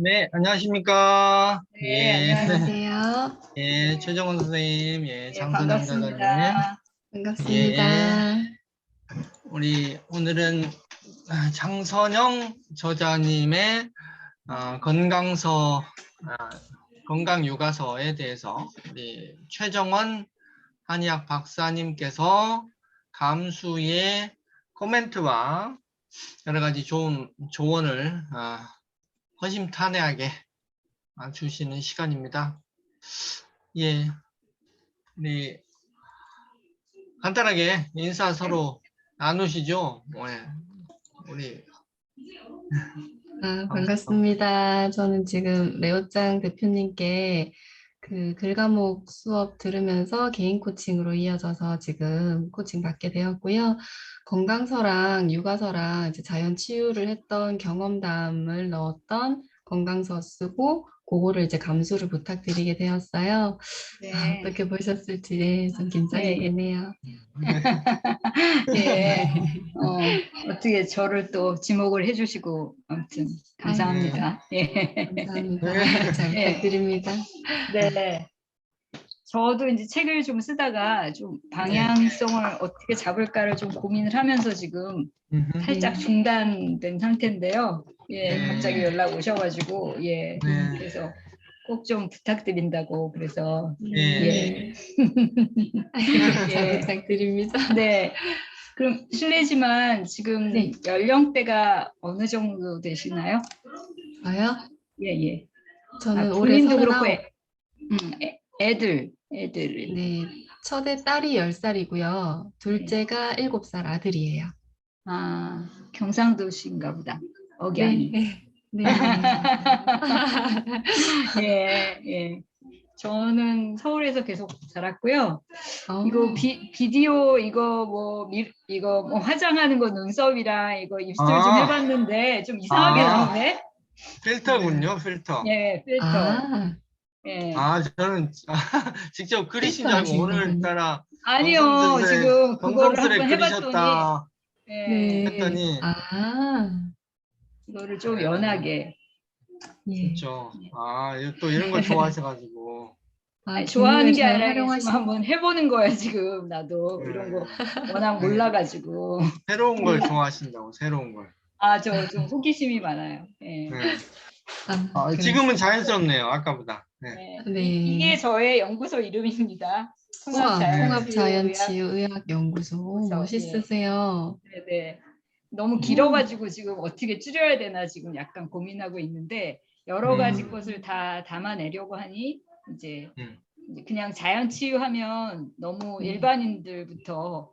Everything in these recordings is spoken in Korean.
네, 안녕하십니까. 네, 예, 안녕하세요. 안녕하세요. 예, 최정원 선생님, 예, 네, 장선영 반갑습니다. 작가님, 예, 반갑습니다. 우리 오늘은 장선영 저자님의 건강서, 건강육아서에 대해서 우리 최정원 한의학 박사님께서 감수의 코멘트와 여러 가지 좋은 조언을 허심탄회하게 주시는 시간입니다. 예, 우리 간단하게 인사 서로 나누시죠. 예, 우리 반갑습니다. 저는 지금 레오짱 대표님께 그 글과목 수업 들으면서 개인 코칭으로 이어져서 지금 코칭 받게 되었고요. 건강서랑 육아서랑 이제 자연 치유를 했던 경험담을 넣었던 건강서 쓰고 그거를 이제 감수를 부탁드리게 되었어요. 네, 어떻게 보셨을지 좀 긴장이 예, 되네요. 예. 어떻게 저를 또 지목을 해주시고, 아무튼, 아유, 감사합니다. 예. 감사합니다. 잘 예. 부탁드립니다. 네. 저도 이제 책을 좀 쓰다가 좀 방향성을 어떻게 잡을까를 좀 고민을 하면서 지금 살짝 중단된 상태인데요. 예, 네. 갑자기 연락 오셔가지고, 예. 네. 그래서 꼭 좀 부탁드린다고, 그래서, 예. 잘 예. 부탁드립니다. 네. 그럼 실례지만 지금 네. 연령대가 어느 정도 되시나요? 저요? 예, 예. 저는 올해 본인도 그렇고 39. 애들. 네. 첫애 딸이 10살이고요. 둘째가 7살 아들이에요. 아, 경상도신가 보다. 억양이. 네. 네. 예, 예. 저는 서울에서 계속 살았고요. 어, 이거 비디오 이거 뭐 화장하는 거 눈썹이랑 이거 입술 좀 해봤는데 좀 이상하게 나오네. 필터군요, 필터. 예, 필터. 아, 예. 저는 직접 그리신 필터 줄 알고 하신 거군요. 오늘따라 아니요, 지금 그거를 정성스레 한번 해봤더니, 그리셨다 예, 네. 했더니, 이거를 좀 연하게. 예. 진짜, 또 이런 걸 좋아하셔가지고. 아니, 기능을 좋아하는 게 잘 아니라 지금 활용하시. 한번 해보는 거야, 지금. 나도 이런 거 워낙 몰라가지고. 새로운 걸 좋아하신다고, 새로운 걸. 저 좀 호기심이 많아요. 예. 네. 지금은 그러시구나. 자연스럽네요, 아까보다. 네. 네. 네. 이게 저의 연구소 이름입니다. 우와, 통합자연치유의학. 통합자연치유의학연구소. 예. 멋있으세요. 네네. 너무 길어가지고 지금 어떻게 줄여야 되나 지금 약간 고민하고 있는데 여러 가지 것을 다 담아내려고 하니 이제 그냥 자연치유하면 너무 일반인들부터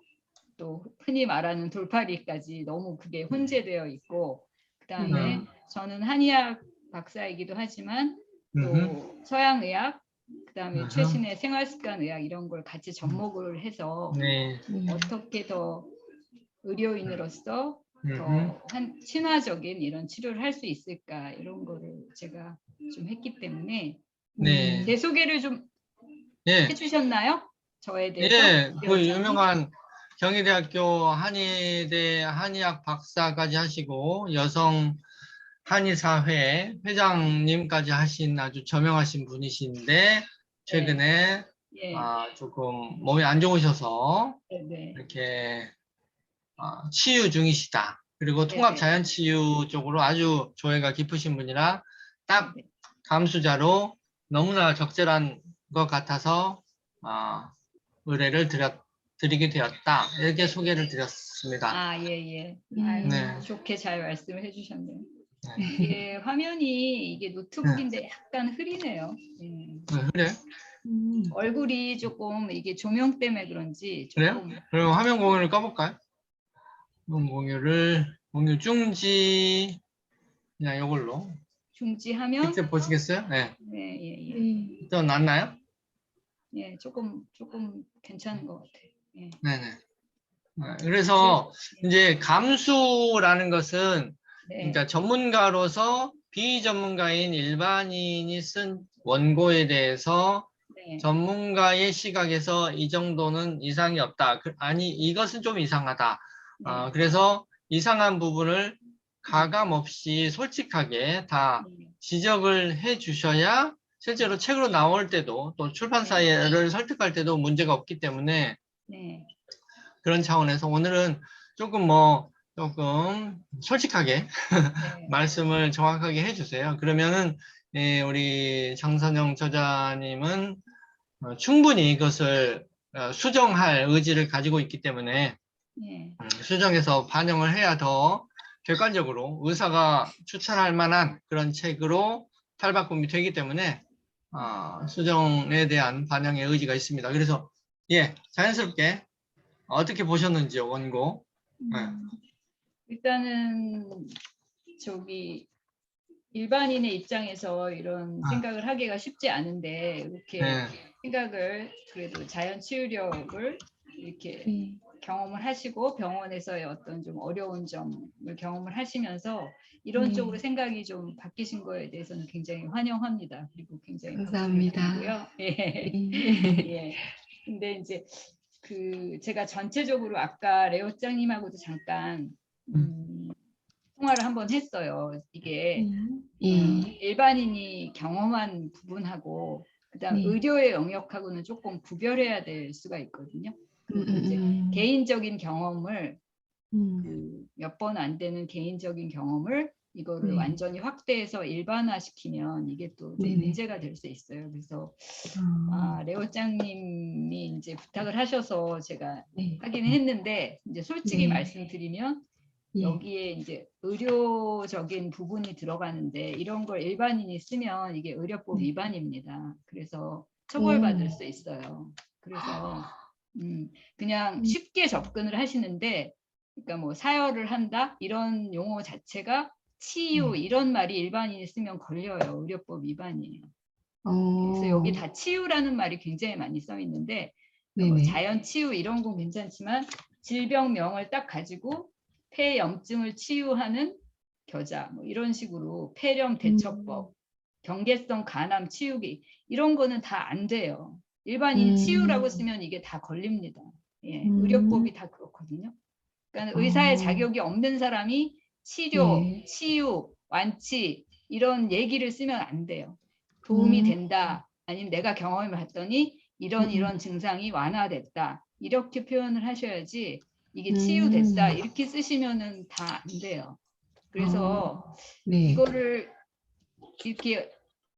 또 흔히 말하는 돌팔이까지 너무 그게 혼재되어 있고 그다음에 저는 한의학 박사이기도 하지만 또 서양의학 그다음에 최신의 생활습관의학 이런 걸 같이 접목을 해서 네. 어떻게 더 의료인으로서 더 친화적인 이런 치료를 할 수 있을까 이런 거를 제가 좀 했기 때문에 네. 제 소개를 좀 해주셨나요? 저에 대해서? 예, 그 유명한 경희대학교 한의대 한의학 박사까지 하시고 여성 한의사회 회장님까지 하신 아주 저명하신 분이신데 최근에 조금 몸이 안 좋으셔서 이렇게 치유 중이시다. 그리고 통합자연치유 쪽으로 아주 조예가 깊으신 분이라 딱 감수자로 너무나 적절한 것 같아서 의뢰를 드리게 되었다. 이렇게 소개를 드렸습니다. 예. 네. 좋게 잘 말씀을 해주셨네요. 이게 화면이 이게 노트북인데 약간 흐리네요. 그래? 얼굴이 조금 이게 조명 때문에 그런지 그래요? 그럼 화면 공유를 꺼볼까요? 화면 공유 중지 그냥 이걸로 중지하면 직접 보시겠어요? 네. 예. 좀 낫나요? 예, 조금 괜찮은 것 같아요. 예. 네네. 그래서 이제 감수라는 것은 그러니까 전문가로서 비전문가인 일반인이 쓴 원고에 대해서 전문가의 시각에서 이 정도는 이상이 없다. 아니 이것은 좀 이상하다. 그래서 이상한 부분을 가감 없이 솔직하게 다 지적을 해 주셔야 실제로 책으로 나올 때도 또 출판사를 설득할 때도 문제가 없기 때문에 네. 그런 차원에서 오늘은 조금 솔직하게 네. 말씀을 정확하게 해주세요. 그러면은 우리 장선영 저자님은 충분히 이것을 수정할 의지를 가지고 있기 때문에 네. 수정해서 반영을 해야 더 객관적으로 의사가 추천할 만한 그런 책으로 탈바꿈이 되기 때문에 수정에 대한 반영의 의지가 있습니다. 그래서 자연스럽게 어떻게 보셨는지요, 원고? 일단은 일반인의 입장에서 이런 생각을 하기가 쉽지 않은데 이렇게 생각을 그래도 자연 치유력을 이렇게 경험을 하시고 병원에서의 어떤 좀 어려운 점을 경험을 하시면서 이런 쪽으로 생각이 좀 바뀌신 거에 대해서는 굉장히 환영합니다. 그리고 굉장히 감사합니다. 예. 근데 이제 제가 전체적으로 아까 레오짱님하고도 잠깐 통화를 한번 했어요. 이게 일반인이 경험한 부분하고 그다음 의료의 영역하고는 조금 구별해야 될 수가 있거든요. 이제 개인적인 경험을 몇 번 안 되는 개인적인 경험을 이거를 완전히 확대해서 일반화시키면 이게 또 문제가 될 수 있어요. 그래서 레오짱님이 이제 부탁을 하셔서 제가 하기는 했는데 이제 솔직히 말씀드리면 여기에 이제 의료적인 부분이 들어가는데 이런 걸 일반인이 쓰면 이게 의료법 위반입니다. 그래서 처벌받을 수 있어요. 그래서 그냥 쉽게 접근을 하시는데 그러니까 뭐 사열을 한다 이런 용어 자체가 치유 이런 말이 일반인이 쓰면 걸려요. 의료법 위반이에요. 그래서 여기 다 치유라는 말이 굉장히 많이 써 있는데 뭐 자연 치유 이런 건 괜찮지만 질병명을 딱 가지고 폐염증을 치유하는 겨자 뭐 이런 식으로 폐렴 대처법, 경계성 간암 치유기 이런 거는 다 안 돼요. 일반인 치유라고 쓰면 이게 다 걸립니다. 의료법이 다 그렇거든요. 그러니까 의사의 자격이 없는 사람이 치료, 치유, 완치 이런 얘기를 쓰면 안 돼요. 도움이 된다. 아니면 내가 경험해 봤더니 이런 증상이 완화됐다. 이렇게 표현을 하셔야지 이게 치유됐다. 이렇게 쓰시면은 다 안 돼요. 그래서 이거를 이렇게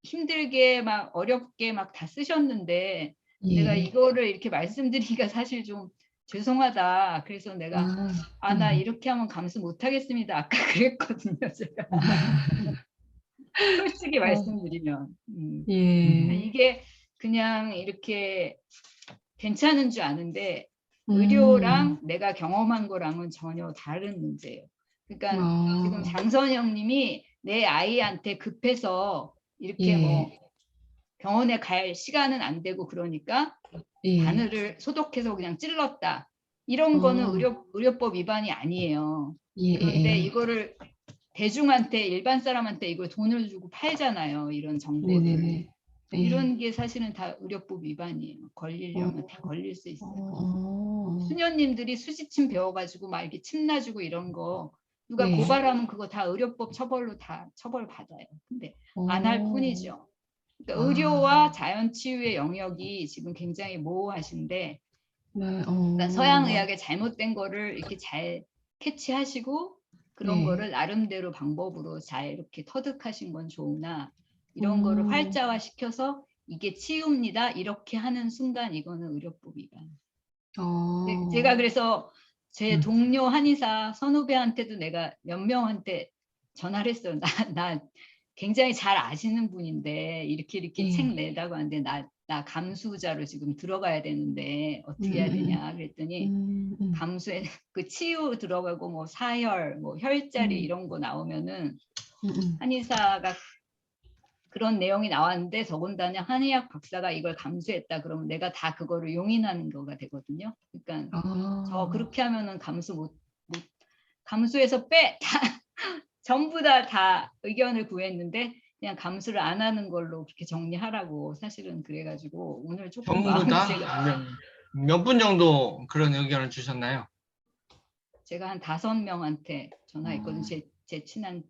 힘들게 막 어렵게 막 다 쓰셨는데 내가 이거를 이렇게 말씀드리기가 사실 좀 죄송하다. 그래서 내가 나 이렇게 하면 감수 못 하겠습니다. 아까 그랬거든요. 제가 솔직히 말씀드리면 이게 그냥 이렇게 괜찮은 줄 아는데 의료랑 내가 경험한 거랑은 전혀 다른 문제예요. 그러니까 지금 장선영님이 내 아이한테 급해서 이렇게 뭐 병원에 갈 시간은 안 되고 그러니까 바늘을 소독해서 그냥 찔렀다. 이런 거는 의료법 위반이 아니에요. 그런데 이거를 대중한테 일반 사람한테 이걸 돈을 주고 팔잖아요. 이런 정보를. 이런 게 사실은 다 의료법 위반이에요. 걸리려면 다 걸릴 수 있어요. 수녀님들이 수지침 배워가지고 막 이렇게 침 놔주고 이런 거 누가 고발하면 그거 다 의료법 처벌로 다 처벌받아요. 근데 안 할 뿐이죠. 그러니까 의료와 자연치유의 영역이 지금 굉장히 모호하신데 그러니까 서양의학의 잘못된 거를 이렇게 잘 캐치하시고 그런 거를 나름대로 방법으로 잘 이렇게 터득하신 건 좋으나 이런 거를 활자화시켜서 이게 치유입니다. 이렇게 하는 순간 이거는 의료법 위반. 제가 그래서 제 동료 한의사 선후배한테도 내가 몇 명한테 전화를 했어요. 나 굉장히 잘 아시는 분인데 이렇게 책 내다고 하는데 나 감수자로 지금 들어가야 되는데 어떻게 해야 되냐 그랬더니 감수에 그 치유 들어가고 뭐 사혈, 뭐 혈자리 이런 거 나오면은 한의사가 그런 내용이 나왔는데 더군다나 한의학 박사가 이걸 감수했다 그러면 내가 다 그거를 용인하는 거가 되거든요. 그러니까 저 그렇게 하면은 감수해서 전부 다 의견을 구했는데 그냥 감수를 안 하는 걸로 그렇게 정리하라고 사실은 그래가지고 오늘 조금 전부 다? 몇 분 정도 그런 의견을 주셨나요? 제가 한 5명한테 전화했거든요. 제 친한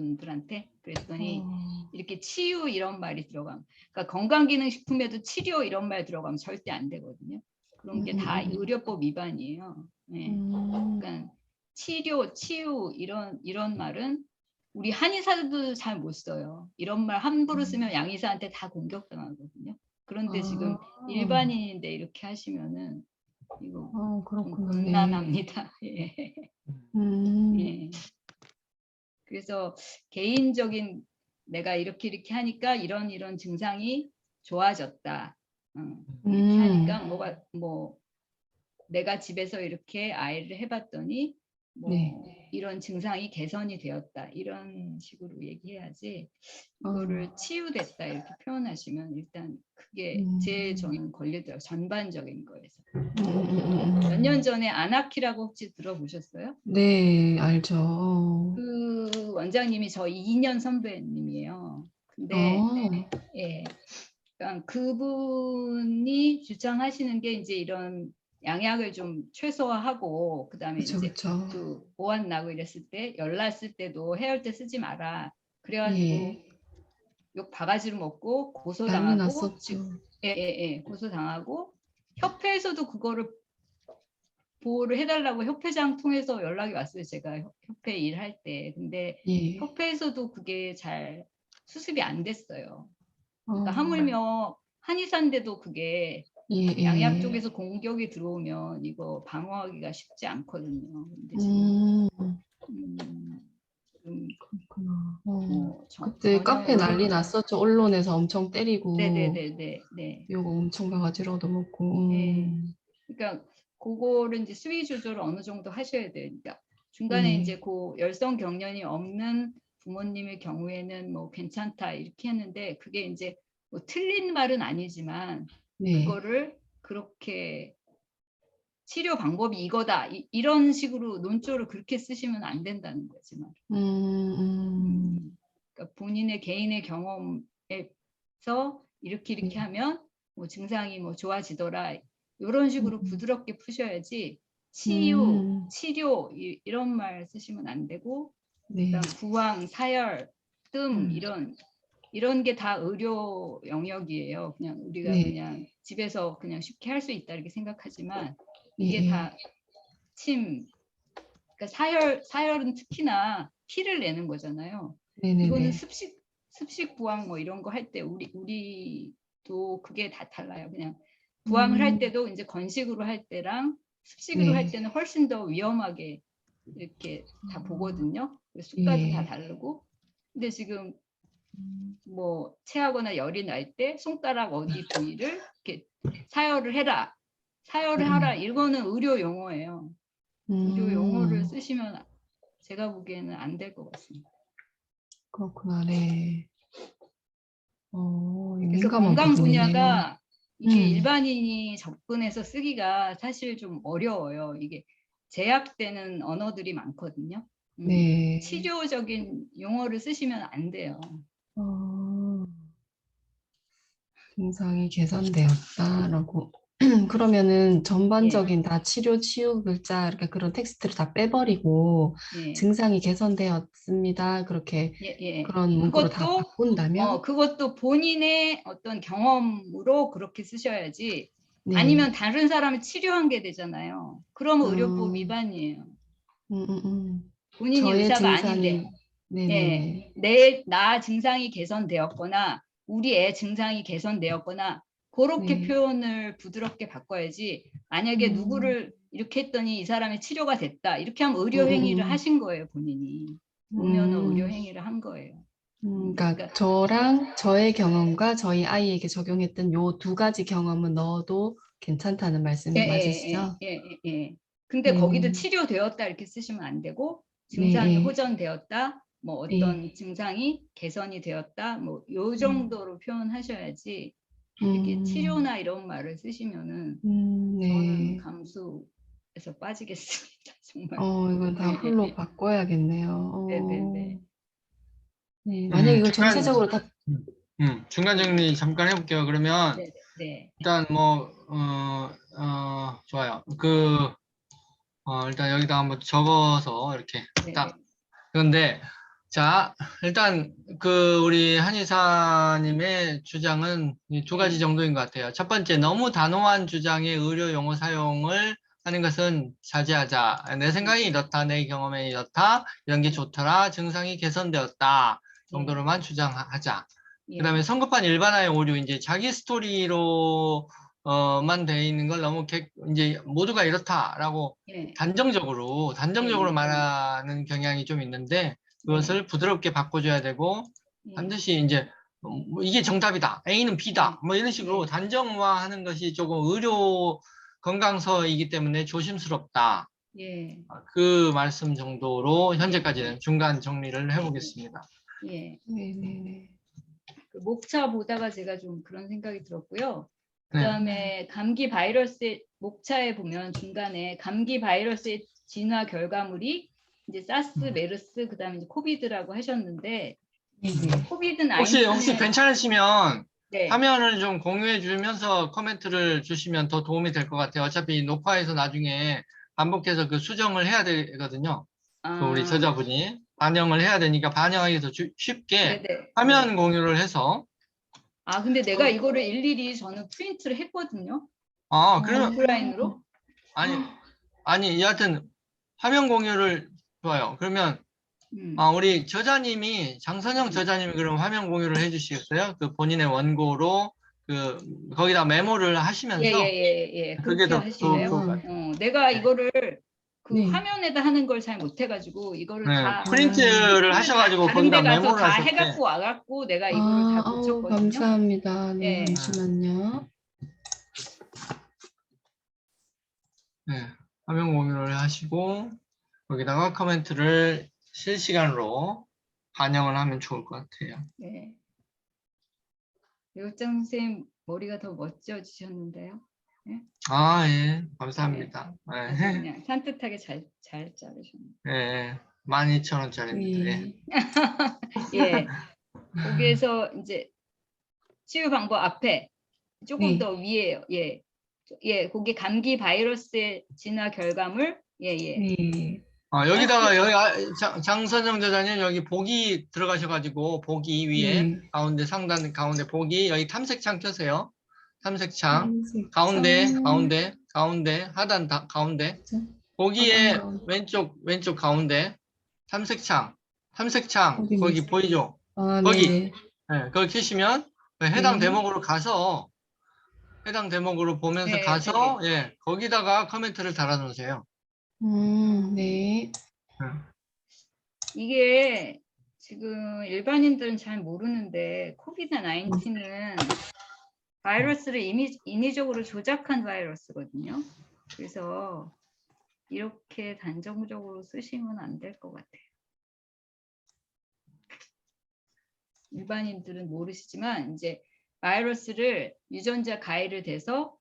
분들한테 그랬더니 어. 이렇게 치유 이런 말이 들어가면, 그러니까 건강기능식품에도 치료 이런 말 들어가면 절대 안 되거든요. 그런 게 다 의료법 위반이에요. 네. 그러니까 치료, 치유 이런 말은 우리 한의사들도 잘 못 써요. 이런 말 함부로 쓰면 양의사한테 다 공격당하거든요. 그런데 지금 일반인인데 이렇게 하시면은 이거 좀 그렇구나. 곤란합니다. 예. 예. 그래서 개인적인 내가 이렇게 하니까 이런 증상이 좋아졌다. 이렇게 하니까 뭐 내가 집에서 이렇게 아이를 해봤더니 뭐 네. 이런 증상이 개선이 되었다. 이런 식으로 얘기해야지 이거를 치유됐다 이렇게 표현하시면 일단 그게 제 정인 걸리더라고요. 전반적인 거에서. 몇 년 전에 아나키라고 혹시 들어보셨어요? 네, 알죠. 그 원장님이 저 2년 선배님이에요. 근데 예, 그러니까 그분이 주장하시는 게 이제 이런 양약을 좀 최소화하고 그다음에 그쵸, 이제 그쵸. 그 보안 나고 이랬을 때 열났을 때도 해열 때 쓰지 마라. 그래가지고 예. 욕 바가지로 먹고 난리 고소당하고 났었죠. 고소당하고 협회에서도 그거를 보호를 해달라고 협회장 통해서 연락이 왔어요. 제가 협회 일할 때. 근데 예. 협회에서도 그게 잘 수습이 안 됐어요. 그러니까 어, 하물며 한의사인데도 그게 예, 양약 예. 쪽에서 공격이 들어오면 이거 방어하기가 쉽지 않거든요. 근데 지금 그렇구나. 그때 전혀 카페 난리 났었죠. 언론에서 엄청 때리고, 네네네네. 욕 엄청 바가지로 얻어먹고. 네. 그러니까 그거를 이제 수위 조절을 어느 정도 하셔야 돼요. 그러니까 중간에 예. 이제 그 열성 경련이 없는 부모님의 경우에는 뭐 괜찮다 이렇게 했는데 그게 이제 뭐 틀린 말은 아니지만 네. 그거를 그렇게 치료 방법이 이거다 이런 식으로 논조를 그렇게 쓰시면 안 된다는 거지만 그러니까 본인의 개인의 경험에서 이렇게 하면 뭐 증상이 뭐 좋아지더라 이런 식으로 부드럽게 푸셔야지 치료 이런 말 쓰시면 안 되고 네. 그다음 부항, 사열, 뜸 이런 게 다 의료 영역이에요. 그냥 우리가 네. 그냥 집에서 그냥 쉽게 할 수 있다 이렇게 생각하지만 예, 이게 예. 다 그러니까 사열은 특히나 피를 내는 거잖아요. 네네네. 이거는 습식 부항 뭐 이런 거 할 때 우리도 그게 다 달라요. 그냥 부항을 할 때도 이제 건식으로 할 때랑 습식으로 할 네. 때는 훨씬 더 위험하게 이렇게 다 보거든요. 수가도 다 예. 다르고. 근데 지금 뭐 체하거나 열이 날 때 손가락 어디 부위를 이렇게 사열을 해라. 사열을 하라. 이거는 의료 용어예요. 의료 용어를 쓰시면 제가 보기에는 안 될 것 같습니다. 그렇구나, 네. 그래서 민감한 건강 부분이네요. 분야가 이게 일반인이 접근해서 쓰기가 사실 좀 어려워요. 이게 제약되는 언어들이 많거든요. 네. 치료적인 용어를 쓰시면 안 돼요. 증상이 개선되었다라고. 그러면은 전반적인 다 치료, 치유 글자 이렇게 그런 텍스트를 다 빼버리고 증상이 개선되었습니다. 그렇게 그런 문구로 다 바꾼다면? 그것도 본인의 어떤 경험으로 그렇게 쓰셔야지 네. 아니면 다른 사람을 치료한 게 되잖아요. 그러면 의료법 음, 위반이에요. 음. 본인이 저의 의사가 증상이, 아닌데 네네네. 나 증상이 개선되었거나 우리 애 증상이 개선되었거나 그렇게 네. 표현을 부드럽게 바꿔야지 만약에 누구를 이렇게 했더니 이 사람이 치료가 됐다 이렇게 하면 의료행위를 하신 거예요. 본인이 오면은 의료행위를 한 거예요. 그러니까 저랑 저의 경험과 저희 아이에게 적용했던 요 두 가지 경험은 넣어도 괜찮다는 말씀이 맞으시죠? 근데 거기도 치료되었다 이렇게 쓰시면 안 되고 증상이 네. 호전되었다 뭐 어떤 증상이 개선이 되었다 뭐 요 정도로 표현하셔야지 이렇게 치료나 이런 말을 쓰시면은 저는 네. 감수에서 빠지겠습니다. 정말. 이건 다 훌로 바꿔야겠네요. 네네네. 네. 만약 이걸 중간, 전체적으로 다, 중간 정리 잠깐 해볼게요. 그러면 네. 일단 뭐 좋아요. 일단 여기다 한번 적어서 이렇게 딱. 그런데 자, 일단 우리 한의사님의 주장은 이 두 가지 정도인 것 같아요. 첫 번째, 너무 단호한 주장의 의료 용어 사용을 하는 것은 자제하자. 내 생각이 이렇다, 내 경험에 이렇다, 이런 게 좋더라, 증상이 개선되었다 정도로만 주장하자. 예. 그다음에 성급한 일반화의 오류, 이제 자기 스토리로 만 돼 있는 걸 너무 이제 모두가 이렇다라고 예. 단정적으로 예. 말하는 경향이 좀 있는데, 그것을 부드럽게 바꿔줘야 되고, 예. 반드시 이제 뭐 이게 정답이다, A는 B다, 뭐 이런 식으로 예. 단정화하는 것이 조금 의료 건강서이기 때문에 조심스럽다. 예. 그 말씀 정도로 예. 현재까지는 중간 정리를 해보겠습니다. 예. 네네네. 그 목차 보다가 제가 좀 그런 생각이 들었고요. 네. 그다음에 감기 바이러스의 목차에 보면 중간에 감기 바이러스의 진화 결과물이 이제 사스, 메르스, 그다음에 이제 코비드라고 하셨는데, 코비드 혹시 19는 괜찮으시면 네. 화면을 좀 공유해 주면서 코멘트를 주시면 더 도움이 될 것 같아요. 어차피 녹화해서 나중에 반복해서 그 수정을 해야 되거든요. 우리 저자분이 반영을 해야 되니까 반영하기 더 쉽게 네네. 화면 네. 공유를 해서. 근데 내가 이거를 일일이 저는 프린트를 했거든요. 그러면 오프라인으로. 아니 여하튼 화면 공유를 좋아요. 그러면 우리 저자님이 장선영 저자님이 그럼 화면 공유를 해주시겠어요? 그 본인의 원고로 거기다 메모를 하시면서 예. 그게 그렇게 더 좋을 하시래요. 것 같아요. 내가 이거를 그 네. 화면에다 하는 걸 잘 못해가지고 이거를 네, 다 프린트를 하셔가지고 다른 데 거기다 가서 메모를 다 하셨대. 해갖고 와갖고 내가 이거를 다 고쳤거든요. 감사합니다. 네, 네. 잠시만요. 네, 화면 공유를 하시고 거기다가 코멘트를 실시간으로 반영을 하면 좋을 것 같아요. 네. 배우장 선생님 머리가 더 멋져지셨는데요. 네? 예, 감사합니다. 아주 그냥 산뜻하게 잘 자르셨네요. 네, 12,000원짜리입니다. 네. 예. 거기에서 이제 치유 방법 앞에 조금 네. 더 위에요. 예, 거기 감기 바이러스의 진화 결과물. 예. 네. 여기다가 장선영 저자님 여기 보기 들어가셔가지고 보기 위에 네. 가운데 상단 가운데 보기 여기 탐색창 켜세요. 탐색창 탐색창. 가운데 하단 가운데 하단 보기에 가운데. 왼쪽 가운데 탐색창 어디 거기 있어요? 보이죠? 거기 네네. 네, 그걸 켜시면 해당 대목으로 가서 해당 대목으로 보면서 가서 예 거기다가 코멘트를 달아놓으세요. 네. 이게 지금 일반인들은 잘 모르는데 코비드 19은 바이러스를 인위적으로 조작한 바이러스거든요. 그래서 이렇게 단정적으로 쓰시면 안 될 것 같아요. 일반인들은 모르시지만 이제 바이러스를 유전자 가해를 대서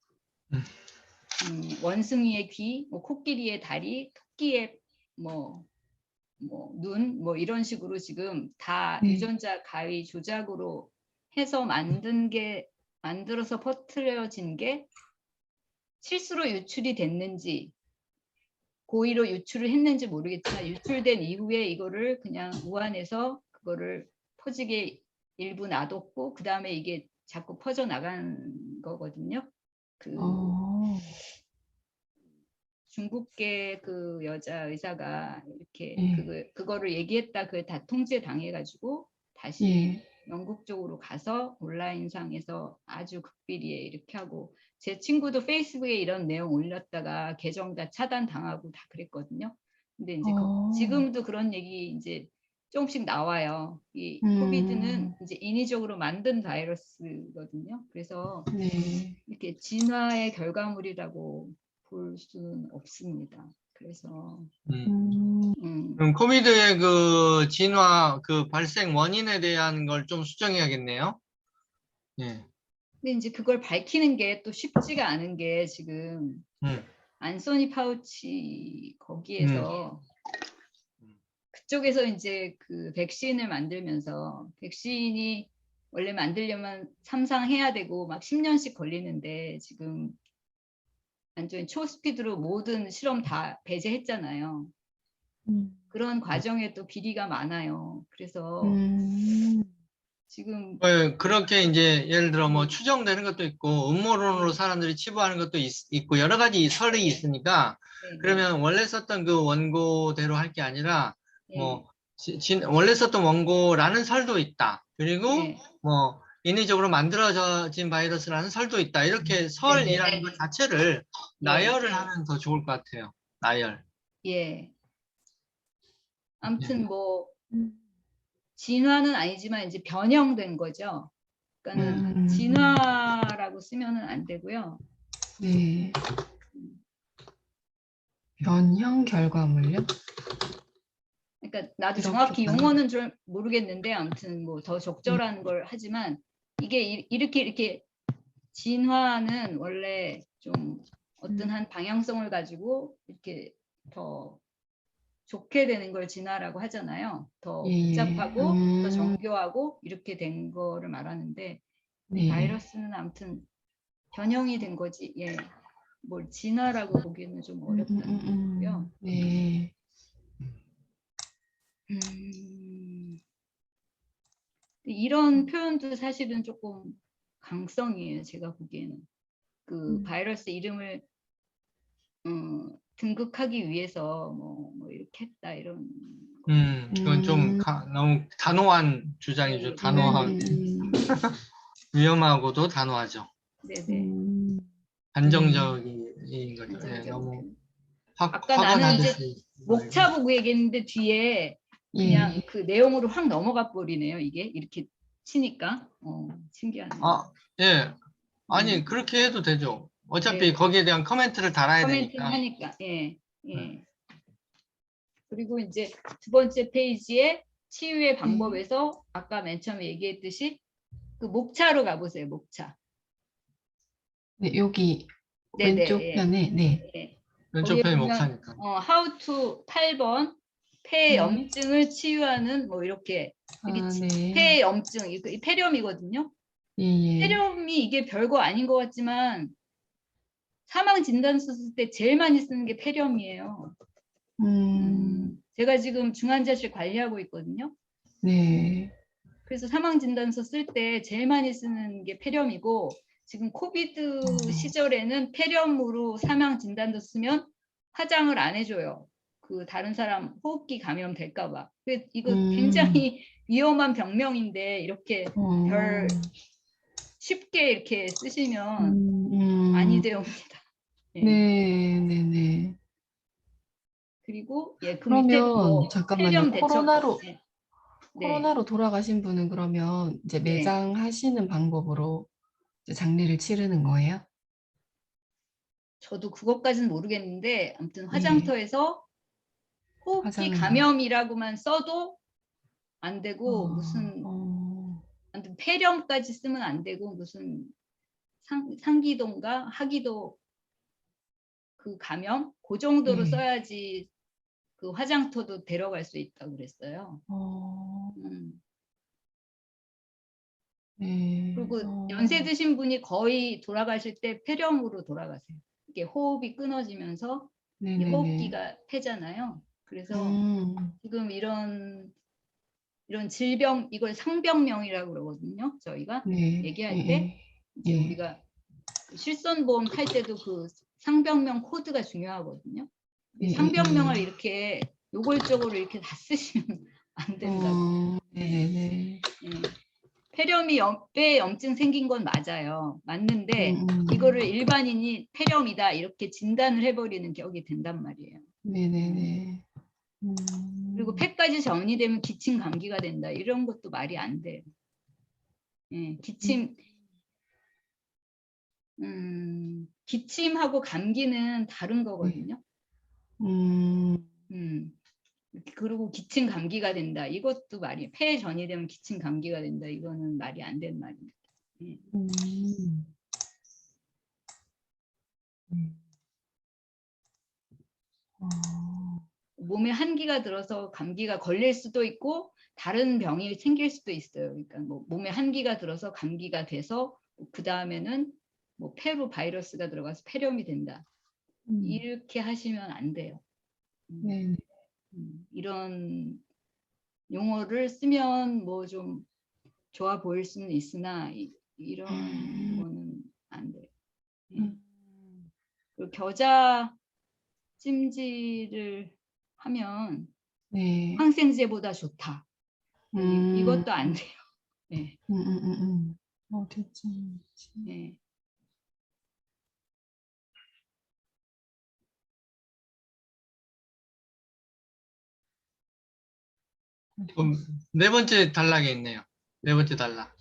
원숭이의 귀, 뭐 코끼리의 다리, 토끼의 눈, 이런 식으로 지금 다 유전자 가위 조작으로 해서 만들어서 퍼뜨려진 게 실수로 유출이 됐는지 고의로 유출을 했는지 모르겠지만 유출된 이후에 이거를 그냥 우한해서 그거를 퍼지게 일부 놔뒀고 그 다음에 이게 자꾸 퍼져나간 거거든요. 중국계 그 여자 의사가 이렇게 그거를 얘기했다 그걸 다 통제 당해가지고 다시 영국 쪽으로 가서 온라인상에서 아주 극비리에 이렇게 하고 제 친구도 페이스북에 이런 내용 올렸다가 계정 다 차단 당하고 다 그랬거든요. 근데 이제 지금도 그런 얘기 이제 조금씩 나와요. 이 코비드는 이제 인위적으로 만든 바이러스거든요. 그래서 이렇게 진화의 결과물이라고 볼 수는 없습니다. 그래서 그럼 코비드의 그 진화 그 발생 원인에 대한 걸 좀 수정해야겠네요. 예. 근데 이제 그걸 밝히는 게 또 쉽지가 않은 게 지금 안소니 파우치 거기에서 그쪽에서 이제 그 백신을 만들면서 백신이 원래 만들려면 3상 해야 되고 막 10년씩 걸리는데 지금 완전 초스피드로 모든 실험 다 배제했잖아요. 그런 과정에 또 비리가 많아요. 그래서 지금 그렇게 이제 예를 들어 뭐 추정되는 것도 있고 음모론으로 사람들이 치부하는 것도 있고 여러 가지 설이 있으니까 네, 그러면 원래 썼던 그 원고대로 할 게 아니라 네, 뭐 원래 썼던 원고라는 설도 있다. 그리고 네, 뭐 인위적으로 만들어진 바이러스라는 설도 있다. 이렇게 설이라는 것 자체를 나열을 하면 더 좋을 것 같아요. 나열. 예. 아무튼 뭐 진화는 아니지만 이제 변형된 거죠. 그러니까는 진화라고 쓰면은 안 되고요. 네. 변형 결과물요? 그러니까 나도 이렇게 정확히 변형. 용어는 좀 모르겠는데 아무튼 뭐 더 적절한 걸 하지만 이게 이렇게 진화는 원래 좀 어떤 한 방향성을 가지고 이렇게 더 좋게 되는 걸 진화라고 하잖아요. 더 복잡하고 더 정교하고 이렇게 된 거를 말하는데 이 네. 바이러스는 아무튼 변형이 된 거지. 예. 뭘 진화라고 보기에는 좀 어렵다는 거고요. 네. 이런 표현도 사실은 조금 강성이에요. 제가 보기에는 그 바이러스 이름을 등극하기 위해서 뭐 이렇게 했다 이런. 그건 좀 너무 단호한 주장이죠. 단호한. 위험하고도 단호하죠. 네네. 안정적인 거죠. 네, 너무 아까 화가 나는 이제 나듯이. 목차 보고 얘기했는데 뒤에 그냥 그 내용으로 확 넘어가 버리네요. 이게 이렇게 치니까 신기하네요. 아, 예. 아니 그렇게 해도 되죠. 어차피 네. 거기에 대한 코멘트를 달아야 코멘트를 되니까. 하니까. 예. 그리고 이제 두 번째 페이지에 치유의 방법에서 아까 맨 처음에 얘기했듯이 그 목차로 가보세요. 목차. 네, 여기 네네. 왼쪽 편에 네. 예. 왼쪽 거기에 편이 보면 목차니까. how to 8번 폐염증을 치유하는 뭐 이렇게 네. 폐염증 이 폐렴이거든요. 예. 폐렴이 이게 별거 아닌 것 같지만 사망 진단서 쓸 때 제일 많이 쓰는 게 폐렴이에요. 제가 지금 중환자실 관리하고 있거든요. 네. 그래서 사망 진단서 쓸 때 제일 많이 쓰는 게 폐렴이고 지금 코비드 시절에는 폐렴으로 사망 진단서 쓰면 화장을 안 해줘요. 그 다른 사람 호흡기 감염 될까 봐. 이거 굉장히 위험한 병명인데 이렇게 별 쉽게 이렇게 쓰시면 많이 되옵니다. 예. 네. 그리고 그 그러면 밑에도 뭐 잠깐만요. 폐렴 대처법. 코로나로 돌아가신 분은 그러면 이제 매장 하시는 방법으로 이제 장례를 치르는 거예요? 저도 그것까지는 모르겠는데 아무튼 네. 화장터에서 호흡기 화장을 감염이라고만 써도 안 되고 무슨 아무튼 폐렴까지 쓰면 안 되고 무슨 상기도인가 하기도 그 감염 그 정도로 네. 써야지 그 화장터도 데려갈 수 있다고 그랬어요. 네. 그리고 연세 드신 분이 거의 돌아가실 때 폐렴으로 돌아가세요. 이게 호흡이 끊어지면서 이 호흡기가 폐잖아요. 그래서 지금 이런 질병 이걸 상병명이라고 그러거든요. 저희가 얘기할 때 이제 우리가 실손보험 탈 때도 그 상병명 코드가 중요하거든요. 상병명을 이렇게 노골적으로 이렇게 다 쓰시면 안 된다고. 폐렴이 폐에 염증 생긴 건 맞아요. 맞는데 이거를 일반인이 폐렴이다 이렇게 진단을 해버리는 격이 된단 말이에요. 그리고 폐까지 정리되면 기침 감기가 된다 이런 것도 말이 안 돼요. 기침하고 감기는 다른 거거든요. 그리고 기침 감기가 된다 이것도 말이 폐에 전이되면 기침 감기가 된다 이거는 말이 안 되는 말입니다. 몸에 한기가 들어서 감기가 걸릴 수도 있고 다른 병이 생길 수도 있어요. 그러니까 뭐 몸에 한기가 들어서 감기가 돼서 그 다음에는 뭐 폐로 바이러스가 들어가서 폐렴이 된다. 이렇게 하시면 안 돼요. 이런 용어를 쓰면 뭐 좀 좋아 보일 수는 있으나 이런 거는 안 돼요. 그리고 겨자 찜질을 하면 네. 항생제보다 좋다. 이것도 안 돼요. 네. 됐지. 네. 그럼 네 번째 단락에 있네요. 네 번째 단락.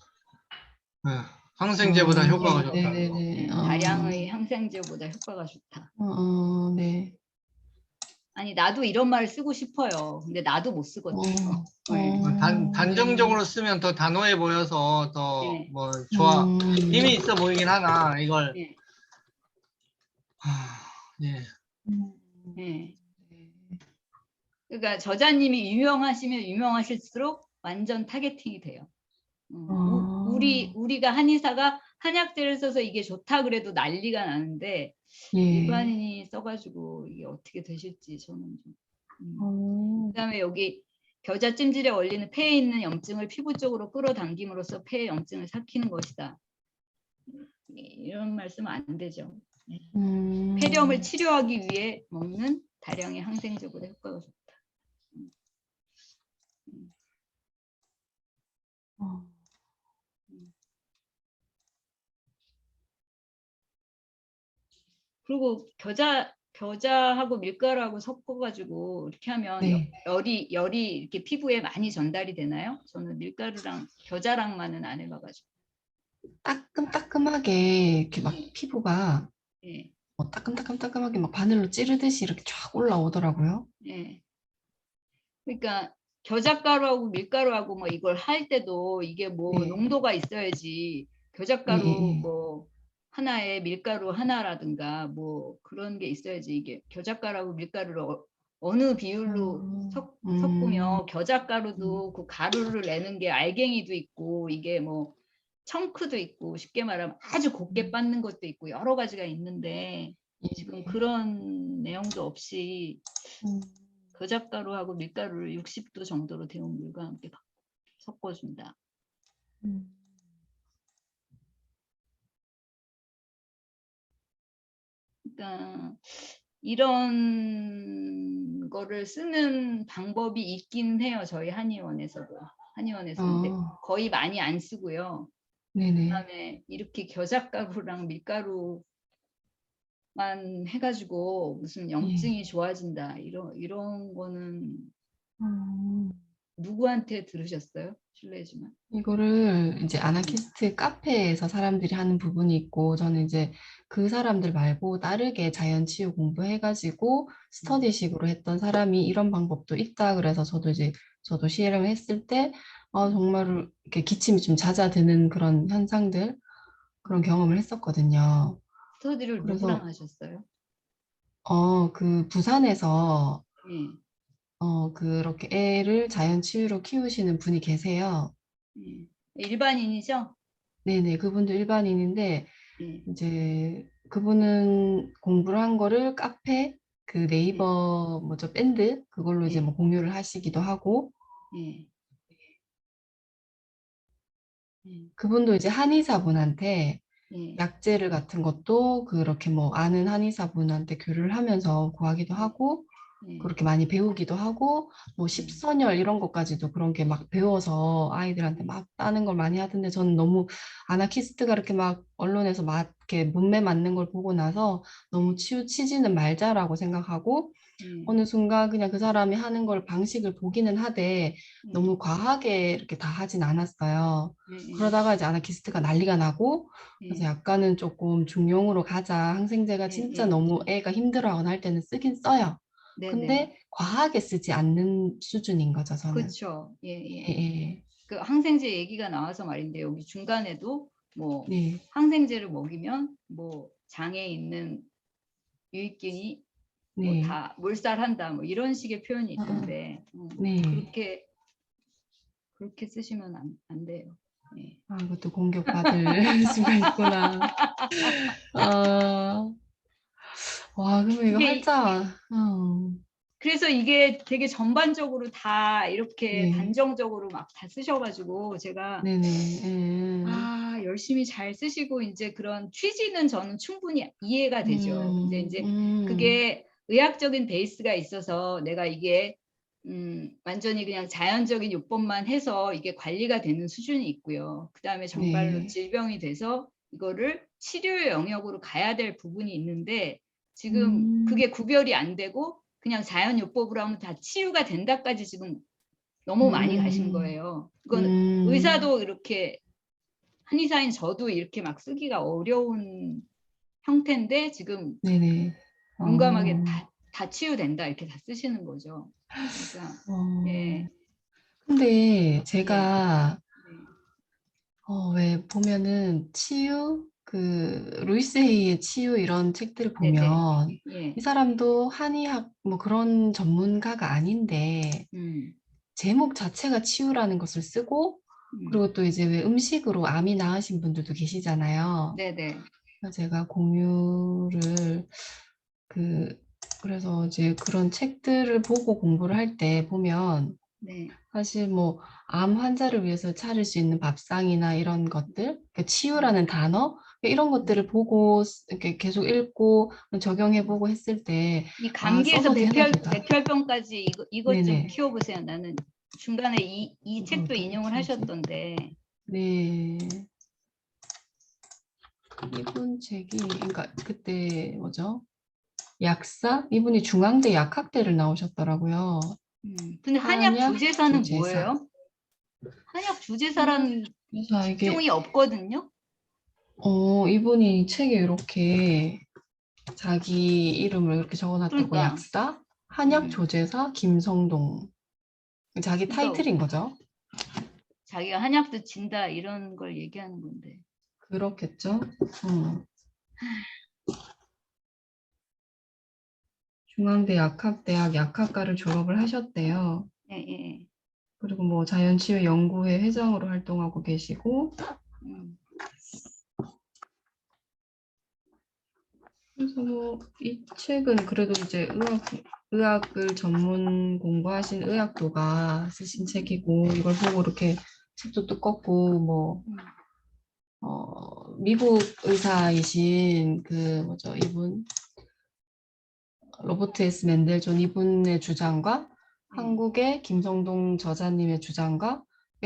항생제보다 효과가 좋다. 네네네. 다량의 항생제보다 효과가 좋다. 네. 아니 나도 이런 말을 쓰고 싶어요. 근데 나도 못 쓰거든요. 네. 단정적으로 쓰면 더 단호해 보여서 더 네. 뭐 좋아 힘이 있어 보이긴 하나 이걸 네. 예. 네. 그러니까 저자님이 유명하시면 유명하실수록 완전 타겟팅이 돼요. 우리가 한의사가 한약재를 써서 이게 좋다 그래도 난리가 나는데 예. 일반인이 써가지고 이게 어떻게 되실지 저는 좀. 그다음에 여기 겨자 찜질에 얼리는 폐에 있는 염증을 피부 쪽으로 끌어당김으로써 폐의 염증을 삭히는 것이다. 이런 말씀 안 되죠. 폐렴을 치료하기 위해 먹는 다량의 항생제보다 효과가 좋다. 그리고 겨자하고 밀가루하고 섞어가지고 이렇게 하면 네. 열이 이렇게 피부에 많이 전달이 되나요? 저는 밀가루랑 겨자랑만은 안 해봐가지고. 따끔따끔하게 이렇게 막 피부가 예. 따끔따끔따끔하게 막 바늘로 찌르듯이 이렇게 쫙 올라오더라고요. 예. 그러니까 겨자가루하고 밀가루하고 뭐 이걸 할 때도 이게 뭐 예. 농도가 있어야지 겨자가루 뭐 하나에 밀가루 하나라든가 뭐 그런 게 있어야지 이게 겨자가루하고 밀가루를 어느 비율로 섞으면 겨자가루도 그 가루를 내는 게 알갱이도 있고 이게 뭐 청크도 있고 쉽게 말하면 아주 곱게 빻는 것도 있고 여러 가지가 있는데 지금 그런 내용도 없이 겨자가루하고 밀가루를 60도 정도로 데운 물과 함께 섞어준다. 그러니까 이런 거를 쓰는 방법이 있긴 해요. 저희 한의원에서도. 한의원에서는 거의 많이 안 쓰고요. 네네. 그다음에 이렇게 겨자가루랑 밀가루만 해가지고 무슨 염증이 좋아진다 이런 거는 누구한테 들으셨어요? 실례지만. 이거를 이제 아나키스트 카페에서 사람들이 하는 부분이 있고, 저는 이제 그 사람들 말고 다르게 자연치유 공부해가지고 스터디식으로 했던 사람이 이런 방법도 있다. 그래서 저도 실행을 했을 때, 정말 이렇게 기침이 좀 잦아드는 그런 현상들, 그런 경험을 했었거든요. 스터디를 누구랑 그래서, 하셨어요? 그 부산에서, 예. 그렇게 애를 자연치유로 키우시는 분이 계세요. 예. 일반인이죠? 네네, 그분도 일반인인데, 예. 이제 그분은 공부를 한 거를 카페, 그 네이버 뭐죠, 밴드, 그걸로 이제 예. 뭐 공유를 하시기도 하고, 예. 예. 그분도 이제 한의사분한테 예. 약재를 같은 것도 그렇게 뭐 아는 한의사분한테 교류를 하면서 구하기도 하고, 예. 그렇게 많이 배우기도 하고, 뭐 십선열 이런 것까지도 그런 게 막 배워서 아이들한테 막 따는 걸 많이 하던데, 저는 너무 아나키스트가 이렇게 막 언론에서 막 이렇게 문매 맞는 걸 보고 나서 너무 치우치지는 말자라고 생각하고, 어느 순간 그냥 그 사람이 하는 걸 방식을 보기는 하되 너무 과하게 이렇게 다 하진 않았어요. 그러다가 이제 아나키스트가 난리가 나고, 그래서 약간은 조금 중용으로 가자. 항생제가 진짜 너무 애가 힘들어하거나 할 때는 쓰긴 써요. 근데 과하게 쓰지 않는 수준인 거죠, 저는. 그렇죠. 예, 예. 예. 그 항생제 얘기가 나와서 말인데 여기 중간에도 뭐 네. 항생제를 먹이면 뭐 장에 있는 유익균이 뭐 네. 다 몰살한다 뭐 이런 식의 표현이 있던데 네. 그렇게 쓰시면 안 돼요. 예. 그것도 공격받을 수가 있구나. 와, 그러면 이거 이게 활짝, 그래서 이게 되게 전반적으로 다 이렇게 네. 단정적으로 막 다 쓰셔가지고 제가 네네. 아, 열심히 잘 쓰시고 이제 그런 취지는 저는 충분히 이해가 되죠. 근데 이제 그게 의학적인 베이스가 있어서 내가 이게 완전히 그냥 자연적인 요법만 해서 이게 관리가 되는 수준이 있고요. 그다음에 정말로 네. 질병이 돼서 이거를 치료의 영역으로 가야 될 부분이 있는데 지금 그게 구별이 안 되고 그냥 자연 요법으로 하면 다 치유가 된다까지 지금 너무 많이 가신 거예요. 그건 의사도 이렇게 한의사인 저도 이렇게 막 쓰기가 어려운 형태인데 지금 네네. 용감하게 다 치유된다 이렇게 다 쓰시는 거죠. 그러니까 예. 근데 예. 제가 네. 왜 보면은 치유 루이스 헤이의 치유 이런 책들을 네네. 보면 예. 이 사람도 한의학 뭐 그런 전문가가 아닌데 제목 자체가 치유라는 것을 쓰고 그리고 또 이제 왜 음식으로 암이 나으신 분들도 계시잖아요. 네네. 그래서 제가 공유를 그래서 이제 그런 책들을 보고 공부를 할 때 보면 네. 사실 뭐 암 환자를 위해서 차릴 수 있는 밥상이나 이런 것들, 그러니까 치유라는 단어 이런 것들을 보고 이렇게 계속 읽고 적용해보고 했을 때 이 아, 감기에서 써도 되나 보다. 백혈병까지 이것 좀 네네. 키워보세요. 나는 중간에 이 이걸 책도 어떻게 인용을 키우지? 하셨던데. 네. 이분 책이 그러니까 그때 뭐죠? 약사? 이분이 중앙대 약학대를 나오셨더라고요. 근데 한약 한약 주제사는 주제사. 뭐예요? 한약 주제사라는 그래서 이게 직종이 없거든요. 이분이 이 책에 이렇게 자기 이름을 이렇게 적어놨다고 그러니까 약사, 한약 조제사 김성동. 자기 그러니까 타이틀인 거죠. 자기가 한약도 진다 이런 걸 얘기하는 건데. 그렇겠죠. 중앙대 약학대학 약학과를 졸업을 하셨대요. 예, 예. 그리고 뭐 자연치유 연구회 회장으로 활동하고 계시고 그래서 뭐 이 책은 그래도 이제 의학을 전문 공부하신 의학도가 쓰신 책이고 이걸 보고 이렇게 책도 두껍고 뭐 미국 의사이신 뭐죠 이분 로버트 S 맨델존 이분의 주장과 한국의 김성동 저자님의 주장과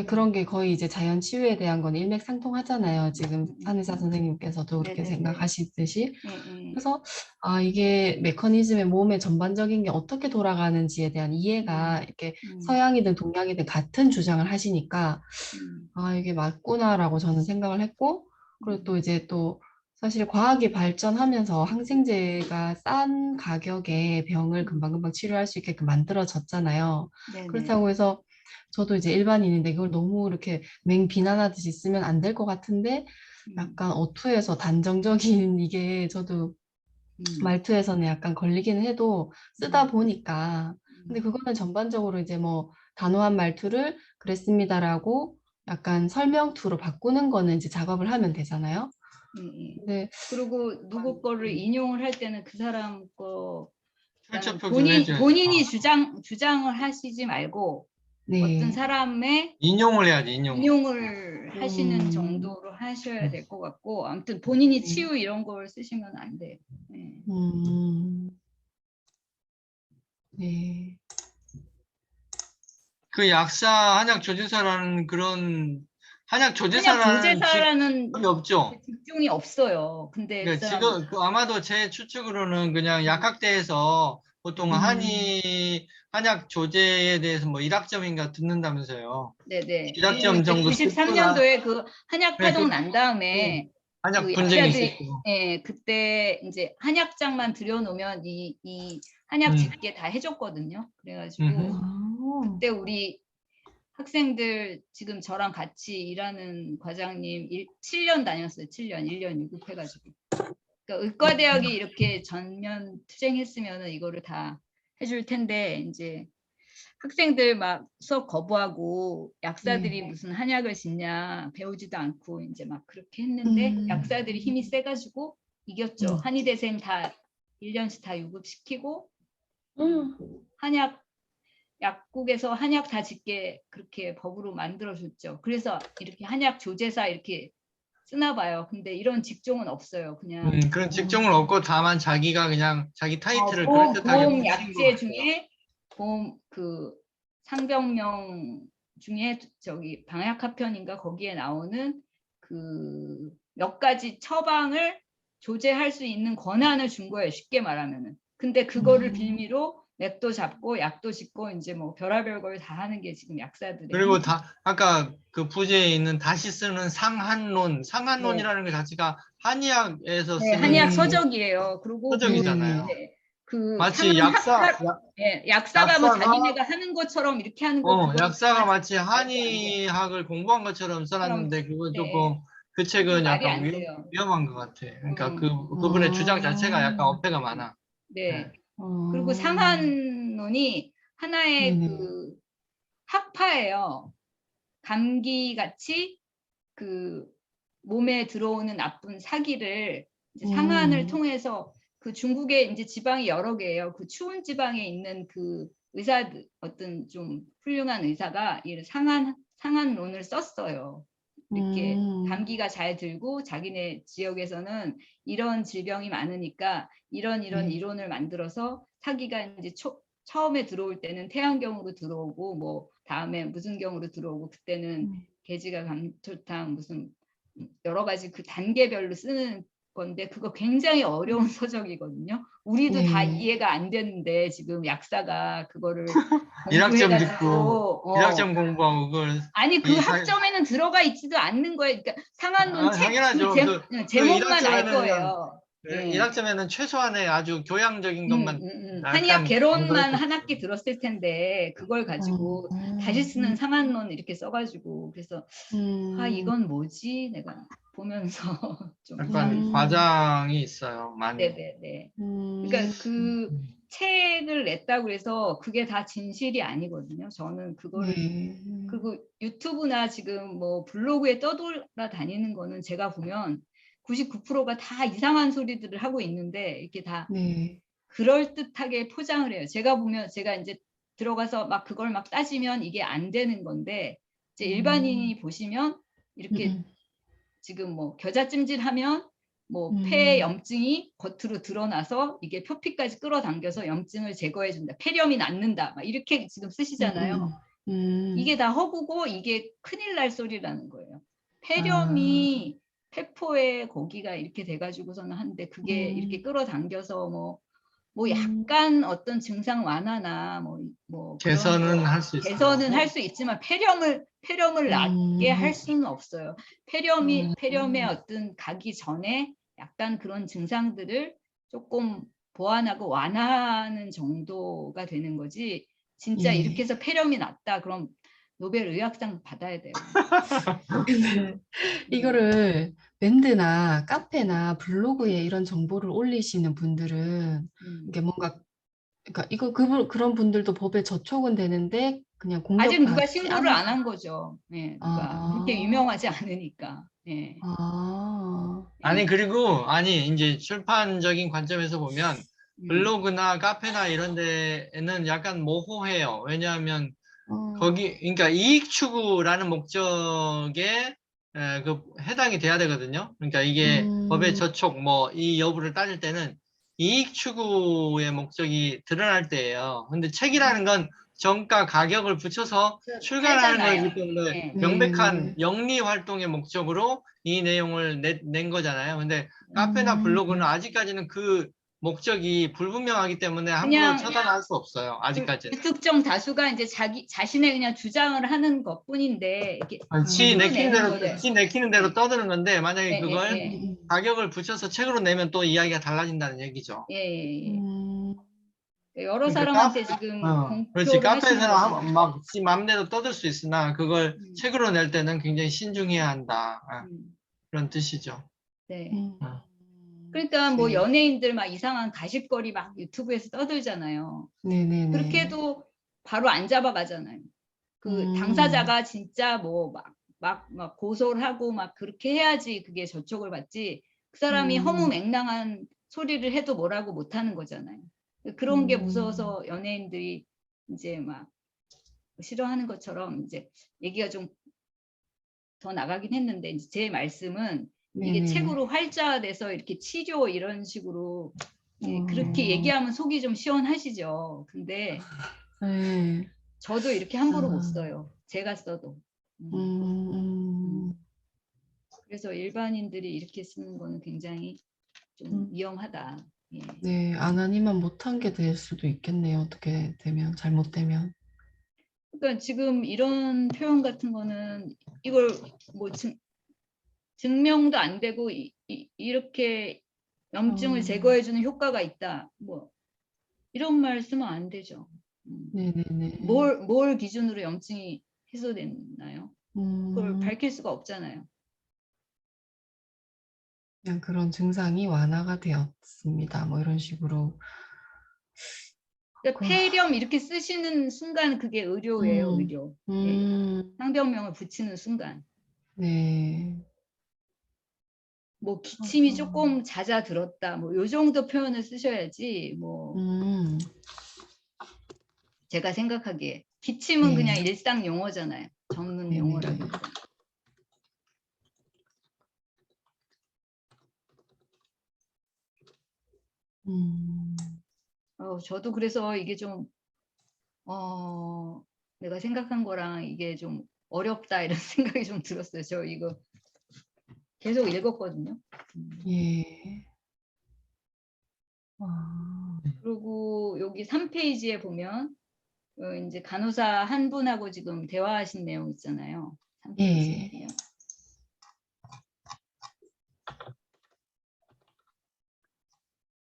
그런 게 거의 이제 자연 치유에 대한 건 일맥상통하잖아요. 지금 한의사 선생님께서도 그렇게 네네네. 생각하시듯이. 예, 예. 그래서 이게 메커니즘의 몸의 전반적인 게 어떻게 돌아가는지에 대한 이해가 이렇게 서양이든 동양이든 같은 주장을 하시니까 이게 맞구나라고 저는 생각을 했고 그리고 또 이제 또 사실 과학이 발전하면서 항생제가 싼 가격에 병을 금방금방 치료할 수 있게끔 만들어졌잖아요. 네네. 그렇다고 해서 저도 이제 일반인인데 이걸 너무 이렇게 맹비난하듯이 쓰면 안 될 것 같은데 약간 어투에서 단정적인 이게 저도 말투에서는 약간 걸리기는 해도 쓰다 보니까 근데 그거는 전반적으로 이제 뭐 단호한 말투를 그랬습니다라고 약간 설명투로 바꾸는 거는 이제 작업을 하면 되잖아요. 네. 그리고 누구 거를 인용을 할 때는 그 사람 거 출처 표기를 해줘야죠. 본인이 주장을 하시지 말고 네. 어떤 사람의 인용을 해야지, 인용. 인용을 하시는 정도로 하셔야 될 것 같고 아무튼 본인이 치유 이런 걸 쓰시면 안 돼요. 네. 네. 그 약사, 한약 조제사라는 그런 한약 조제사라는 조제사라는 직업이 없죠. 직종이 없어요. 근데 그 그러니까 사람 지금 아마도 제 추측으로는 그냥 약학대에서 보통 한약 조제에 대해서 뭐 1학점인가 듣는다면서요. 네네. 1학점 정도 듣거나 93년도에 그 한약 네, 파동 난 다음에 한약 그 분쟁이 약사들이 있었고. 그때 이제 한약장만 들여놓으면 이 한약 집계 다 해줬거든요. 그래가지고 그때 우리 학생들 지금 저랑 같이 일하는 과장님 7년 다녔어요. 7년, 1년 유급해가지고. 그러니까 의과대학이 이렇게 전면 투쟁했으면 이거를 다 해줄 텐데 이제 학생들 막 수업 거부하고 약사들이 무슨 한약을 짓냐 배우지도 않고 이제 막 그렇게 했는데 약사들이 힘이 세가지고 이겼죠. 한의대생 다 1년씩 다 유급시키고 약국에서 한약 다 짓게 그렇게 법으로 만들어줬죠. 그래서 이렇게 한약 조제사 이렇게 쓰나 봐요. 근데 이런 직종은 없어요. 그냥 그런 직종을 얻고 다만 자기가 그냥 자기 타이틀을 그럴듯하게 보험 붙인 것 약제 같아요. 중에 보험 그 상병명 중에 저기 방약하편인가 거기에 나오는 그 몇 가지 처방을 조제할 수 있는 권한을 준 거예요. 쉽게 말하면은. 근데 그거를 빌미로 맥도 잡고 약도 짓고 이제 뭐 별의별 걸 다 하는 게 지금 약사들의 그리고 아까 그 부제에 있는 다시 쓰는 네. 상한론이라는 게 자체가 한의학에서 네, 쓰는 한의학 서적이에요. 그리고 서적이잖아요. 네, 그 마치 약사가 뭐 약사가 자기네가 하는 것처럼 이렇게 하는 거 그거 약사가 마치 말도 안 돼요. 한의학을 공부한 것처럼 그럼 써놨는데 그거 네, 조금 그 그거 책은 말이 약간 안 돼요. 위험한 것 같아. 그러니까 음, 그분의 주장 자체가 약간 어폐가 많아. 네. 네. 그리고 상한론이 하나의 네네. 그 학파예요. 감기 같이 그 몸에 들어오는 나쁜 사기를 이제 상한을 통해서 그 중국에 이제 지방이 여러 개예요. 그 추운 지방에 있는 그 의사들 어떤 좀 훌륭한 의사가 이 상한론을 썼어요. 이렇게 감기가 잘 들고 자기네 지역에서는 이런 질병이 많으니까 이런 네. 이론을 만들어서 사기가 이제 처음에 들어올 때는 태양경으로 들어오고 뭐 다음에 무슨 경으로 들어오고 그때는 개지가 감초탕 무슨 여러 가지 그 단계별로 쓰는 건데 그거 굉장히 어려운 서적이거든요. 우리도 다 네. 이해가 안 되는데 지금 약사가 그거를 일학점 듣고 공부해가지고 일학점 공부하고 그걸 아니 그 학점에는 들어가 있지도 않는 거예요. 그러니까 상한론 책 당연하죠. 그 제목만 알 1학점에는 그냥 거예요. 예. 1학점에는 최소한의 아주 교양적인 것만 한의학 약간 개론만 공부했겠죠. 한 학기 들었을 텐데 그걸 가지고 다시 쓰는 상한론 이렇게 써가지고 그래서 이건 뭐지? 내가 보면서 좀 약간 과장이 있어요. 많이. 네네네. 그러니까 그 책을 냈다고 해서 그게 다 진실이 아니거든요. 저는 그거를 그리고 유튜브나 지금 뭐 블로그에 떠돌아다니는 거는 제가 보면 99%가 다 이상한 소리들을 하고 있는데 이렇게 다 그럴듯하게 포장을 해요. 제가 보면 제가 이제 들어가서 막 그걸 막 따지면 이게 안 되는 건데 이제 일반인이 보시면 이렇게 지금 뭐 겨자찜질하면 뭐 폐 염증이 겉으로 드러나서 이게 표피까지 끌어당겨서 염증을 제거해 준다. 폐렴이 낫는다. 막 이렇게 지금 쓰시잖아요. 이게 다 허구고 이게 큰일 날 소리라는 거예요. 폐렴이 폐포에 거기가 이렇게 돼가지고서는 하는데 그게 이렇게 끌어당겨서 뭐 약간 어떤 증상 완화나 뭐 그런 개선은 거 할 수 있어요. 개선은 할 수 있지만 폐렴을 낫게 할 수는 없어요. 폐렴에 어떤 가기 전에 약간 그런 증상들을 조금 보완하고 완화하는 정도가 되는 거지. 진짜 이렇게 해서 폐렴이 낫다. 그럼 노벨 의학상 받아야 돼요. 근데 이거를 밴드나 카페나 블로그에 이런 정보를 올리시는 분들은 이게 뭔가 그러니까 그런 분들도 법에 저촉은 되는데 그냥 아직 누가 공격받지 신고를 않을 안 한 거죠. 예, 누가 그렇게 아, 유명하지 않으니까. 예. 아니, 예. 그리고, 이제 출판적인 관점에서 보면, 음. 블로그나 카페나 이런 데에는 약간 모호해요. 왜냐하면, 어, 그러니까 이익 추구라는 목적에 해당이 돼야 되거든요. 그러니까 이게 법의 저촉, 이 여부를 따질 때는 이익 추구의 목적이 드러날 때예요. 근데 책이라는 건 정가 가격을 붙여서 출간하는 팔잖아요. 거기 때문에 예. 명백한 네네. 영리 활동의 목적으로 이 내용을 낸 거잖아요. 근데 카페나 블로그는 아직까지는 그 목적이 불분명하기 때문에 함부로 그냥 처단할 수 없어요. 아직까지는. 불특정 다수가 이제 자신의 그냥 주장을 하는 것뿐인데 이렇게 지 책으로 내키는 내는 대로, 거를 지 내키는 대로 떠드는 건데, 만약에 예, 예, 그걸 예, 가격을 붙여서 책으로 내면 또 이야기가 달라진다는 얘기죠. 예, 예. 여러 그러니까 사람한테 지금 그렇지. 공표를 하시는 카페에서는 거잖아요. 막 지 맘대로 떠들 수 있으나, 그걸 책으로 낼 때는 굉장히 신중해야 한다. 그런 뜻이죠. 네. 어. 그러니까 뭐 네. 연예인들 막 이상한 가십거리 막 유튜브에서 떠들잖아요. 그렇게 네네네. 해도 바로 안 잡아가잖아요. 그 당사자가 진짜 뭐 막 고소를 하고 막 그렇게 해야지 그게 저촉을 받지. 그 사람이 허무맹랑한 소리를 해도 뭐라고 못하는 거잖아요. 그런 게 무서워서 연예인들이 이제 막 싫어하는 것처럼 이제 얘기가 좀 더 나가긴 했는데 이제 제 말씀은 이게 네네네. 책으로 활자돼서 이렇게 치료 이런 식으로 이제 그렇게 어, 얘기하면 속이 좀 시원하시죠. 근데 네. 저도 이렇게 함부로 못 아, 써요. 제가 써도. 음, 음. 그래서 일반인들이 이렇게 쓰는 거는 굉장히 좀 위험하다. 예. 네, 안 하니만 못한 게 될 수도 있겠네요. 어떻게 되면, 잘못되면. 그러니까 지금 이런 표현 같은 거는 이걸 뭐 증명도 안 되고 이렇게 염증을 어, 제거해주는 효과가 있다. 뭐 이런 말 쓰면 안 되죠. 네네네. 뭘 기준으로 염증이 해소됐나요? 그걸 음, 밝힐 수가 없잖아요. 그냥 그런 증상이 완화가 되었습니다. 뭐 이런 식으로. 그러니까 그, 폐렴 이렇게 쓰시는 순간 그게 의료예요, 음, 의료. 예. 음, 상병명을 붙이는 순간. 네. 뭐 기침이 아하, 조금 잦아들었다. 뭐 요 정도 표현을 쓰셔야지. 뭐 음, 제가 생각하기에 기침은 네. 그냥 일상 용어잖아요. 전문 네네네. 용어라기보다. 음, 저도 그래서 이게 좀 내가 생각한 거랑 이게 좀 어렵다 이런 생각이 좀 들었어요. 저 이거 계속 읽었거든요. 예. 아, 그리고 여기 3페이지에 보면 이제 간호사 한 분하고 지금 대화하신 내용 있잖아요. 3페이지에 예. 보면.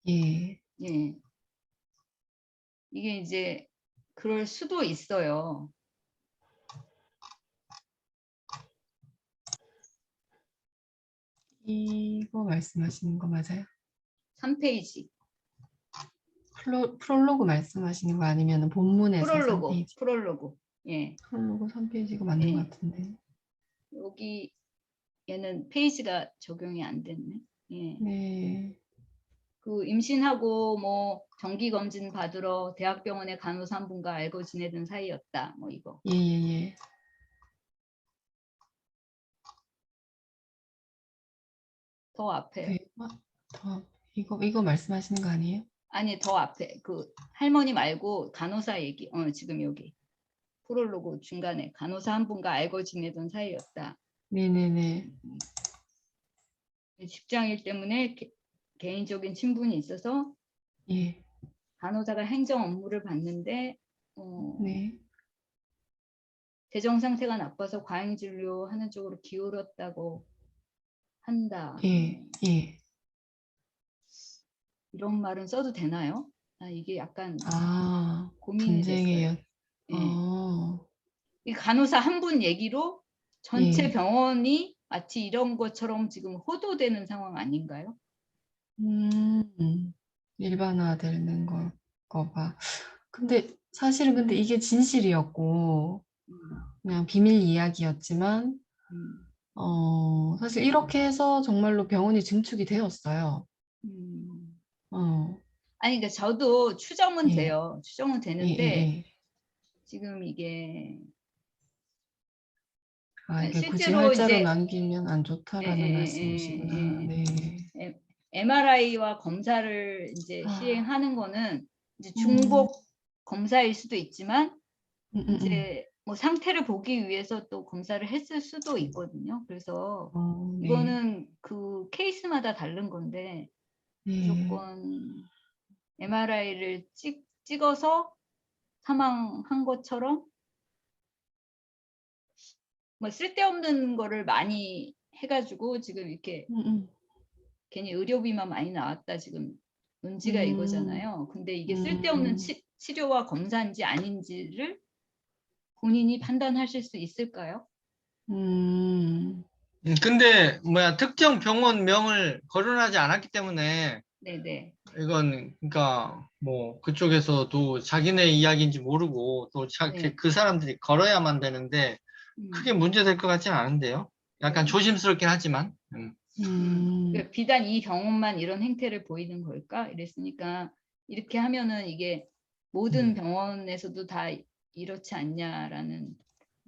예. 예. 이게 이제 그럴 수도 있어요. 이거 말씀하시는 거 맞아요? 3페이지. 프롤로그 말씀하시는 거 아니면 본문에서 프롤로그, 3페이지? 프롤로그. 예. 프롤로그 3페이지가 맞는 것 예. 같은데. 여기 얘는 페이지가 적용이 안 됐네. 예. 네. 그 임신하고 뭐 정기 검진 받으러 대학병원의 간호사 한 분과 알고 지내던 사이였다. 뭐 이거. 예, 예, 예. 더 앞에. 이거 말씀하시는 거 아니에요? 아니 더 앞에 그 할머니 말고 간호사 얘기. 지금 여기 프롤로그 중간에 간호사 한 분과 알고 지내던 사이였다. 네네네. 직장일 때문에 개인적인 친분이 있어서 예. 간호사가 행정 업무를 받는데 네. 재정 상태가 나빠서 과잉 진료하는 쪽으로 기울었다고 한다. 예. 예. 이런 말은 써도 되나요? 이게 약간 아, 고민이 됐어요. 분쟁이에요. 예. 어, 이 간호사 한 분 얘기로 전체 예. 병원이 마치 이런 것처럼 지금 호도되는 상황 아닌가요? 일반화되는 거 봐. 근데 사실은 근데 이게 진실이었고 음, 그냥 비밀 이야기였지만 음, 사실 이렇게 해서 정말로 병원이 증축이 되었어요. 음. 어, 아니, 그러니까 저도 추정은 예, 돼요. 추정은 예, 예, 되는데 예. 지금 이게 아, 이게 굳이 실제로 활자로 이제 남기면 안 좋다라는 말씀이시구나. 네. MRI와 검사를 이제 아, 시행하는 거는 이제 음, 중복 검사일 수도 있지만 음, 음, 음. 이제 뭐 상태를 보기 위해서 또 검사를 했을 수도 있거든요. 그래서 네, 이거는 그 케이스마다 다른 건데 네. 무조건 MRI를 찍어서 사망한 것처럼 뭐 쓸데없는 거를 많이 해가지고 지금 이렇게 음, 괜히 의료비만 많이 나왔다 지금 논지가 음, 이거잖아요. 근데 이게 쓸데없는 음, 치료와 검사인지 아닌지를 본인이 판단하실 수 있을까요? 음, 근데 뭐야 특정 병원명을 거론하지 않았기 때문에 네네. 이건 그러니까 뭐 그쪽에서도 자기네 이야기인지 모르고 또 네. 그 사람들이 걸어야만 되는데 크게 문제될 것 같지는 않은데요. 약간 네. 조심스럽긴 하지만. 음, 그러니까 비단 이 병원만 이런 행태를 보이는 걸까? 이랬으니까 이렇게 하면은 이게 모든 병원에서도 다 이렇지 않냐라는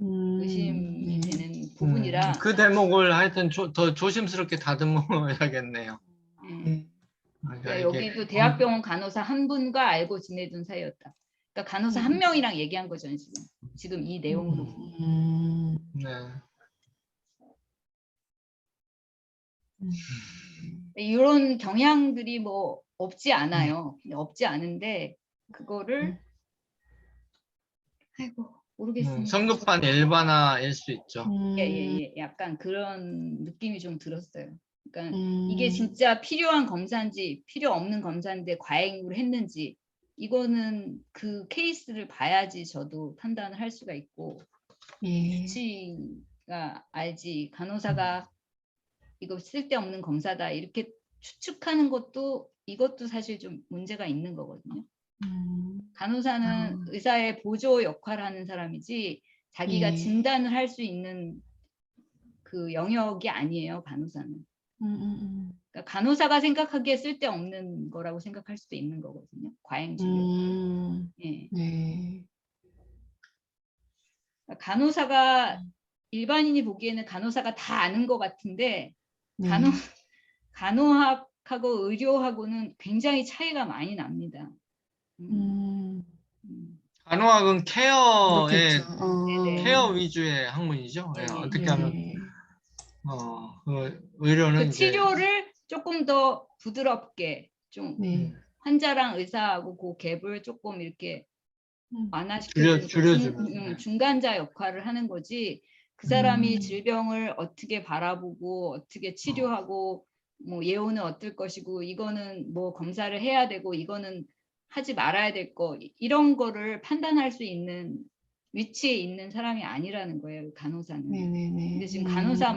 의심이 되는 부분이라 그 대목을 하여튼 더 조심스럽게 다듬어야겠네요. 그러니까 여기도 대학병원 간호사 한 분과 알고 지내던 사이였다. 그러니까 간호사 한 명이랑 얘기한 거죠, 지금 이 내용으로. 네. 이런 경향들이 뭐 없지 않아요. 없지 않은데 그거를 아이고 모르겠습니다. 성급한 일반화일 수 있죠. 예. 약간 그런 느낌이 좀 들었어요. 그러니까 이게 진짜 필요한 검사인지 필요 없는 검사인데 과잉으로 했는지 이거는 그 케이스를 봐야지 저도 판단을 할 수가 있고 수치가 알지 간호사가 이거 쓸데없는 검사다 이렇게 추측하는 것도 이것도 사실 좀 문제가 있는 거거든요. 간호사는 의사의 보조 역할을 하는 사람이지 자기가 진단을 할 수 있는 그 영역이 아니에요. 간호사는. 그러니까 간호사가 생각하기에 쓸데없는 거라고 생각할 수도 있는 거거든요. 과잉 진료. 예. 그러니까 간호사가 일반인이 보기에는 간호사가 다 아는 것 같은데 간호학하고 의료하고는 굉장히 차이가 많이 납니다. 간호학은 케어 위주의 학문이죠. 예, 어떻게 하면 의료는 그 치료를 조금 더 부드럽게 좀 환자랑 의사하고 그 갭을 조금 이렇게 완화시켜주는 중간자 역할을 하는 거지. 그 사람이 질병을 어떻게 바라보고 어떻게 치료하고 뭐 예후는 어떨 것이고 이거는 뭐 검사를 해야 되고 이거는 하지 말아야 될 거 이런 거를 판단할 수 있는 위치에 있는 사람이 아니라는 거예요. 간호사는. 근데 지금 간호사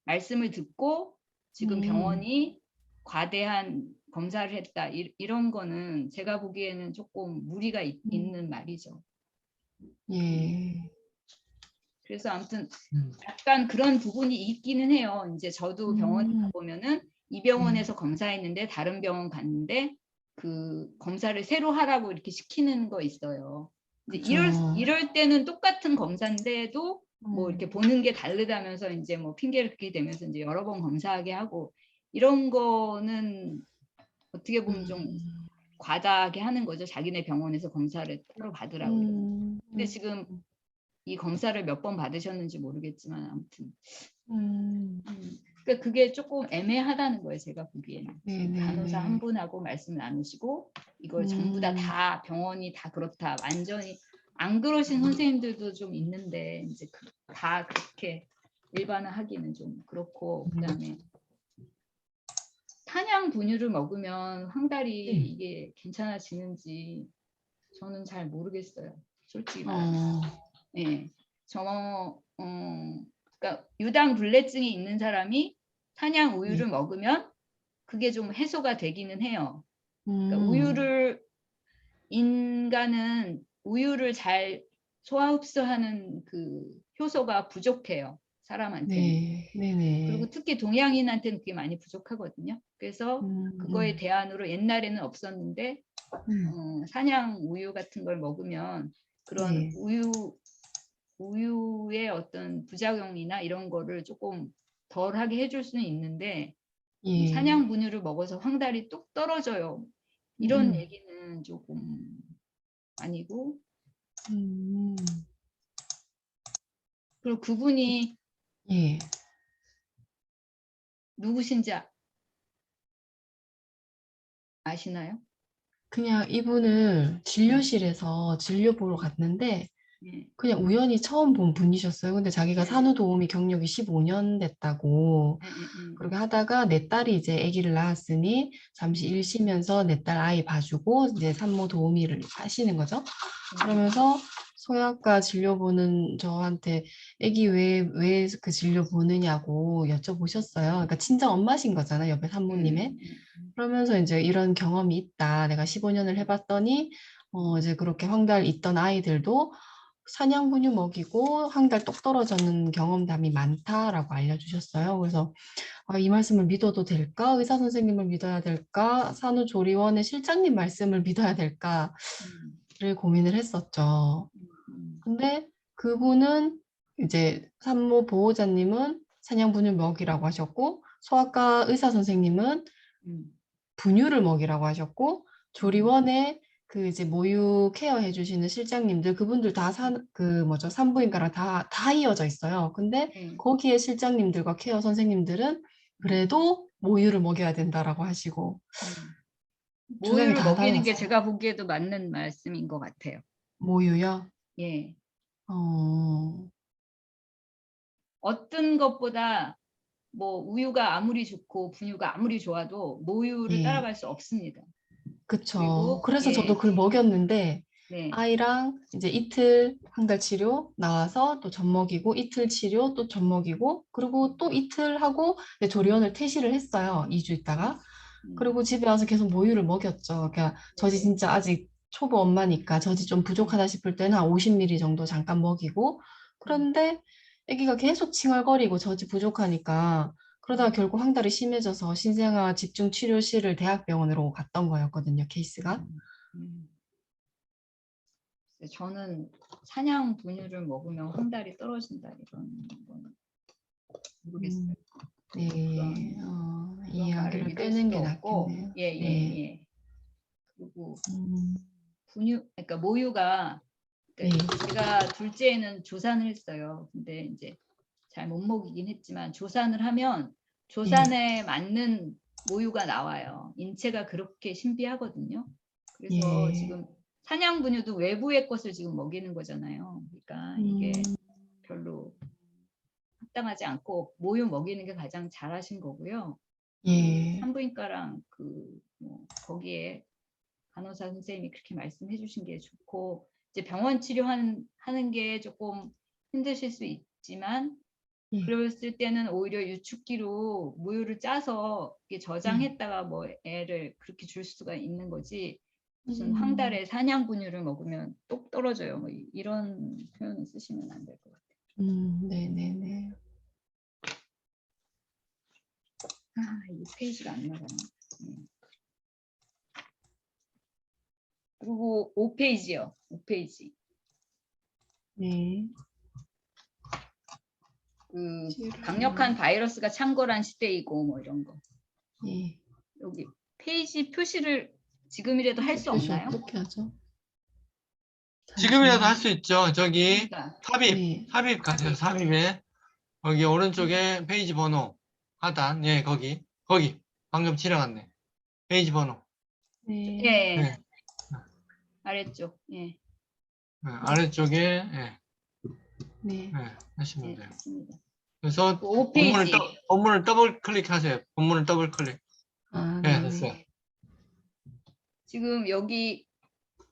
말씀을 듣고 지금 병원이 과대한 검사를 했다. 이런 거는 제가 보기에는 조금 무리가 있는 말이죠. 그래서 아무튼 약간 그런 부분이 있기는 해요. 이제 저도 병원에 가보면은 이 병원에서 검사했는데 다른 병원 갔는데 그 검사를 새로 하라고 이렇게 시키는 거 있어요. 이럴 때는 똑같은 검사인데도 뭐 이렇게 보는 게 다르다면서 이제 뭐 핑계를 대게 되면서 이제 여러 번 검사하게 하고 이런 거는 어떻게 보면 좀 과다하게 하는 거죠. 자기네 병원에서 검사를 따로 받으라고. 근데 지금 이 검사를 몇 번 받으셨는지 모르겠지만 아무튼 그러니까 그게 조금 애매하다는 거예요. 제가 보기에는. 간호사 한 분하고 말씀 나누시고 이걸 전부 다 병원이 다 그렇다. 완전히 안 그러신 선생님들도 좀 있는데 이제 다 그렇게 일반화하기는 좀 그렇고 그다음에 탄양 분유를 먹으면 황달이 이게 괜찮아지는지 저는 잘 모르겠어요. 솔직히 말해서. 예. 그러니까 유당불내증이 있는 사람이 탄양 우유를 먹으면 그게 좀 해소가 되기는 해요. 그러니까 인간은 우유를 잘 소화 흡수하는 그 효소가 부족해요. 사람한테. 그리고 특히 동양인한테는 그게 많이 부족하거든요. 그래서 그거에 대안으로 옛날에는 없었는데 산양 우유 같은 걸 먹으면 그런 우유의 어떤 부작용이나 이런 거를 조금 덜하게 해줄 수는 있는데 산양 분유를 먹어서 황달이 뚝 떨어져요. 이런 얘기는 조금 아니고 그리고 그분이 누구신지 아시나요? 그냥 이분을 진료실에서 진료 보러 갔는데 그냥 우연히 처음 본 분이셨어요. 근데 자기가 산후도우미 경력이 15년 됐다고 그렇게 하다가 내 딸이 이제 아기를 낳았으니 잠시 일 쉬면서 내 딸 아이 봐주고 이제 산모 도우미를 하시는 거죠. 그러면서 소아과 진료 보는 저한테 아기 왜 그 진료 보느냐고 여쭤보셨어요. 그러니까 친정 엄마신 거잖아요. 옆에 산모님의. 그러면서 이제 이런 경험이 있다. 내가 15년을 해봤더니 이제 그렇게 황달 있던 아이들도 산양 분유 먹이고 황달 똑 떨어졌는 경험담이 많다라고 알려주셨어요. 그래서 이 말씀을 믿어도 될까? 의사 선생님을 믿어야 될까? 산후조리원의 실장님 말씀을 믿어야 될까? 고민을 했었죠. 근데 그분은 이제 산모 보호자님은 사냥 분유 먹이라고 하셨고, 소아과 의사 선생님은 분유를 먹이라고 하셨고, 조리원에 그 이제 모유 케어 해주시는 실장님들 그분들 다 산부인과랑 다 이어져 있어요. 근데 거기에 실장님들과 케어 선생님들은 그래도 모유를 먹여야 된다라고 하시고 주장이 모유를 다 먹이는 게 달랐어요. 제가 보기에도 맞는 말씀인 것 같아요. 모유요? 예. 어, 어떤 것보다 뭐 우유가 아무리 좋고 분유가 아무리 좋아도 모유를 예, 따라갈 수 없습니다. 그쵸. 그리고 그래서 저도 그걸 먹였는데 네. 아이랑 이제 이틀 한 달 치료 나와서 또 젖 먹이고 이틀 치료 또 젖 먹이고 그리고 또 이틀 하고 이제 조리원을 퇴실을 했어요. 2주 있다가. 그리고 집에 와서 계속 모유를 먹였죠. 그러니까 젖이 진짜 아직 초보 엄마니까 젖이 좀 부족하다 싶을 때는 한 50ml 정도 잠깐 먹이고 그런데 아기가 계속 칭얼거리고 젖이 부족하니까 그러다가 결국 황달이 심해져서 신생아 집중치료실을 대학병원으로 갔던 거였거든요. 케이스가. 음. 저는 사냥 분유를 먹으면 황달이 떨어진다 이런 건 모르겠어요. 네, 그런 이야기를 말을 믿을 빼는 게 수도 없고, 낫겠네요. 예. 네. 그리고 음, 분유, 그러니까 모유가 네. 제가 둘째는 조산을 했어요. 근데 이제 잘 못 먹이긴 했지만 조산을 하면 조산에 맞는 모유가 나와요. 인체가 그렇게 신비하거든요. 그래서 예. 지금 사냥 분유도 외부의 것을 지금 먹이는 거잖아요. 그러니까 이게 별로 합당하지 않고 모유 먹이는 게 가장 잘하신 거고요. 예. 산부인과랑 뭐 거기에 간호사 선생님이 그렇게 말씀해 주신 게 좋고 이제 병원 치료하는 게 조금 힘드실 수 있지만 예. 그랬을 때는 오히려 유축기로 모유를 짜서 이게 저장했다가 뭐 애를 그렇게 줄 수가 있는 거지 무슨 황달에 사냥 분유를 먹으면 똑 떨어져요. 뭐 이런 표현을 쓰시면 안 될 것 같아요. 네네네. 이 페이지가 안 나가네. 그리고 5페이지요. 5페이지. 네. 강력한 바이러스가 창궐한 시대이고 뭐 이런 거. 예. 여기 페이지 표시를 지금이라도 할 수 표시 없나요? 어떻게 하죠? 지금이라도 할 수 있죠. 저기 그러니까. 삽입 가세요. 삽입에 여기 오른쪽에 페이지 번호 하단, 예, 거기 방금 지나갔네. 페이지 번호. 네. 예. 네. 아래쪽. 예. 아래쪽에 네. 네, 하시면 돼요. 맞습니다. 그래서 5페이지. 본문을 더블 클릭하세요. 본문을 더블 클릭. 네, 네. 됐어요. 지금 여기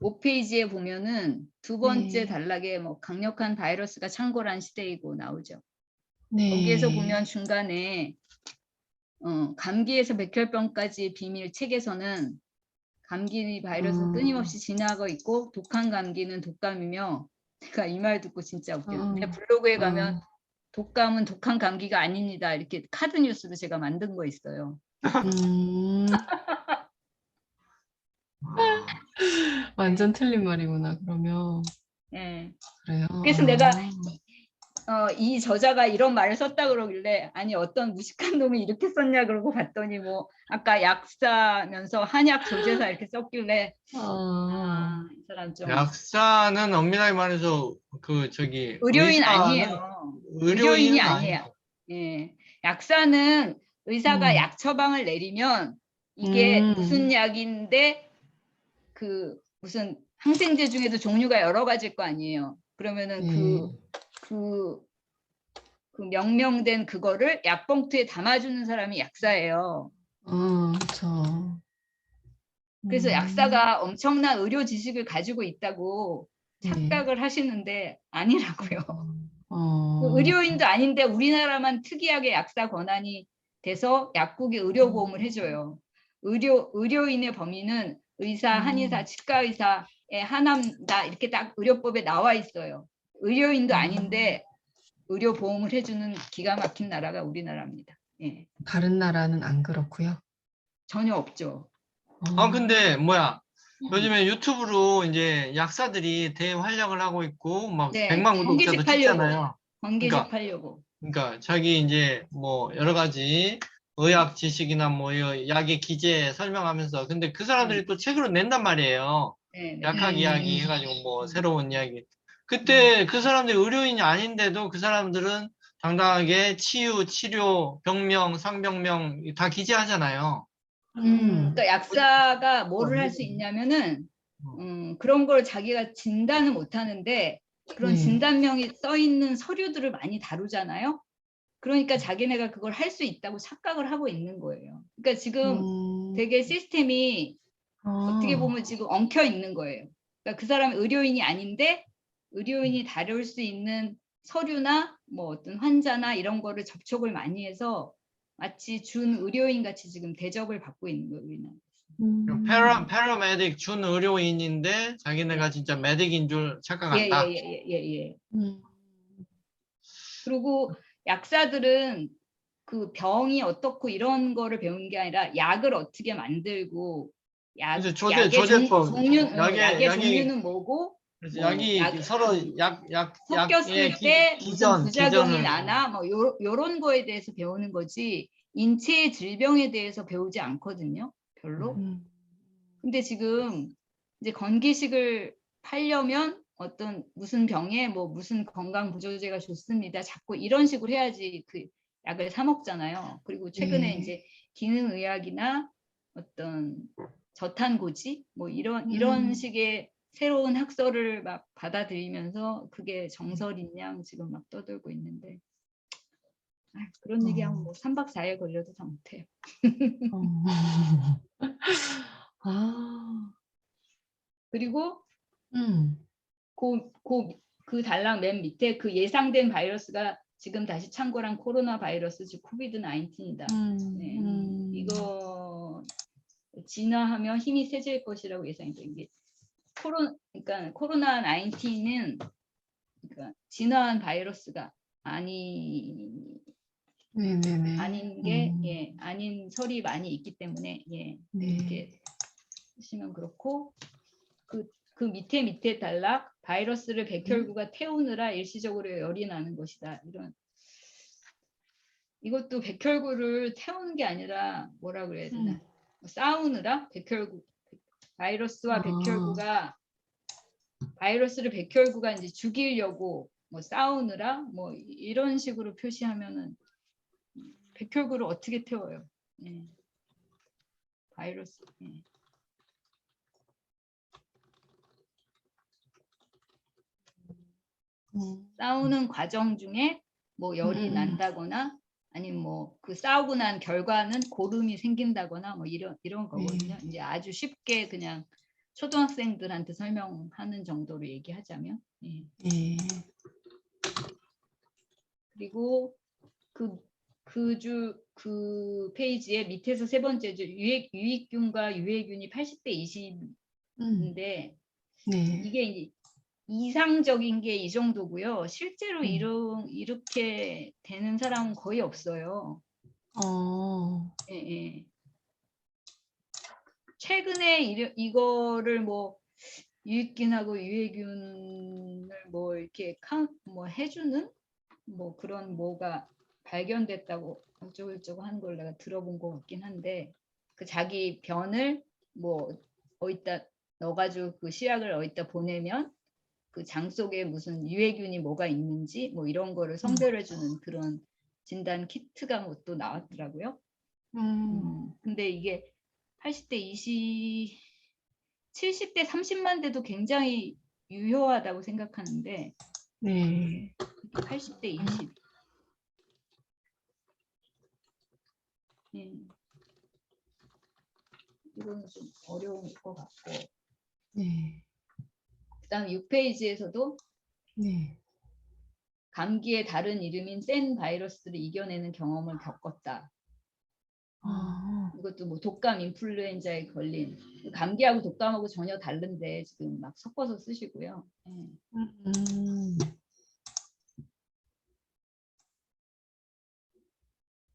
5페이지에 보면은 두 번째 네. 단락에 뭐 강력한 바이러스가 창궐한 시대이고 나오죠. 네. 거기에서 보면 중간에 감기에서 백혈병까지 비밀 책에서는 감기 바이러스는 끊임없이 지나고 있고 독한 감기는 독감이며 제가 이 말 듣고 진짜 웃겨요. 제 블로그에 가면 독감은 독한 감기가 아닙니다. 이렇게 카드 뉴스로 제가 만든 거 있어요. 완전 틀린 말이구나, 그러면. 예. 그래요. 그래서 내가 이 저자가 이런 말을 썼다 그러길래 아니 어떤 무식한 놈이 이렇게 썼냐 그러고 봤더니 뭐 아까 약사면서 한약 조제사 이렇게 썼길래 이 사람 좀 약사는 엄밀하게 말해서 의료인 의사는 아니에요. 의료인이 의료인은 아니에요. 아니죠. 예. 약사는 의사가 약 처방을 내리면 이게 무슨 약인데 무슨 항생제 중에도 종류가 여러 가지일 거 아니에요. 그러면은 그 명명된 그거를 약봉투에 담아주는 사람이 약사예요. 그렇죠. 그래서 약사가 엄청난 의료 지식을 가지고 있다고 착각을 네. 하시는데 아니라고요. 어, 의료인도 아닌데 우리나라만 특이하게 약사 권한이 돼서 약국이 의료보험을 해줘요. 의료인의 범위는 의사, 한의사, 치과의사에 한한다 이렇게 딱 의료법에 나와 있어요. 의료인도 아닌데 의료보험을 해주는 기가 막힌 나라가 우리나라입니다. 예. 다른 나라는 안 그렇고요. 전혀 없죠. 근데 뭐야? 요즘에 유튜브로 이제 약사들이 대활약을 하고 있고 막 네, 100만 구독자도 번개식 팔려고. 찍잖아요. 번개식 그러니까 팔려고. 자기 이제 뭐 여러 가지 의학 지식이나 뭐 약의 기재 설명하면서 근데 그 사람들이 또 책으로 낸단 말이에요. 네, 네. 약학 이야기 해가지고 뭐 새로운 이야기. 음. 그때 그 사람들이 의료인이 아닌데도 그 사람들은 당당하게 치유, 치료, 병명, 상병명 다 기재하잖아요. 그러니까 약사가 뭐를 할 수 음. 있냐면은 그런 걸 자기가 진단은 못 하는데 그런 네. 진단명이 써 있는 서류들을 많이 다루잖아요. 그러니까 자기네가 그걸 할 수 있다고 착각을 하고 있는 거예요. 그러니까 지금 되게 시스템이 어떻게 보면 지금 엉켜 있는 거예요. 그러니까 그 사람이 의료인이 아닌데 의료인이 다룰 수 있는 서류나 뭐 어떤 환자나 이런 거를 접촉을 많이 해서 마치 준 의료인 같이 지금 대접을 받고 있는 거예요, 우리는. 패러메딕 준 의료인인데 자기네가 진짜 메딕인 줄 착각한다. 예. 그리고 약사들은 그 병이 어떻고 이런 거를 배우는 게 아니라 약을 어떻게 만들고 그래서 약의 조제법, 약의 종류는 뭐고 그래서 뭐 약이 서로 약의 섞였을 때 무슨 부작용이 기전을. 나나 뭐 요런 거에 대해서 배우는 거지 인체의 질병에 대해서 배우지 않거든요. 별로. 근데 지금 이제 건기식을 팔려면 어떤 무슨 병에 뭐 무슨 건강 보조제가 좋습니다. 자꾸 이런 식으로 해야지 그 약을 사 먹잖아요. 그리고 최근에 이제 기능의학이나 어떤 저탄고지 뭐 이런 식의 새로운 학설을 막 받아들이면서 그게 정설인 양 지금 막 떠들고 있는데 그런 얘기하면 뭐 3박 4일 걸려도 다 못해요. 그리고 그 달랑 맨 밑에 그 예상된 바이러스가 지금 다시 참고랑 코로나 바이러스 즉 코비드 19이다. 네. 이거 진화하면 힘이 세질 것이라고 예상이 된 게 그러니까 코로나 19은 그러니까 진화한 바이러스가 아닌 게 아닌 설이 많이 있기 때문에 이렇게 보시면 그렇고 그 밑에 단락 바이러스를 백혈구가 태우느라 일시적으로 열이 나는 것이다. 이것도 백혈구를 태우는 게 아니라 뭐라 그래야 되나 싸우느라 바이러스와 바이러스를 백혈구가 이제 죽이려고 뭐 싸우느라 뭐 이런 식으로 표시하면은 백혈구를 어떻게 태워요? 바이러스. 싸우는 과정 중에 뭐 열이 난다거나 아니면 뭐 그 싸우고 난 결과는 고름이 생긴다거나 뭐 이런 거거든요. 이제 아주 쉽게 그냥 초등학생들한테 설명하는 정도로 얘기하자면. 그리고 그 페이지의 밑에서 세 번째 줄 유익균과 유해균이 80대 20인데 이게 이제 이상적인 게 이 정도고요. 실제로 이렇게 되는 사람은 거의 없어요. 최근에 이거를 뭐 유익균하고 유해균을 뭐 이렇게 뭐 해주는 뭐 그런 뭐가 발견됐다고 어쩌고저쩌고 하는 걸 내가 들어본 것 같긴 한데 그 자기 변을 뭐 어디다 넣어가지고 그 시약을 어디다 보내면 그 장 속에 무슨 유해균이 뭐가 있는지 뭐 이런 거를 선별해주는 그런 진단 키트가 뭐 또 나왔더라고요. 근데 이게 80대 20, 70대 30만 대도 굉장히 유효하다고 생각하는데 80대 20. 이거는 좀 어려운 것 같고. 그다음 6페이지에서도 감기의 다른 이름인 센 바이러스를 이겨내는 경험을 겪었다. 이것도 뭐 독감 인플루엔자에 걸린 감기하고 독감하고 전혀 다른데 지금 막 섞어서 쓰시고요.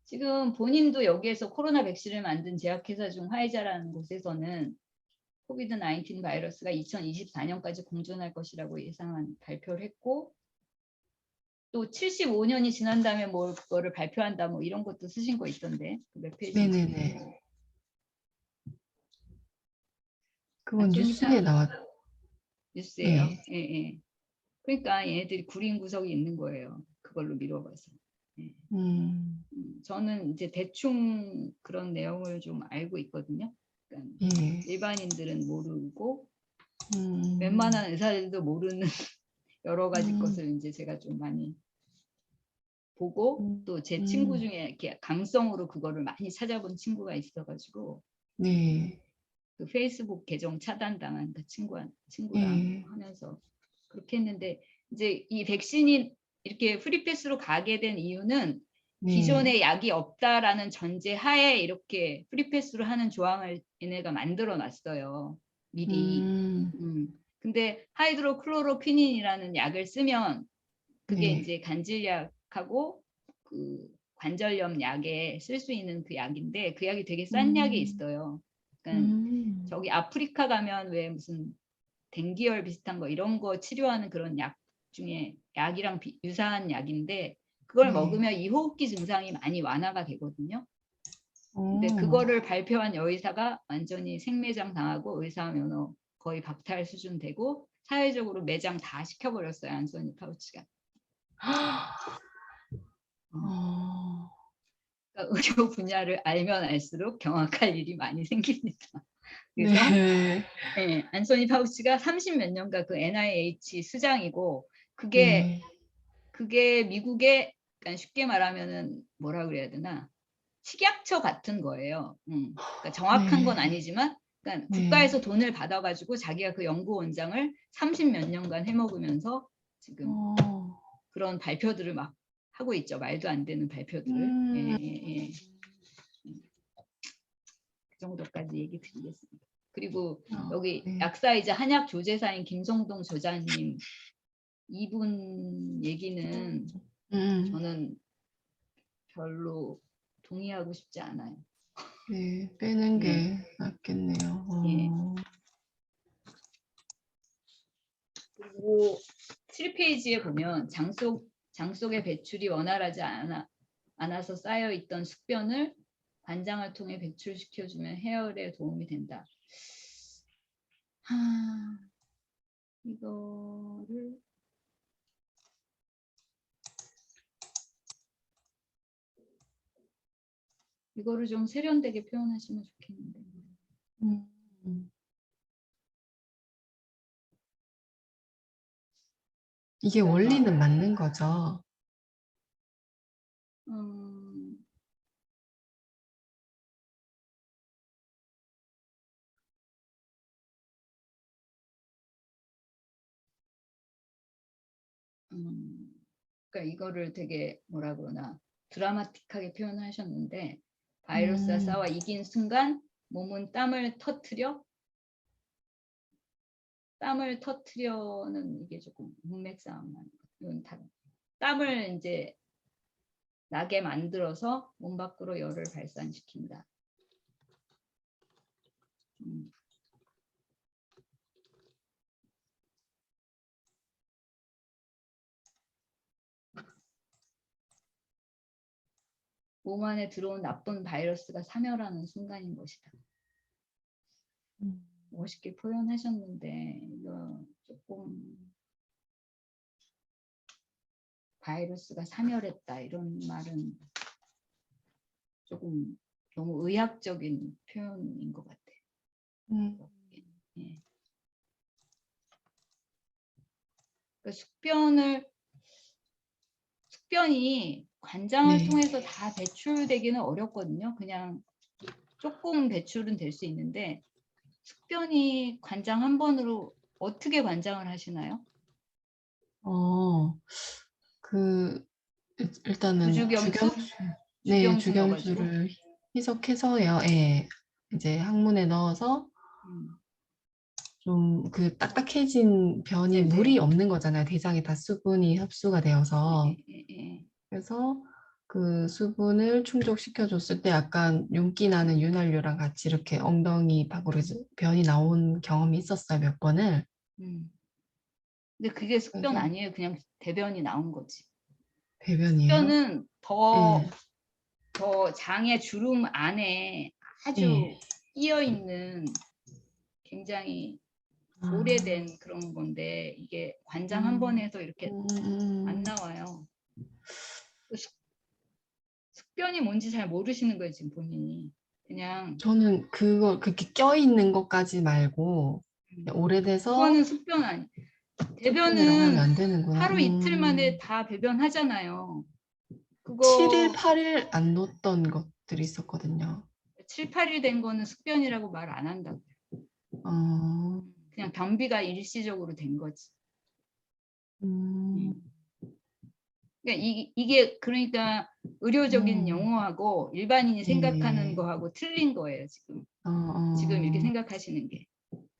지금 본인도 여기에서 코로나 백신을 만든 제약회사 중 화이자라는 곳에서는 코비드 19 바이러스가 2024년까지 공존할 것이라고 예상한 발표를 했고 또 75년이 지난 다음에 뭐 그거를 발표한다 뭐 이런 것도 쓰신 거 있던데 몇 페이지? 네네네. 그건 안소니 뉴스에 나왔. 뉴스예요. 네. 예, 예. 그러니까 얘네들이 구린 구석이 있는 거예요. 그걸로 미뤄봐서. 예. 저는 이제 대충 그런 내용을 좀 알고 있거든요. 그러니까 예. 일반인들은 모르고 웬만한 의사들도 모르는 여러 가지 것을 이제 제가 좀 많이 보고 또 제 친구 중에 이렇게 강성으로 그거를 많이 찾아본 친구가 있어가지고 네. 그 페이스북 계정 차단당한 그 친구랑 예. 하면서 그렇게 했는데 이제 이 백신이 이렇게 프리패스로 가게 된 이유는 네. 기존에 약이 없다라는 전제 하에 이렇게 프리패스로 하는 조항을 얘네가 만들어 놨어요. 미리. 근데 하이드로클로로퀴닌이라는 약을 쓰면 그게 네. 이제 간질약하고 그 관절염 약에 쓸 수 있는 그 약인데 그 약이 되게 싼 약이 있어요. 그러니까 저기 아프리카 가면 왜 무슨 댕기열 비슷한 거 이런 거 치료하는 그런 약 중에 약이랑 유사한 약인데 그걸 네. 먹으면 이 호흡기 증상이 많이 완화가 되거든요. 근데 오. 그거를 발표한 여의사가 완전히 생매장 당하고 의사 면허 거의 박탈 수준 되고 사회적으로 매장 다 시켜버렸어요. 안소니 파우치가. 그러니까 의료 분야를 알면 알수록 경악할 일이 많이 생깁니다. 그래서 네. 네, 안소니 파우치가 30 몇 년간 그 NIH 수장이고 네. 그게 미국의 그러니까 쉽게 말하면은 뭐라 그래야 되나 식약처 같은 거예요. 그러니까 정확한 건 아니지만 그러니까 네. 국가에서 돈을 받아가지고 자기가 그 연구원장을 30 몇 년간 해먹으면서 지금 그런 발표들을 막 하고 있죠. 말도 안 되는 발표들을. 예. 그 정도까지 얘기 드리겠습니다. 그리고 여기 네. 약사이자 한약 조제사인 김성동 저자님 이분 얘기는 저는 별로 동의하고 싶지 않아요. 네, 빼는 게 낫겠네요. 예. 그리고 7페이지에 보면 장 속의 배출이 원활하지 않아서 쌓여있던 숙변을 관장을 통해 배출시켜주면 해열에 도움이 된다. 이거를 좀 세련되게 표현하시면 좋겠는데. 이게 원리는 맞는 거죠? 그러니까 이거를 되게 뭐라 그러나 드라마틱하게 표현하셨는데 바이러스와 싸워 이긴 순간 몸은 땀을 터트려는 이게 조금 문맥 싸움만 이건 다른 땀을 이제 나게 만들어서 몸 밖으로 열을 발산시킨다. 몸 안에 들어온 나쁜 바이러스가 사멸하는 순간인 것이다. 멋있게 표현하셨는데 이거 조금 바이러스가 사멸했다 이런 말은 조금 너무 의학적인 표현인 것 같아. 예. 그러니까 숙변이 관장을 통해서 다 배출되기는 어렵거든요. 그냥 조금 배출은 될 수 있는데 숙변이 관장 한 번으로 어떻게 관장을 하시나요? 일단은 주겸수를 희석해서요. 예. 이제 항문에 넣어서 좀 그 딱딱해진 변이 물이 없는 거잖아요. 대장에 다 수분이 흡수가 되어서. 그래서 그 수분을 충족시켜 줬을 때 약간 윤기 나는 윤활유랑 같이 이렇게 엉덩이 밖으로 이제 변이 나온 경험이 있었어요, 몇 번을. 근데 그게 숙변 그래서 아니에요. 그냥 대변이 나온 거지. 배변이에요? 숙변은 더 예, 장의 주름 안에 아주 예. 끼어 있는 굉장히 아, 오래된 그런 건데 이게 관장 한 번 해서 이렇게 안 나와요. 숙변이 뭔지 잘 모르시는 거예요, 지금 본인이. 그냥 저는 그거 그렇게 껴있는 것까지 말고 오래돼서 그거는 숙변 아니. 수변이라고 하면 대변은 안 되는구나. 하루 이틀 만에 다 배변하잖아요. 7일, 그거 8일 안 놓던 것들이 있었거든요. 7, 8일 된 거는 숙변이라고 말 안 한다고. 어, 그냥 변비가 일시적으로 된 거지. 음, 그러니까 이게 그러니까 의료적인 음, 용어하고 일반인이 생각하는 예, 거하고 틀린 거예요, 지금. 어, 지금 이렇게 어, 생각하시는 게.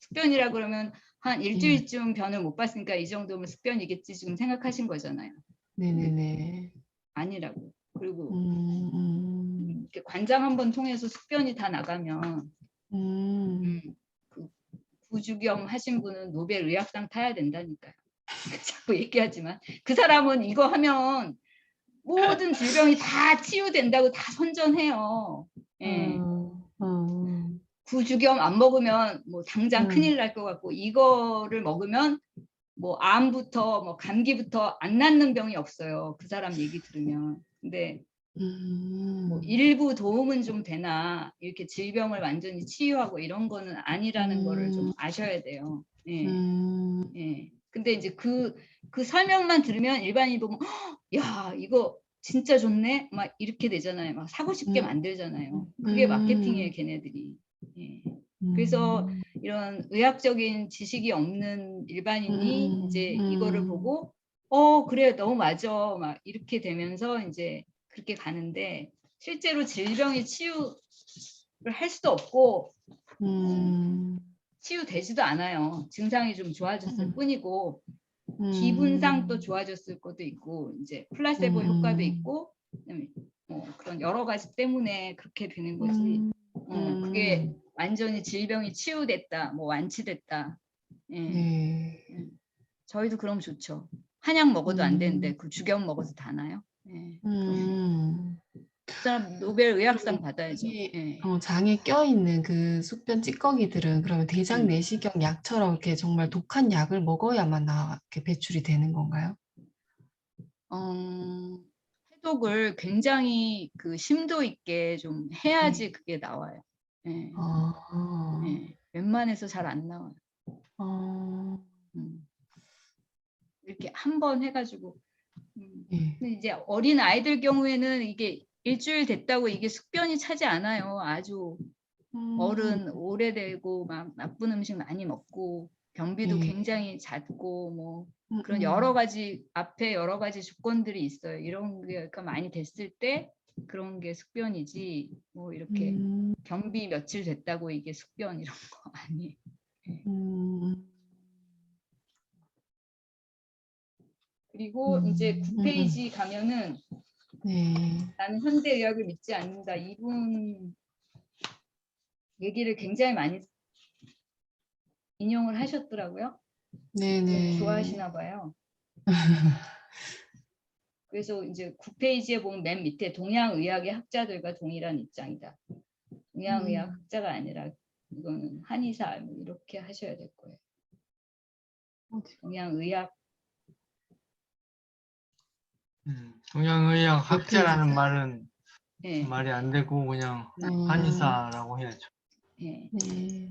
숙변이라 그러면 한 예, 일주일쯤 변을 못 봤으니까 이 정도면 숙변이겠지 지금 생각하신 거잖아요. 근데 네네네. 아니라고. 그리고 음, 음, 이렇게 관장 한번 통해서 숙변이 다 나가면 음, 그 부주경 하신 분은 노벨 의학상 타야 된다니까요. 자꾸 얘기하지만 그 사람은 이거 하면 모든 질병이 다 치유된다고 다 선전해요. 예. 구주겸 안 먹으면 뭐 당장 큰일 날 것 같고 이거를 먹으면 뭐 암부터 뭐 감기부터 안 낫는 병이 없어요. 그 사람 얘기 들으면. 근데 뭐 일부 도움은 좀 되나 이렇게 질병을 완전히 치유하고 이런 거는 아니라는 거를 좀 아셔야 돼요. 예. 예. 근데 이제 그 설명만 들으면 일반인이 보면 야 이거 진짜 좋네 막 이렇게 되잖아요. 막 사고 싶게 만들잖아요. 그게 마케팅이에요, 걔네들이. 예. 그래서 이런 의학적인 지식이 없는 일반인이 이제 이거를 보고 그래 너무 맞아 막 이렇게 되면서 이제 그렇게 가는데 실제로 질병이 치유를 할 수도 없고 치유되지도 않아요. 증상이 좀 좋아졌을 뿐이고 기분상 또 좋아졌을 것도 있고 이제 플라세보 효과도 있고 뭐 그런 여러 가지 때문에 그렇게 되는 거지. 그게 완전히 질병이 치유됐다, 뭐 완치됐다. 예. 네. 저희도 그럼 좋죠. 한약 먹어도 안 되는데 그 주경 먹어도 다 나요. 예. 그 사람 노벨 의학상 그러면 받아야죠. 그게 예. 장에 껴있는 그 숙변 찌꺼기들은 그러면 대장 내시경 약처럼 이렇게 정말 독한 약을 먹어야만 이렇게 배출이 되는 건가요? 해독을 굉장히 그 심도 있게 좀 해야지 그게 나와요. 예. 아, 예. 웬만해서 잘 안 나와요. 아, 이렇게 한 번 해가지고. 예. 근데 이제 어린 아이들 경우에는 이게 일주일 됐다고 이게 숙변이 차지 않아요. 아주 어른 오래되고 막 나쁜 음식 많이 먹고 변비도 예. 굉장히 잦고 뭐 그런 여러 가지 앞에 여러 가지 조건들이 있어요. 이런 게 많이 됐을 때 그런 게 숙변이지 뭐 이렇게 변비 며칠 됐다고 이게 숙변 이런 거 아니에요. 그리고 이제 9페이지 가면은 네. 나는 현대의학을 믿지 않는다. 이분 얘기를 굉장히 많이 인용을 하셨더라고요. 네네. 좋아하시나 봐요. 그래서 이제 9페이지에 보면 맨 밑에 동양의학의 학자들과 동일한 입장이다. 동양의학 학자가 아니라 이거는 한의사 뭐 이렇게 하셔야 될 거예요. 동양의학 동양의학 몇 페이지? 학자라는 말은 예. 말이 안 되고 그냥 어, 한의사라고 해야죠. 예. 네.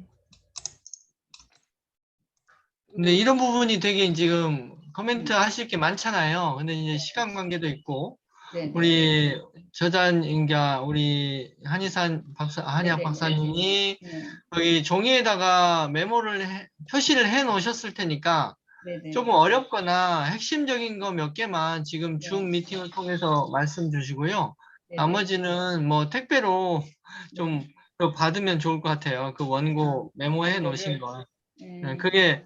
근데 이런 부분이 되게 지금 코멘트 하실 게 많잖아요. 근데 이제 시간 관계도 있고 네네. 우리 저자인가 우리 한의학 네네. 박사님이 네. 여기 종이에다가 표시를 해 놓으셨을 테니까 네네. 조금 어렵거나 핵심적인 거 몇 개만 지금 네. 줌 미팅을 통해서 말씀 주시고요. 네네. 나머지는 뭐 택배로 좀 네. 받으면 좋을 것 같아요. 그 원고 메모해 놓으신 거. 네. 그게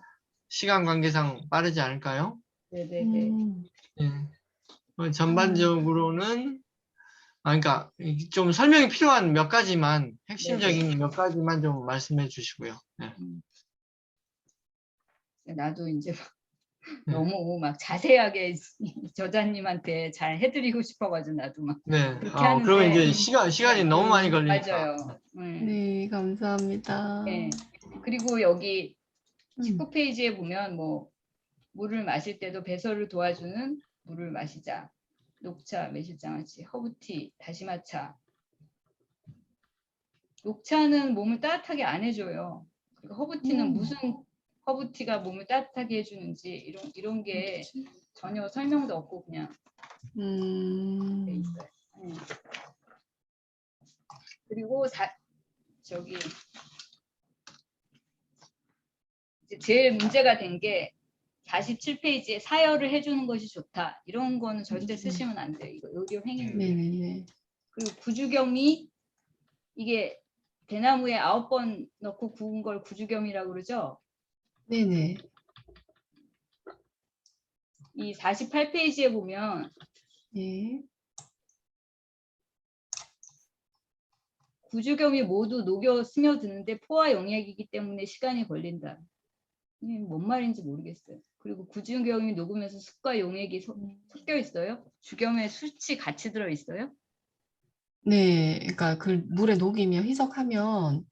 시간 관계상 빠르지 않을까요? 네네네. 예. 전반적으로는 그러니까 좀 설명이 필요한 몇 가지만, 핵심적인 네네. 몇 가지만 좀 말씀해 주시고요. 네. 나도 이제 네. 너무 막 자세하게 저자님한테 잘 해드리고 싶어가지고 나도 막 네. 그렇게 하는데 그러면 이제 시간이 너무 많이 네. 걸리니까. 맞아요. 네, 감사합니다. 네. 그리고 여기 음. 19페이지에 보면 뭐 물을 마실 때도 배설을 도와주는 물을 마시자. 녹차, 매실장아찌, 허브티, 다시마차. 녹차는 몸을 따뜻하게 안 해줘요. 그리고 허브티는 무슨 허브티가 몸을 따뜻하게 해주는지 이런 게 전혀 설명도 없고 그냥 돼 있어요. 그리고 저기 이제 제일 문제가 된 게 47페이지에 사열을 해주는 것이 좋다. 이런 거는 절대 쓰시면 안 돼요. 이거 의료 행위입니다. 네네네. 그리고 구주겸이 이게 대나무에 9번 넣고 구운 걸 구주겸이라고 그러죠. 네네. 이 48페이지에 보면 네. 구주겸이 모두 녹여 스며드는데 포화 용액이기 때문에 시간이 걸린다. 이게 뭔 말인지 모르겠어요. 그리고 구주겸이 녹으면서 숯과 용액이 섞여 있어요. 주겸에 숯이 같이 들어 있어요. 네, 그러니까 그 물에 녹이면 희석하면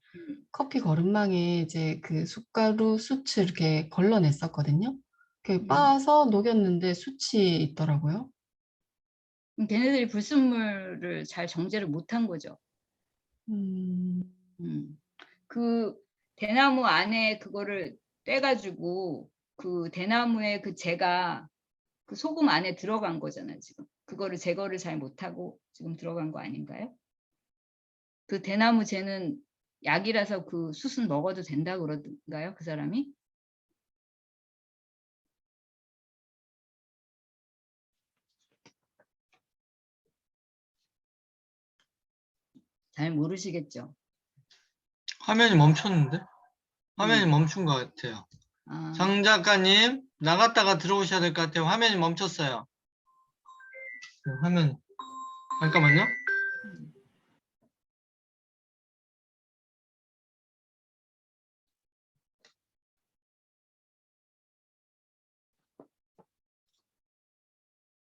커피 거름망에 이제 그 숟가루 숯을 이렇게 걸러냈었거든요. 그 빻아서 녹였는데 숯이 있더라고요. 걔네들이 불순물을 잘 정제를 못한 거죠. 음, 그 대나무 안에 그거를 떼가지고 그 대나무의 그 재가 그 소금 안에 들어간 거잖아요. 지금 그거를 제거를 잘 못하고 지금 들어간 거 아닌가요? 그 대나무 재는 약이라서 그 숯은 먹어도 된다 그러던가요? 그 사람이? 잘 모르시겠죠. 화면이 멈췄는데? 화면이 음. 멈춘 것 같아요. 아, 장 작가님, 나갔다가 들어오셔야 될 것 같아요. 화면이 멈췄어요. 화면, 잠깐만요.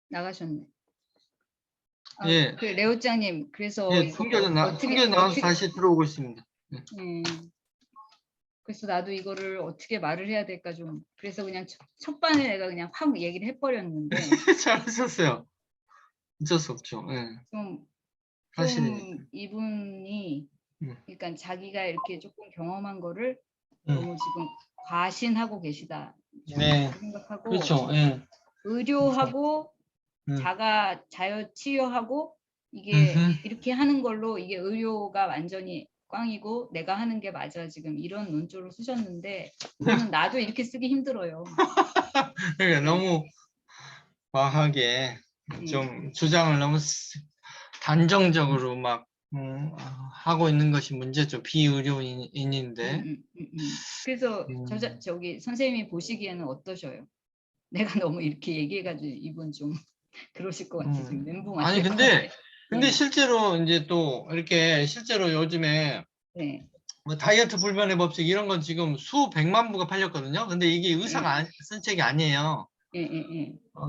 나가셨네. 아, 예, 그 레오짱님, 그래서 예, 이거 숨겨 나와서 다시 들어오고 있습니다. 그래서 나도 이거를 어떻게 말을 해야 될까 좀 그래서 그냥 첫 반에 내가 그냥 확 얘기를 해버렸는데 잘하셨어요. 어쩔 수 없죠. 예, 좀 사실이니까. 이분이 그러니까 자기가 이렇게 조금 경험한 거를 음. 너무 지금 과신하고 계시다 네, 생각하고 그렇죠. 예. 의료하고 자가 자유치유하고 이게 이렇게 하는 걸로 이게 의료가 완전히 꽝이고 내가 하는 게 맞아 지금 이런 논조를 쓰셨는데 이거는 나도 이렇게 쓰기 힘들어요. 그러니까 너무 과하게 좀 주장을 너무 단정적으로 막 하고 있는 것이 문제죠. 비의료인인데. 그래서 저기 선생님이 보시기에는 어떠셔요? 내가 너무 이렇게 얘기해가지고 이분 좀 그러실 것 같아 지금 멘붕 아니 왔을 것 같아. 근데 실제로 이제 또 이렇게 실제로 요즘에 네. 뭐 다이어트 불변의 법칙 이런 건 지금 수백만 부가 팔렸거든요. 근데 이게 의사가 쓴 책이 아니에요.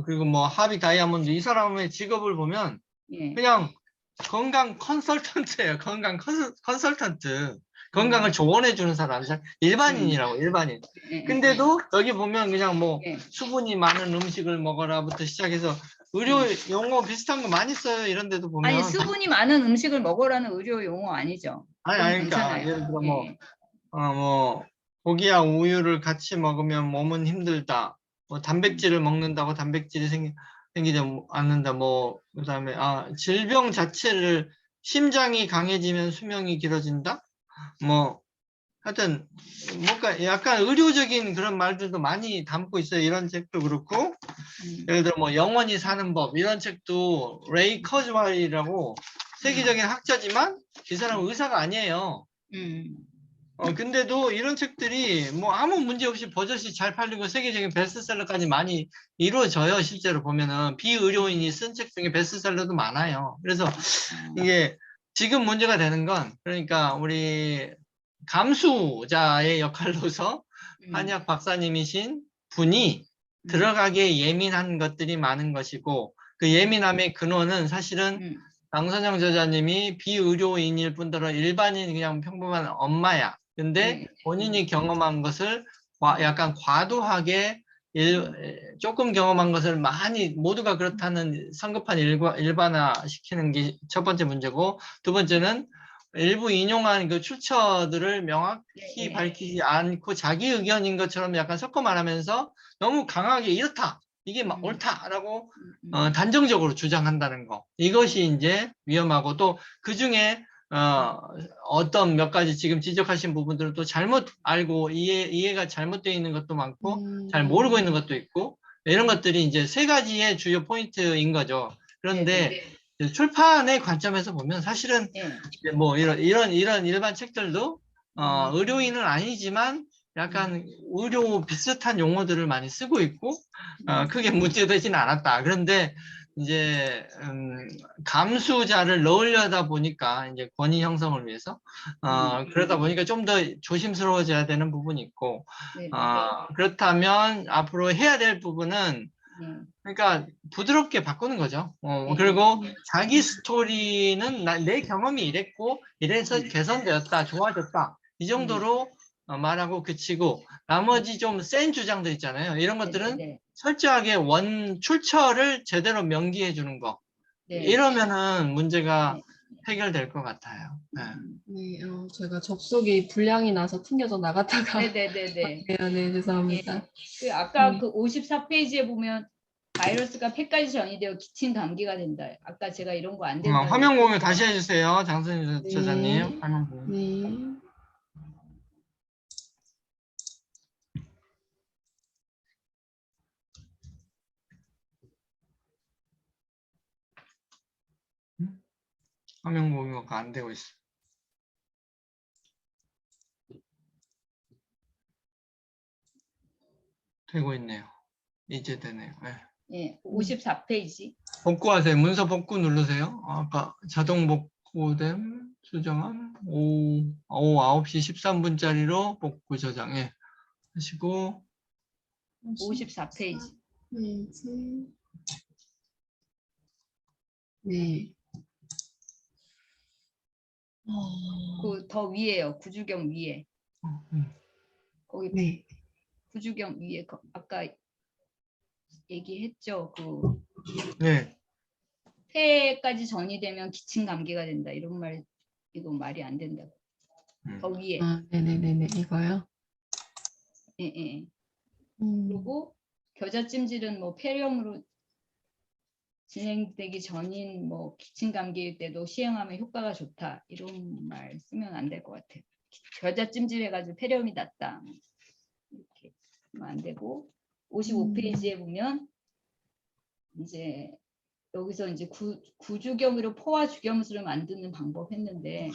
그리고 뭐 하비 다이아몬드 이 사람의 직업을 보면 그냥 건강 컨설턴트예요. 건강 컨설턴트. 건강을 조언해 주는 사람, 일반인이라고 일반인. 근데도 여기 보면 그냥 뭐 수분이 많은 음식을 먹어라부터 시작해서 의료 용어 비슷한 거 많이 써요. 이런 데도 보면. 아니 수분이 많은 음식을 먹으라는 의료 용어 아니죠? 아니 그러니까 괜찮아요. 예를 들어 뭐 고기와 우유를 같이 먹으면 몸은 힘들다. 뭐 단백질을 먹는다고 단백질이 생기지 않는다. 뭐 그다음에 질병 자체를 심장이 강해지면 수명이 길어진다. 뭐 하여튼 뭔가 약간 의료적인 그런 말들도 많이 담고 있어요. 이런 책도 그렇고 예를 들어 뭐 영원히 사는 법 이런 책도 레이 커즈와이라고 세계적인 학자지만 이 사람은 의사가 아니에요. 근데도 이런 책들이 뭐 아무 문제 없이 버젓이 잘 팔리고 세계적인 베스트셀러까지 많이 이루어져요. 실제로 보면은 비의료인이 쓴 책 중에 베스트셀러도 많아요. 그래서 이게 지금 문제가 되는 건 그러니까 우리 감수자의 역할로서 한의학 박사님이신 분이 들어가기에 예민한 것들이 많은 것이고 그 예민함의 근원은 사실은 강선영 저자님이 비의료인일 뿐더러 일반인 그냥 평범한 엄마야. 근데 본인이 경험한 것을 약간 과도하게 조금 경험한 것을 많이 모두가 그렇다는 성급한 일반화시키는 게 첫 번째 문제고 두 번째는 일부 인용한 그 출처들을 명확히 밝히지 않고 자기 의견인 것처럼 약간 섞어 말하면서 너무 강하게 이렇다 이게 옳다라고 단정적으로 주장한다는 거 이것이 이제 위험하고 또 그중에 어떤 몇 가지 지금 지적하신 부분들은 또 잘못 알고 이해가 잘못되어 있는 것도 많고 잘 모르고 있는 것도 있고 이런 것들이 이제 세 가지의 주요 포인트인 거죠. 그런데 출판의 관점에서 보면 사실은 뭐 이런 일반 책들도 의료인은 아니지만 약간 의료 비슷한 용어들을 많이 쓰고 있고 크게 문제되지는 않았다. 그런데 이제 감수자를 넣으려다 보니까 이제 권위 형성을 위해서 그러다 보니까 좀 더 조심스러워져야 되는 부분이 있고 그렇다면 앞으로 해야 될 부분은 그러니까 부드럽게 바꾸는 거죠. 그리고 자기 스토리는 내 경험이 이랬고 이래서 개선되었다, 좋아졌다 이 정도로 말하고 그치고 나머지 좀 센 주장들 있잖아요. 이런 것들은 철저하게 출처를 제대로 명기해 주는 거. 이러면은 문제가 해결될 것 같아요. 네, 제가 접속이 불량이 나서 튕겨져 나갔다가 네네네네. 네, 죄송합니다. 그 아까 그 54페이지에 보면 바이러스가 폐까지 전이되어 기침 감기가 된다. 아까 제가 이런 거 안 된다. 화면 공유 다시 해주세요, 장선희 저자님. 네. 화면 공유. 네. 화면 공유가 안 되고 있어. 되고 있네요. 이제 되네요. 네, 54페이지. 복구하세요. 문서 복구 누르세요. 아까 자동 복구됨 수정함 오후 9시 13분짜리로 복구 저장 하시고 54페이지. 네. 그 더 위에요. 구주경 위에. 거기 구주경 위에 아까 얘기했죠. 그 폐까지 전이 되면 기침 감기가 된다. 이런 말 이거 말이 안 된다고. 더 위에. 네네네네 이거요. 예. 그리고 겨자찜질은 뭐 폐렴으로 진행되기 전인 뭐 기침 감기일 때도 시행하면 효과가 좋다. 이런 말 쓰면 안 될 것 같아요. 겨자찜질 해가지고 폐렴이 났다. 이렇게 하면 안 되고 55페이지에 보면 이제 여기서 이제 구주겸으로 포화 주겸수를 만드는 방법 했는데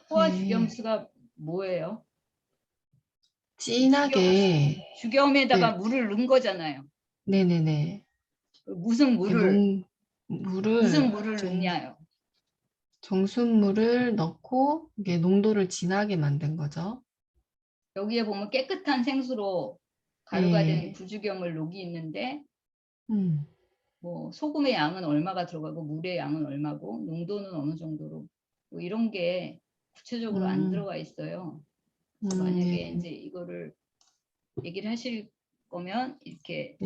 포화 주겸수가 뭐예요? 진하게 주겸에다가 물을 넣은 거잖아요. 네네네. 무슨 물을 무슨 물을 좀 넣냐요? 정수물을 넣고 이게 농도를 진하게 만든 거죠. 여기에 보면 깨끗한 생수로 가루가 된 구주겸을 녹이 있는데 뭐 소금의 양은 얼마가 들어가고 물의 양은 얼마고 농도는 어느 정도로 뭐 이런 게 구체적으로 안 들어가 있어요. 만약에 이제 이거를 얘기를 하실 거면 이렇게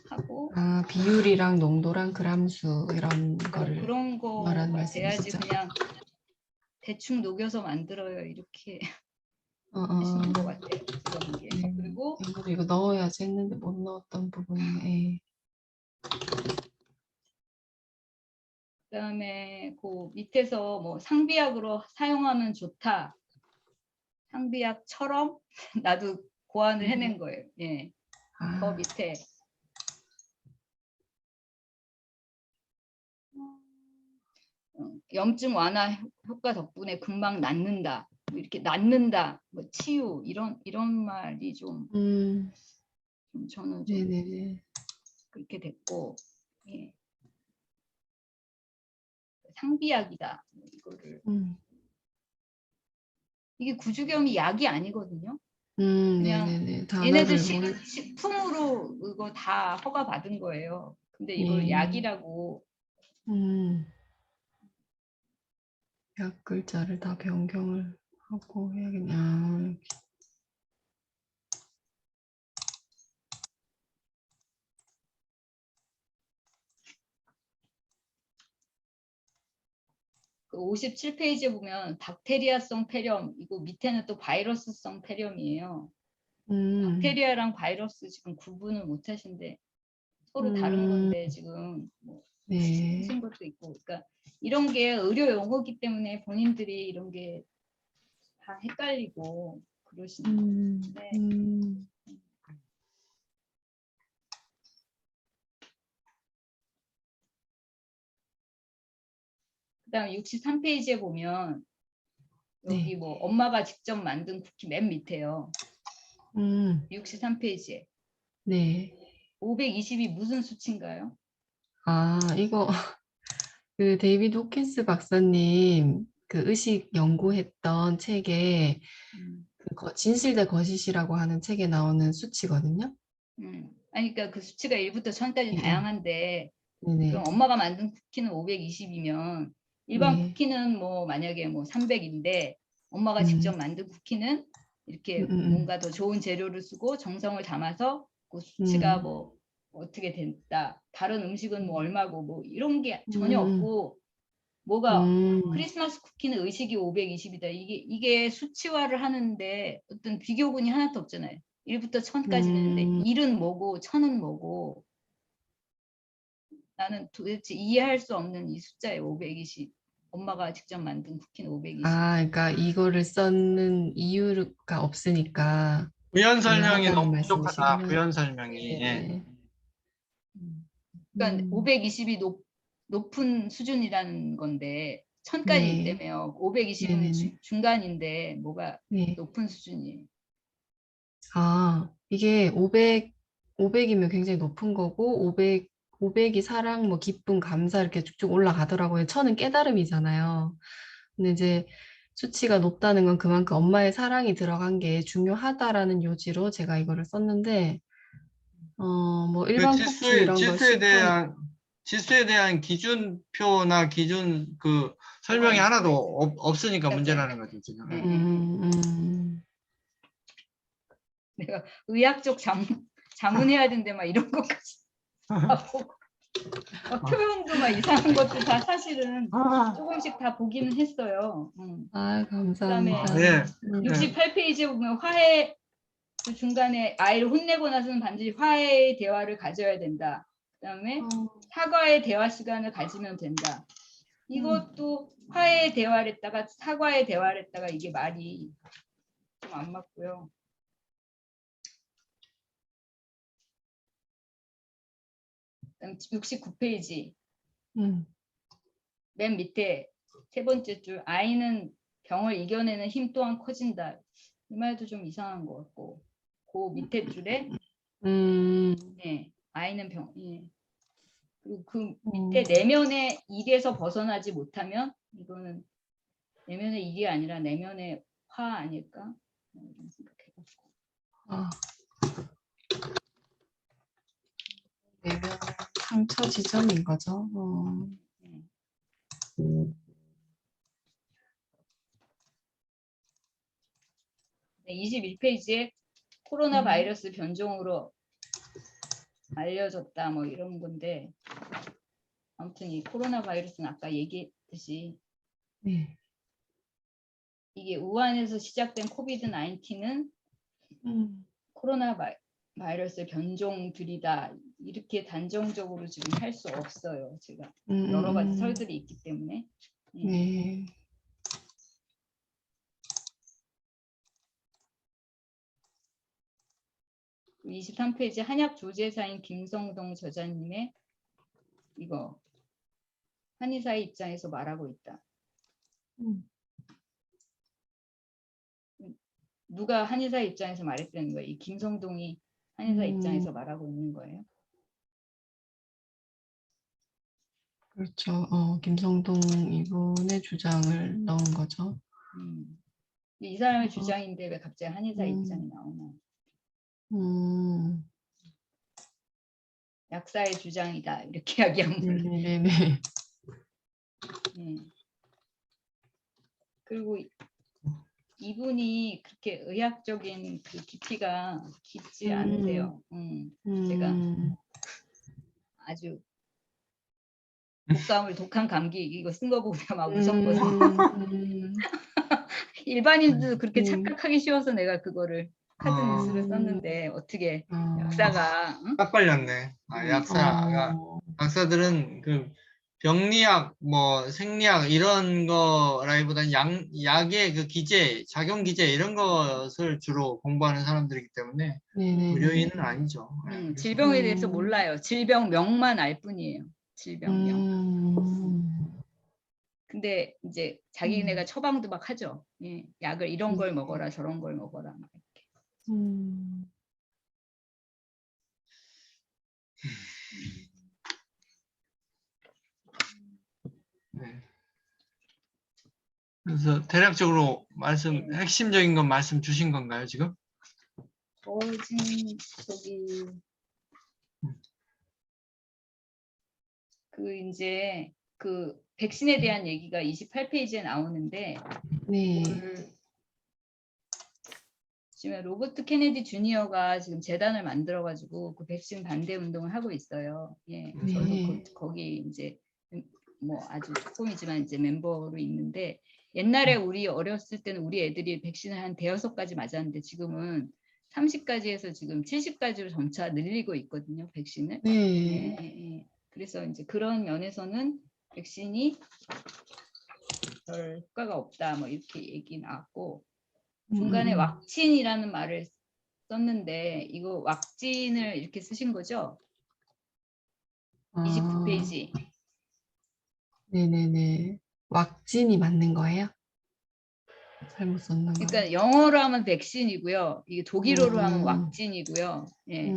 하고 비율이랑 농도랑 그람수 이런 거를 그런 거가 말하는 돼야지 말씀이시죠? 그냥 대충 녹여서 만들어요 이렇게 하시는 것 같아요. 그리고 이거 넣어야지 했는데 못 넣었던 부분이네. 그다음에 그 밑에서 뭐 상비약으로 사용하면 좋다. 상비약처럼 나도 고안을 해낸 거예요. 더 밑에 염증 완화 효과 덕분에 금방 낫는다. 뭐 이렇게 낫는다, 뭐 치유 이런 말이 좀 저는 좀 네네네. 그렇게 됐고, 예. 상비약이다. 뭐 이거를 이게 구주겸이 약이 아니거든요. 그냥 네네네. 얘네들 단어를 모르. 식품으로 이거 다 허가 받은 거예요. 근데 이걸 예. 약이라고. 약 글자를 다 변경을 하고 해야겠냐. 그 57페이지에 보면 박테리아성 폐렴, 이거 밑에는 또 바이러스성 폐렴이에요. 박테리아랑 바이러스 지금 구분을 못 하신데 서로 다른 건데 지금 뭐 네. 하신 것도 있고, 그러니까 이런 게 의료 용어기 때문에 본인들이 이런 게 다 헷갈리고 그러시는 건데. 그다음 63페이지에 보면 여기 네. 뭐 엄마가 직접 만든 쿠키 맨 밑에요. 63페이지에. 네. 520이 무슨 수치인가요? 아, 이거 그 데이비드 호킨스 박사님 그 의식 연구했던 책에 그 진실 대 거짓이라고 하는 책에 나오는 수치거든요. 아니, 그러니까 그 수치가 1부터 1000까지 네. 다양한데, 네네. 그럼 엄마가 만든 쿠키는 520이면 일반 네. 쿠키는 뭐 만약에 뭐 300인데 엄마가 음, 직접 만든 쿠키는 이렇게 음, 뭔가 더 좋은 재료를 쓰고 정성을 담아서 그 수치가 음, 뭐 어떻게 됐다. 다른 음식은 뭐 얼마고 뭐 이런 게 전혀 음, 없고, 뭐가 음, 크리스마스 쿠키는 의식이 520이다. 이게 수치화를 하는데 어떤 비교군이 하나도 없잖아요. 1부터 1000까지 되는데 1은 뭐고 1000은 뭐고, 나는 도대체 이해할 수 없는 이 숫자예요. 520. 엄마가 직접 만든 쿠키는 520. 아, 그러니까 이거를 썼는 이유가 없으니까 부연 설명이 이해하자는 너무 부족하다. 말씀이시구나. 부연 설명이. 예. 네. 그러니까 520이 높은 수준이라는 건데 1000까지 네. 있다며요. 520은 네네네. 중간인데 뭐가 네. 높은 수준이에요. 아, 이게 500이면 굉장히 높은 거고, 500이 사랑, 뭐, 기쁨, 감사 이렇게 쭉쭉 올라가더라고요. 천은 깨달음이잖아요. 근데 이제 수치가 높다는 건 그만큼 엄마의 사랑이 들어간 게 중요하다라는 요지로 제가 이거를 썼는데, 뭐, 그 일반 쿠키 이런 거 식품, 지수에 대한 기준표나 기준 그 설명이 뭐가 하나도 없으니까 있어요. 문제라는 거죠, 지금. 네, 예. 네, 네. 내가 의학적 자문해야 된대 막 이런 것까지 하고 표현도 막 이상한 것도 다 사실은 조금씩 다 보기는 했어요. 아, 그다음에 예. 68페이지에 보면 화해, 그 중간에 아이를 혼내고 나서는 반드시 화해의 대화를 가져야 된다. 그다음에 사과의 대화 시간을 가지면 된다. 이것도 화해의 대화를 했다가 사과의 대화를 했다가 이게 말이 좀 안 맞고요. 그다음 69페이지 맨 밑에 세 번째 줄, 아이는 병을 이겨내는 힘 또한 커진다. 이 말도 좀 이상한 것 같고, 그 밑에 줄에 네, 아이는 병, 예. 그리고 그 밑에 내면의 일에서 벗어나지 못하면, 이거는 내면의 일이 아니라 내면의 화 아닐까? 이런 생각해봤고. 아, 내면 상처 지점인 거죠. 네, 21페이지에 코로나 바이러스 변종으로 알려졌다 뭐 이런 건데, 아무튼 이 코로나 바이러스는 아까 얘기했듯이 네. 이게 우한에서 시작된 코비드 19은 코로나 바이러스 변종들이다, 이렇게 단정적으로 지금 할 수 없어요. 제가 여러 가지 설들이 있기 때문에. 네. 23페이지 한약 조제사인 김성동 저자님의 이거 한의사의 입장에서 말하고 있다. 누가 한의사 입장에서 말했다는 거예요? 이 김성동이 한의사 입장에서 말하고 있는 거예요? 그렇죠. 김성동 이분의 주장을 넣은 거죠. 이 사람의 주장인데 왜 갑자기 한의사 음. 입장이 나오나? 약사의 주장이다 이렇게 이야기한 걸로. 네네네. 그리고 이분이 그렇게 의학적인 그 깊이가 깊지 않으세요. 제가 아주 독한 감기 이거 쓴 거 보면 막 웃었거든요. 일반인도 그렇게 착각하기 쉬워서 내가 그거를 카드 뉴스를 썼는데 어떻게 약사가 딱 걸렸네. 약사들은 그 병리학, 뭐 생리학 이런 거라기보다는 약의 그 기제, 작용 기제 이런 것을 주로 공부하는 사람들이기 때문에 의료인은 아니죠. 네, 질병에 대해서 몰라요. 질병명만 알 뿐이에요. 질병명. 근데 이제 자기네가 처방도 막 하죠. 예, 약을 이런 걸 먹어라, 저런 걸 먹어라. 막 이렇게. 네. 그래서 대략적으로 핵심적인 건 말씀 주신 건가요, 지금? 이제 그 백신에 대한 얘기가 28페이지에 나오는데 지금 로버트 케네디 주니어가 지금 재단을 만들어가지고 그 백신 반대 운동을 하고 있어요. 예, 저도 거기 이제 뭐 아주 조금이지만 이제 멤버로 있는데 옛날에 우리 어렸을 때는 우리 애들이 백신을 한 5-6가지 맞았는데 지금은 30가지에서 지금 70가지로 점차 늘리고 있거든요, 백신을. 예. 그래서 이제 그런 면에서는 백신이 별 효과가 없다, 뭐 이렇게 얘기 나왔고 중간에 왁친이라는 말을 썼는데 이거 왁진을 이렇게 쓰신 거죠? 29페이지. 네네네. 왁진이 맞는 거예요? 잘못 썼나 봐요. 그러니까 영어로 하면 백신이고요. 이게 독일어로 하면 왁진이고요. 예.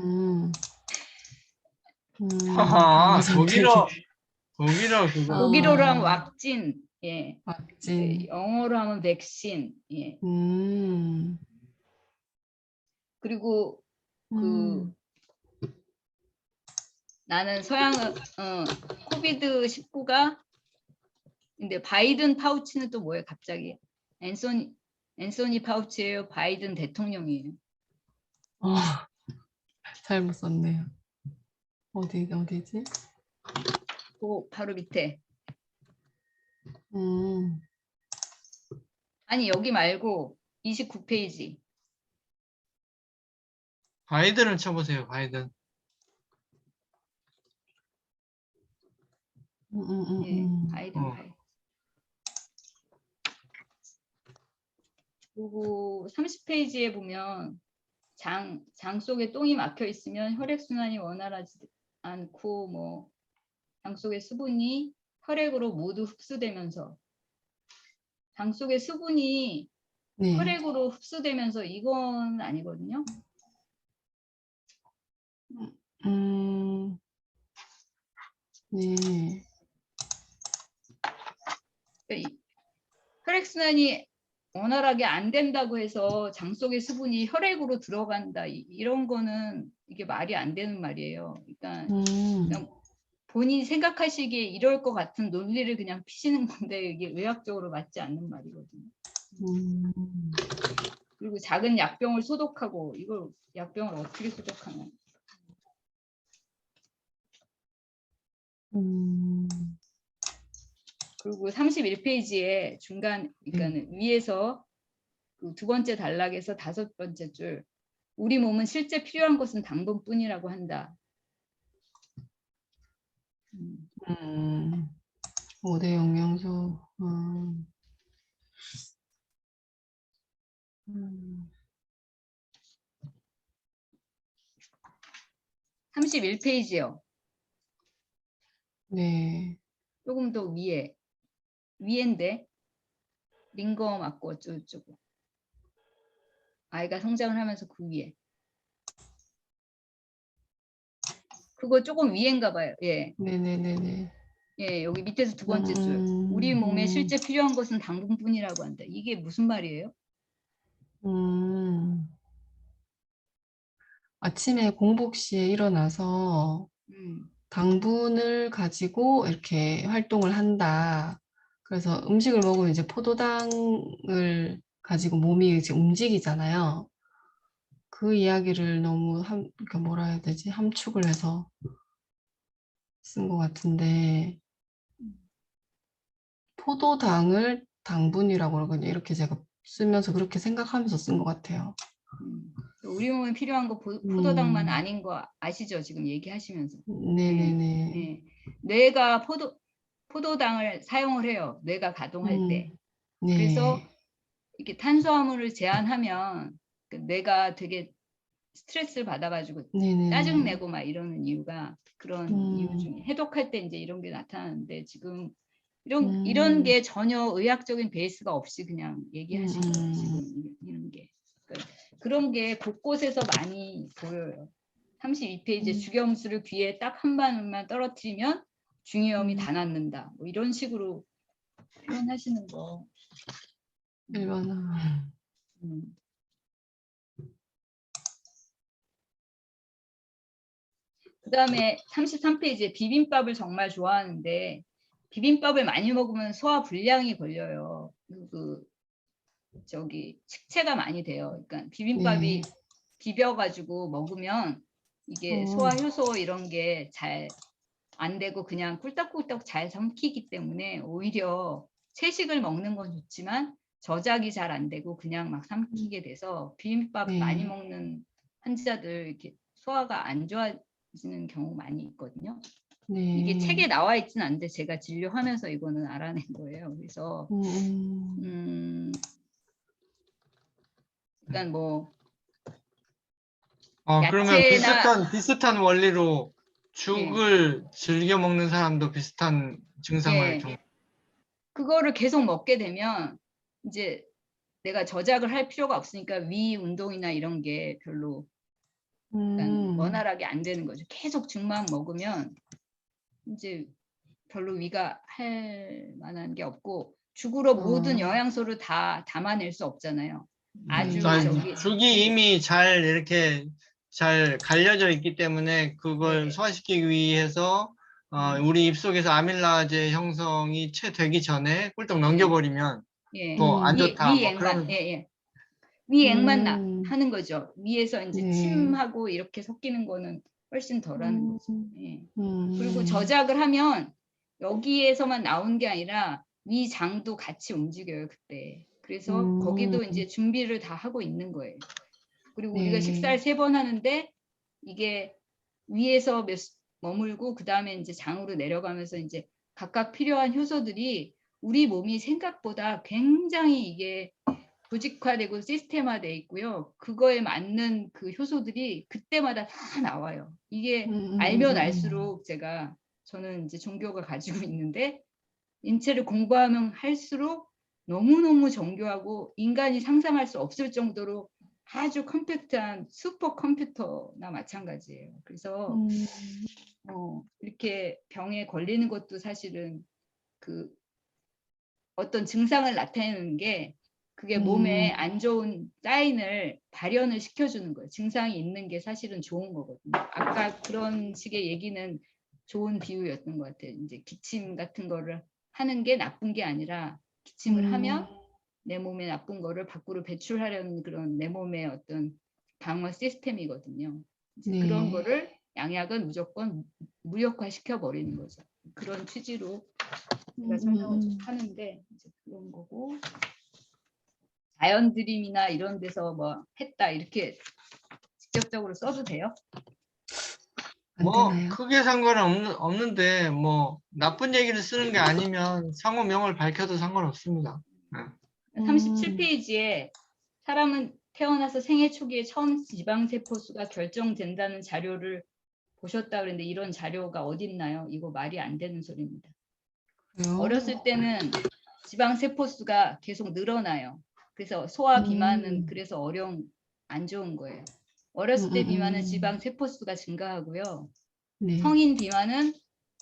독일어 그거. 독일어로 하면 왁진. 예. 왁진. 영어로 하면 백신. 예. 그리고 나는 코비드 19가 근데 바이든 파우치는 또 뭐예요? 갑자기 앤소니 파우치예요. 바이든 대통령이에요. 잘못 썼네요. 어디지? 바로 밑에. 음. 아니 여기 말고 29페이지. 바이든을 쳐보세요. 바이든. 예, 바이든. 그리고 30페이지에 보면 장 속에 똥이 막혀 있으면 혈액순환이 원활하지 않고 뭐 장 속의 수분이 혈액으로 모두 흡수되면서 장 속의 수분이 혈액으로 흡수되면서 이건 아니거든요. 네. 혈액순환이 원활하게 안 된다고 해서 장 속의 수분이 혈액으로 들어간다. 이런 거는 이게 말이 안 되는 말이에요. 그러니까 그냥 본인이 생각하시기에 이럴 것 같은 논리를 그냥 피시는 건데 이게 의학적으로 맞지 않는 말이거든요. 그리고 작은 약병을 소독하고 이걸 약병을 어떻게 소독하냐. 그리고 31페이지에 중간 그러니까 위에서 그 2번째 단락에서 5번째 줄 우리 몸은 실제 필요한 것은 당분뿐이라고 한다. 5대 영양소. 31페이지요. 네. 조금 더 위인데 링거 맞고 어쩌고저쩌고. 아이가 성장을 하면서 그 위에. 그거 조금 위인가 봐요. 예. 네네네네. 예, 여기 밑에서 두 번째 줄. 우리 몸에 실제 필요한 것은 당분뿐이라고 한다. 이게 무슨 말이에요? 아침에 공복 시에 일어나서 당분을 가지고 이렇게 활동을 한다. 그래서 음식을 먹으면 이제 포도당을 가지고 몸이 이제 움직이잖아요. 그 이야기를 너무 그러니까 뭐라 해야 되지? 함축을 해서 쓴 것 같은데, 포도당을 당분이라고 그러거든요. 이렇게 제가 쓰면서 그렇게 생각하면서 쓴 것 같아요. 우리 몸에 필요한 거 포도당만 아닌 거 아시죠? 지금 얘기하시면서. 네네네. 예. 뇌가 포도당을 사용을 해요. 뇌가 가동할 때. 네. 그래서 이렇게 탄수화물을 제한하면 그 뇌가 되게 스트레스를 받아가지고 네네네. 짜증내고 막 이러는 이유가 그런 이유 중에 해독할 때 이제 이런 게 나타나는데 지금 이런 게 전혀 의학적인 베이스가 없이 그냥 얘기하신 거예요. 지금 이런 게. 그러니까 그런 게 곳곳에서 많이 보여요. 32페이지 주경수를 귀에 딱 한 방울만 떨어뜨리면 중이염이 다 낫는다. 뭐 이런 식으로 표현하시는 거. 얼마나. 그다음에 33페이지에 비빔밥을 정말 좋아하는데 비빔밥을 많이 먹으면 소화 불량이 걸려요. 저기 식체가 많이 돼요. 그러니까 비빔밥이 비벼가지고 먹으면 이게 소화 효소 이런 게 잘 안 되고 그냥 꿀떡꿀떡 잘 삼키기 때문에 오히려 채식을 먹는 건 좋지만 저작이 잘 안 되고 그냥 막 삼키게 돼서 비빔밥 많이 먹는 환자들 이렇게 소화가 안 좋아지는 경우 많이 있거든요. 이게 책에 나와 있지는 않는데 제가 진료하면서 이거는 알아낸 거예요. 그래서 일단 뭐 그러면 야채나 비슷한 원리로 죽을 즐겨 먹는 사람도 비슷한 증상을 그거를 계속 먹게 되면 이제 내가 저작을 할 필요가 없으니까 위 운동이나 이런 게 별로 원활하게 안 되는 거죠. 계속 죽만 먹으면 이제 별로 위가 할 만한 게 없고 죽으로 모든 영양소를 다 담아낼 수 없잖아요. 아주 죽이 이미 이렇게 잘 갈려져 있기 때문에 그걸 소화시키기 위해서 우리 입속에서 아밀라제 형성이 채 되기 전에 꿀떡 넘겨버리면 더 안 좋다. 위액만 하는 거죠. 위에서 이제 침하고 이렇게 섞이는 거는 훨씬 덜하는 거죠. 그리고 저작을 하면 여기에서만 나온 게 아니라 위장도 같이 움직여요 그때. 그래서 거기도 이제 준비를 다 하고 있는 거예요. 그리고 우리가 식사를 3번 하는데 이게 위에서 머물고 그 다음에 이제 장으로 내려가면서 이제 각각 필요한 효소들이 우리 몸이 생각보다 굉장히 이게 조직화되고 시스템화돼 있고요. 그거에 맞는 그 효소들이 그때마다 다 나와요. 이게 알면 알수록 저는 이제 종교가 가지고 있는데 인체를 공부하면 할수록 너무너무 정교하고 인간이 상상할 수 없을 정도로 아주 컴팩트한 슈퍼 컴퓨터나 마찬가지예요. 그래서 이렇게 병에 걸리는 것도 사실은 그 어떤 증상을 나타내는 게 그게 몸에 안 좋은 사인을 발현을 시켜주는 거예요. 증상이 있는 게 사실은 좋은 거거든요. 아까 그런 식의 얘기는 좋은 비유였던 것 같아요. 이제 기침 같은 거를 하는 게 나쁜 게 아니라 기침을 하면 내 몸에 나쁜 거를 밖으로 배출하려는 그런 내 몸의 어떤 방어 시스템이거든요. 그런 거를 양약은 무조건 무력화시켜 버리는 거죠. 그런 취지로 제가 설명을 좀 하는데 이제 그런 거고 자연 드림이나 이런 데서 뭐 했다 이렇게 직접적으로 써도 돼요? 크게 상관은 없는데 뭐 나쁜 얘기를 쓰는 게 아니면 상호명을 밝혀도 상관없습니다. 37페이지에 사람은 태어나서 생애 초기에 처음 지방세포 수가 결정된다는 자료를 보셨다 그랬는데 이런 자료가 어디 있나요? 이거 말이 안 되는 소리입니다. 어렸을 때는 지방세포 수가 계속 늘어나요. 그래서 소화 비만은 그래서 어려운 안 좋은 거예요. 어렸을 때 비만은 지방 세포수가 증가하고요. 네. 성인 비만은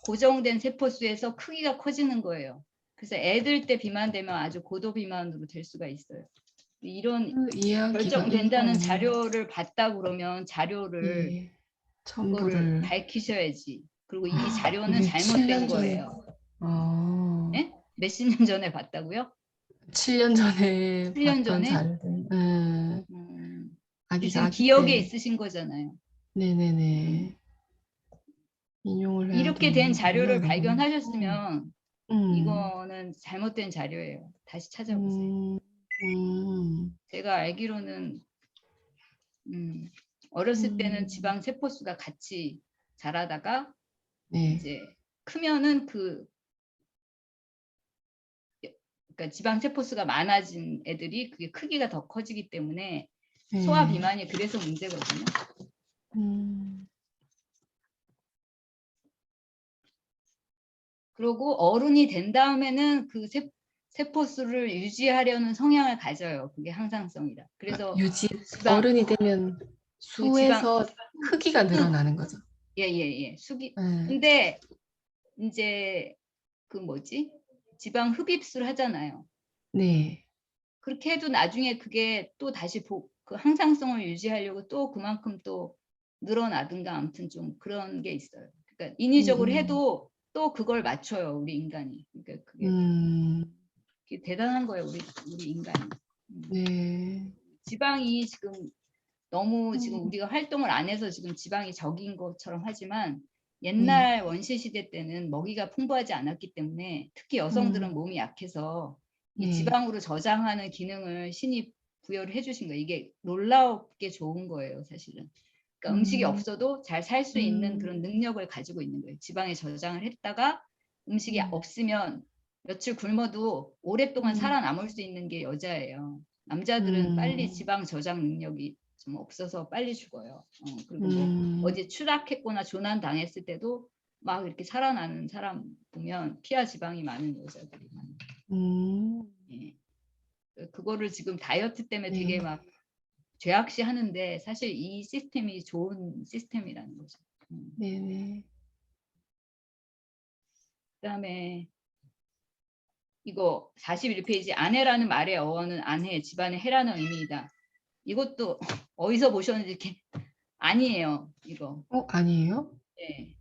고정된 세포수에서 크기가 커지는 거예요. 그래서 애들 때 비만되면 아주 고도 비만으로 될 수가 있어요. 이런 그 이야기가 결정된다는 이거는, 자료를 봤다 그러면 자료를 예, 그거를 첨부를 밝히셔야지. 그리고 이 자료는 이게 잘못된 7년 전에, 거예요. 어, 예? 몇십 년 전에 봤다고요? 7년 전에 7년 봤던 전에? 자료들, 지금 아기 기억에 때, 있으신 거잖아요. 네네네, 인용을 해야 이렇게 된 되는 거구나, 자료를 그러면. 발견하셨으면 음, 이거는 잘못된 자료예요. 다시 찾아보세요. 음, 음, 제가 알기로는 어렸을 때는 음, 지방 세포수가 같이 자라다가 네, 이제 크면은 그러니까 지방 세포수가 많아진 애들이 그게 크기가 더 커지기 때문에 소화 네, 비만이 그래서 문제거든요. 음, 그리고 어른이 된 다음에는 그 세포수를 유지하려는 성향을 가져요. 그게 항상성이다. 그래서 지방 어른이 되면 그 지방 수에서 크기가 늘어나는 거죠. 예예예 수기. 네, 근데 이제 그 뭐지? 지방 흡입술 하잖아요. 네, 그렇게 해도 나중에 그게 또 다시 그 항상성을 유지하려고 또 그만큼 또 늘어나든가 아무튼 좀 그런 게 있어요. 그러니까 인위적으로 음, 해도 또 그걸 맞춰요, 우리 인간이. 그러니까 그게 음, 대단한 거예요, 우리 인간이. 네, 지방이 지금 너무 음, 지금 우리가 활동을 안 해서 지금 지방이 적인 것처럼 하지만 네, 옛날 원시 시대 때는 먹이가 풍부하지 않았기 때문에 특히 여성들은 몸이 약해서 이 네, 지방으로 저장하는 기능을 신이 부여를 해주신 거예요. 이게 놀랍게 좋은 거예요, 사실은. 그러니까 음식이 음, 없어도 잘 살 수 있는 음, 그런 능력을 가지고 있는 거예요. 지방에 저장을 했다가 음식이 음, 없으면 며칠 굶어도 오랫동안 음, 살아남을 수 있는 게 여자예요. 남자들은 빨리 음, 지방 저장 능력이 좀 없어서 빨리 죽어요. 그리고 뭐 음, 어디 추락했거나 조난 당했을 때도 막 이렇게 살아나는 사람 보면 피하 지방이 많은 여자들이 많아요. 음, 예. 그거를 지금 다이어트 때문에 되게 네, 막 죄악시 하는데 사실 이 시스템이 좋은 시스템이라는 거죠. 네네, 그다음에 이거 41페이지 아내라는 말의 어원은 아내, 집안의 해라는 의미이다. 이것도 어디서 보셨는지 이렇게 아니에요. 이거. 아니에요? 예.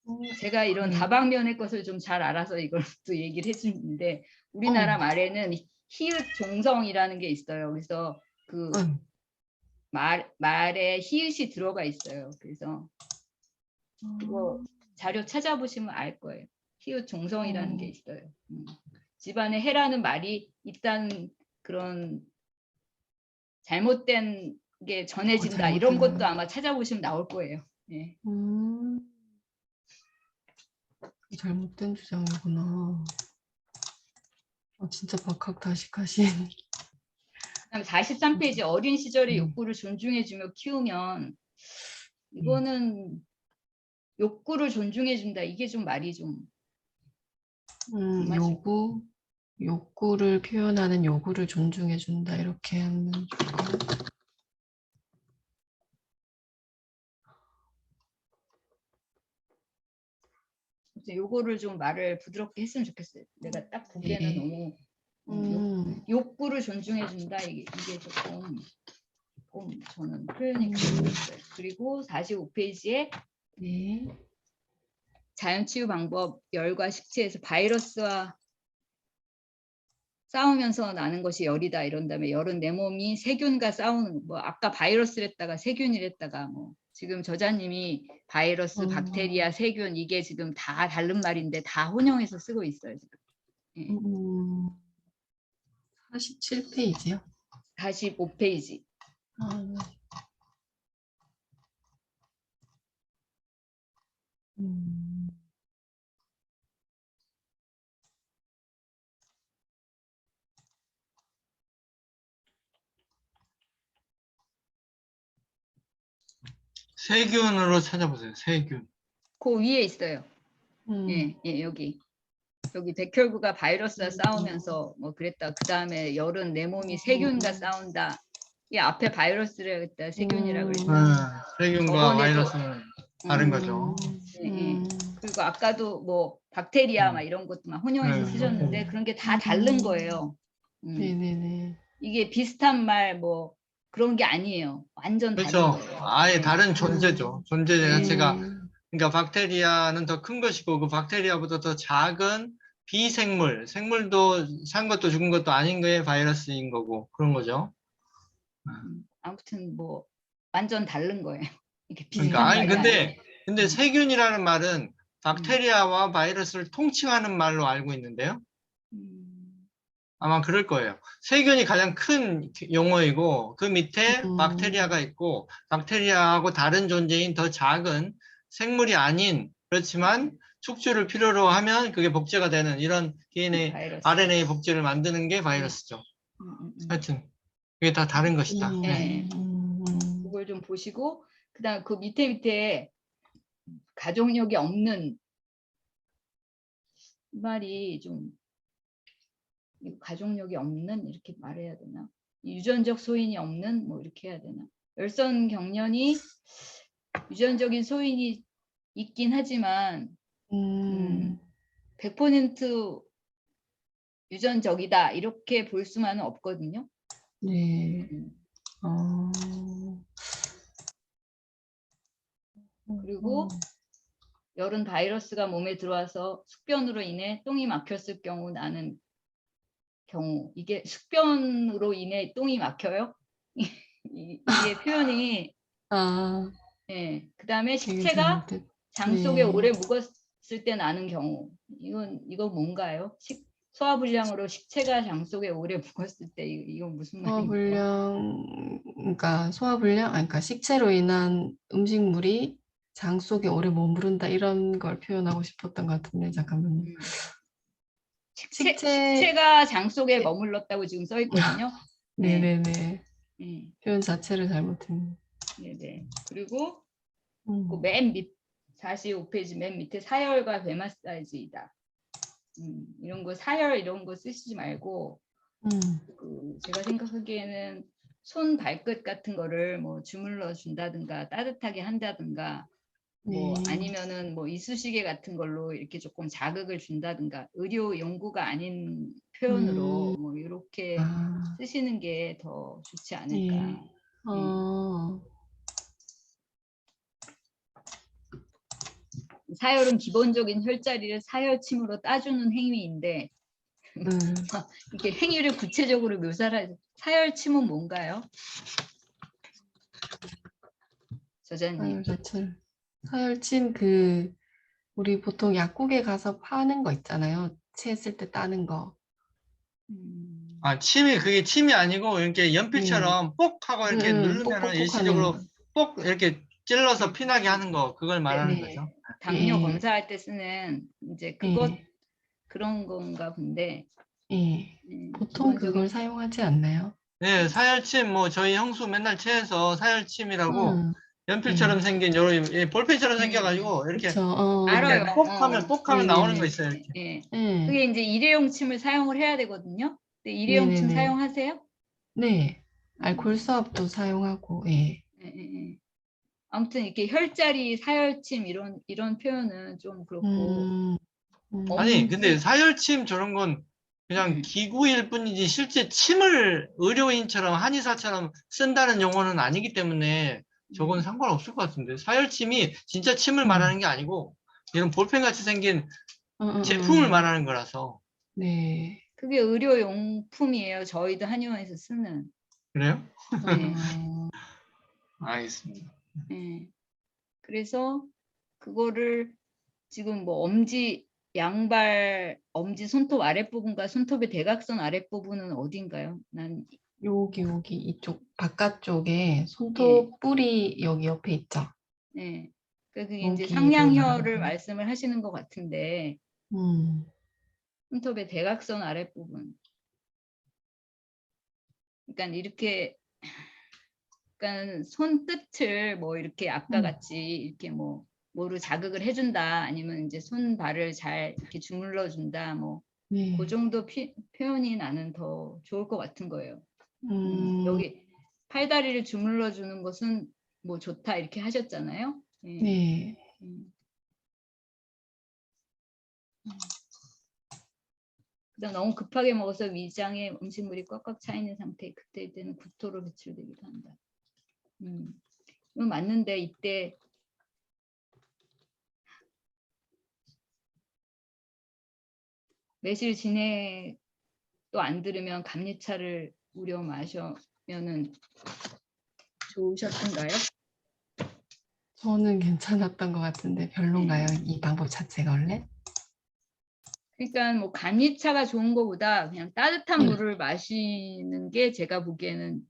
어, 제가 이런 그래요? 다방면의 것을 좀 잘 알아서 이걸 또 얘기를 해주는데 우리나라 말에는 히읗 종성이라는 게 있어요. 그래서 그 응. 말에 히읗이 들어가 있어요. 그래서 그거 자료 찾아보시면 알 거예요. 히읗 종성이라는 게 있어요. 집안에 해라는 말이 일단 그런 잘못된 게 전해진다 이런 것도 잘못된, 아마 찾아보시면 나올 거예요. 예. 음, 잘못된 주장이구나. 진짜 박학다식하신. 그다음 43페이지 어린 시절의 네. 욕구를 존중해주며 키우면 네. 이거는 욕구를 존중해준다. 이게 좀 말이 좀 안 맞을 것 같아요. 욕구를 표현하는 요구를 존중해준다. 이렇게 하면 좋을까요? 요거를 좀 말을 부드럽게 했으면 좋겠어요. 내가 딱 보기에는 네. 너무 음, 욕구를 존중해준다. 이게 조금 저는 표현이 음, 그랬어요. 그리고 45페이지에 네. 자연치유 방법 열과 식체에서 바이러스와 싸우면서 나는 것이 열이다 이런 다음에 열은 내 몸이 세균과 싸우는 뭐 아까 바이러스랬다가 세균이랬다가 뭐 지금 저자님이 바이러스, 박테리아, 세균 이게 지금 다 다른 말인데 다 혼용해서 쓰고 있어요. 지금. 예. 47페이지요? 45페이지. 네. 음, 세균으로 찾아보세요. 세균. 그 위에 있어요. 음, 예, 예, 여기. 저기 백혈구가 바이러스와 싸우면서 뭐 그랬다. 그 다음에 열은 내 몸이 세균과 싸운다. 이 앞에 바이러스라 그랬다. 세균이라 그랬다. 세균과 저번에도- 바이러스는 다른 거죠. 예, 예. 그리고 아까도 뭐 박테리아 막 음. 이런 것도 막 혼용해서 네. 쓰셨는데 그런 게 다 다른 거예요. 네네네. 이게 비슷한 말 뭐 그런 게 아니에요. 완전 다른 그렇죠. 거예요. 아예 네. 다른 존재죠. 존재 네. 자체가. 그러니까 박테리아는 더 큰 것이고 그 박테리아보다 더 작은 비생물, 생물도 산 것도 죽은 것도 아닌 거에 바이러스인 거고 그런 거죠. 아무튼 뭐 완전 다른 거예요. 이게 그러니까 비슷한 아니 말이 아니에요. 근데 세균이라는 말은 박테리아와 바이러스를 통칭하는 말로 알고 있는데요. 아마 그럴 거예요. 세균이 가장 큰 용어이고 그 밑에 박테리아가 있고 박테리아하고 다른 존재인 더 작은 생물이 아닌 그렇지만 축주를 필요로 하면 그게 복제가 되는 이런 DNA, 바이러스. RNA 복제를 만드는 게 바이러스죠. 하여튼 그게 다 다른 것이다. 네. 그걸 좀 보시고 그다음 그 밑에 가족력이 없는 말이 좀 가족력이 없는 이렇게 말해야 되나? 유전적 소인이 없는 뭐 이렇게 해야 되나? 열선 경련이 유전적인 소인이 있긴 하지만 100% 유전적이다 이렇게 볼 수만은 없거든요. 네. 그리고 열은 바이러스가 몸에 들어와서 숙변으로 인해 똥이 막혔을 경우 나는 경우 이게 숙변으로 인해 똥이 막혀요? 이게 표현이 네. 그다음에 식체가 장 속에 오래 묵었을 때 나는 경우 이건 뭔가요? 소화불량으로 식체가 장 속에 오래 묵었을 때 이건 무슨 말인가요? 그러니까 식체로 인한 음식물이 장 속에 오래 머무른다 이런 걸 표현하고 싶었던 것 같은데 잠깐만요. 식체가 장 속에 머물렀다고 지금 써 있거든요. 네네네. 표현 자체를 잘못했네. 네네. 그리고 그 맨 밑 45페이지 맨 밑에 사열과 배 마사지이다. 이런 거 사열 이런 거 쓰시지 말고 제가 생각하기에는 손 발끝 같은 거를 뭐 주물러 준다든가 따뜻하게 한다든가 뭐 아니면은 뭐 이쑤시개 같은 걸로 이렇게 조금 자극을 준다든가 의료 연구가 아닌 표현으로 뭐 이렇게 쓰시는 게 더 좋지 않을까. 사열은 기본적인 혈자리를 사열침으로 따주는 행위인데 이렇게 행위를 구체적으로 묘사를 사열침은 뭔가요? 저자님. 사열침 우리 보통 약국에 가서 파는 거 있잖아요. 체했을 때 따는 거. 그게 침이 아니고 이렇게 연필처럼 뽁 하고 이렇게 누르면은 일시적으로 뽁 이렇게 찔러서 피나게 하는 거 그걸 말하는 거죠. 당뇨 검사할 때 쓰는 이제 그런 건가 본데. 보통 그걸 사용하지 않나요? 네, 사열침 뭐 저희 형수 맨날 체해서 사열침이라고 연필처럼 생긴 요런 볼펜처럼 생겨가지고 이렇게 알아요. 뽁하면 나오는 거 있어요. 이렇게. 그게 이제 일회용 침을 사용을 해야 되거든요. 근데 일회용 침 사용하세요? 네. 알코올 수압도 사용하고. 아무튼 이렇게 혈자리 사열침 이런 표현은 좀 그렇고. 아니 근데 사열침 저런 건 그냥 기구일 뿐이지 실제 침을 의료인처럼 한의사처럼 쓴다는 용어는 아니기 때문에 저건 상관없을 것 같은데 사열침이 진짜 침을 말하는 게 아니고 이런 볼펜같이 생긴 제품을 말하는 거라서. 네. 그게 의료용품이에요. 저희도 한의원에서 쓰는. 그래요? 네. 알겠습니다. 네. 그래서 그거를 지금 뭐 엄지 양발 엄지 손톱 아랫부분과 손톱의 대각선 아랫부분은 어딘가요? 난 여기 이쪽 바깥쪽에 손톱 뿌리 여기 옆에 있죠. 네. 그게 이제 상냥혈을 말씀을 하시는 것 같은데 손톱의 대각선 아랫부분. 그러니까 이렇게 그러니까 손끝을 뭐 이렇게 아까 같이 이렇게 뭐 뭐로 자극을 해준다, 아니면 이제 손 발을 잘 이렇게 주물러 준다, 뭐 네. 그 정도 표현이 나는 더 좋을 것 같은 거예요. 여기 팔다리를 주물러 주는 것은 뭐 좋다 이렇게 하셨잖아요. 네. 네. 그다음 너무 급하게 먹어서 위장에 음식물이 꽉꽉 차 있는 상태, 그때 때는 구토로 배출되기도 한다. 이건 맞는데 이때 매실 진액 또 안 들으면 감리차를 우려 마셔면은 좋으셨던가요? 저는 괜찮았던 것 같은데 별론가요? 네. 이 방법 자체가 원래? 그러니까 뭐 감리차가 좋은 것보다 그냥 따뜻한 물을 마시는 게 제가 보기에는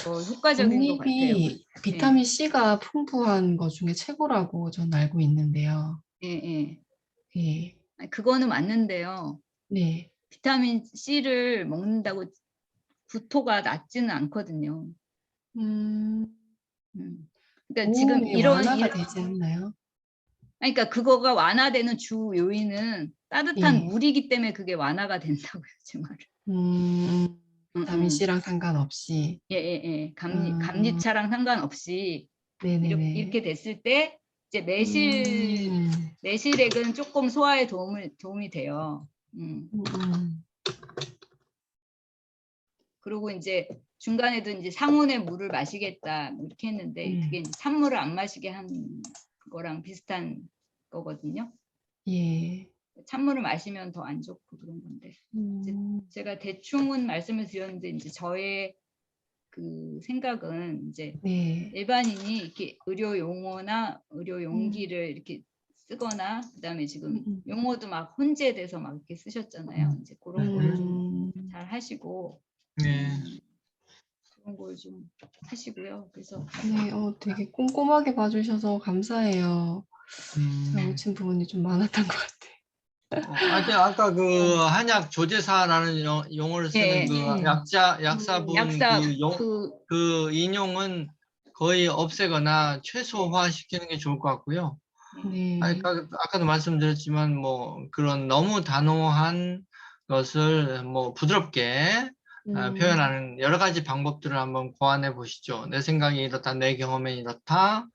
더 효과적인 것 같아요. 갓잎이 예, 비타민 C가 풍부한 것 중에 최고라고 전 알고 있는데요. 예, 예. 예. 아니, 그거는 맞는데요. 네. 비타민 C를 먹는다고 구토가 낫지는 않거든요. 음, 그러니까 지금 도움이 완화가 되지 않나요? 그러니까 그거가 완화되는 주 요인은 따뜻한 예. 물이기 때문에 그게 완화가 된다고요, 제 말은. 비타민 C랑 상관없이. 예, 예, 예. 음, 감리차랑 상관없이 네네네. 이렇게 됐을 때 이제 음, 매실액은 조금 소화에 도움이 돼요. 그리고 이제 중간에도 이제 상온의 물을 마시겠다 뭐 이렇게 했는데 그게 이제 찬물을 안 마시게 한 거랑 비슷한 거거든요. 예. 찬물을 마시면 더 안 좋고 그런 건데 이제 제가 대충은 말씀을 드렸는데 이제 저의 그 생각은 이제 네. 일반인이 이렇게 의료 용어나 의료 용기를 이렇게 쓰거나 그다음에 지금 용어도 막 혼재돼서 막 이렇게 쓰셨잖아요. 이제 그런 거를 좀 잘 하시고 네. 그런 걸 좀 하시고요. 그래서 네, 되게 꼼꼼하게 봐주셔서 감사해요. 제가 음. 놓친 부분이 좀 많았던 것 같아요. 아까 그 한약 조제사라는 용어를 쓰는 예, 그 네. 약사분 약사 그 인용은 거의 없애거나 최소화시키는 게 좋을 것 같고요. 네. 아까도 말씀드렸지만 뭐 그런 너무 단호한 것을 뭐 부드럽게 표현하는 여러 가지 방법들을 한번 고안해 보시죠. 내 생각이 이렇다, 내 경험이 이렇다,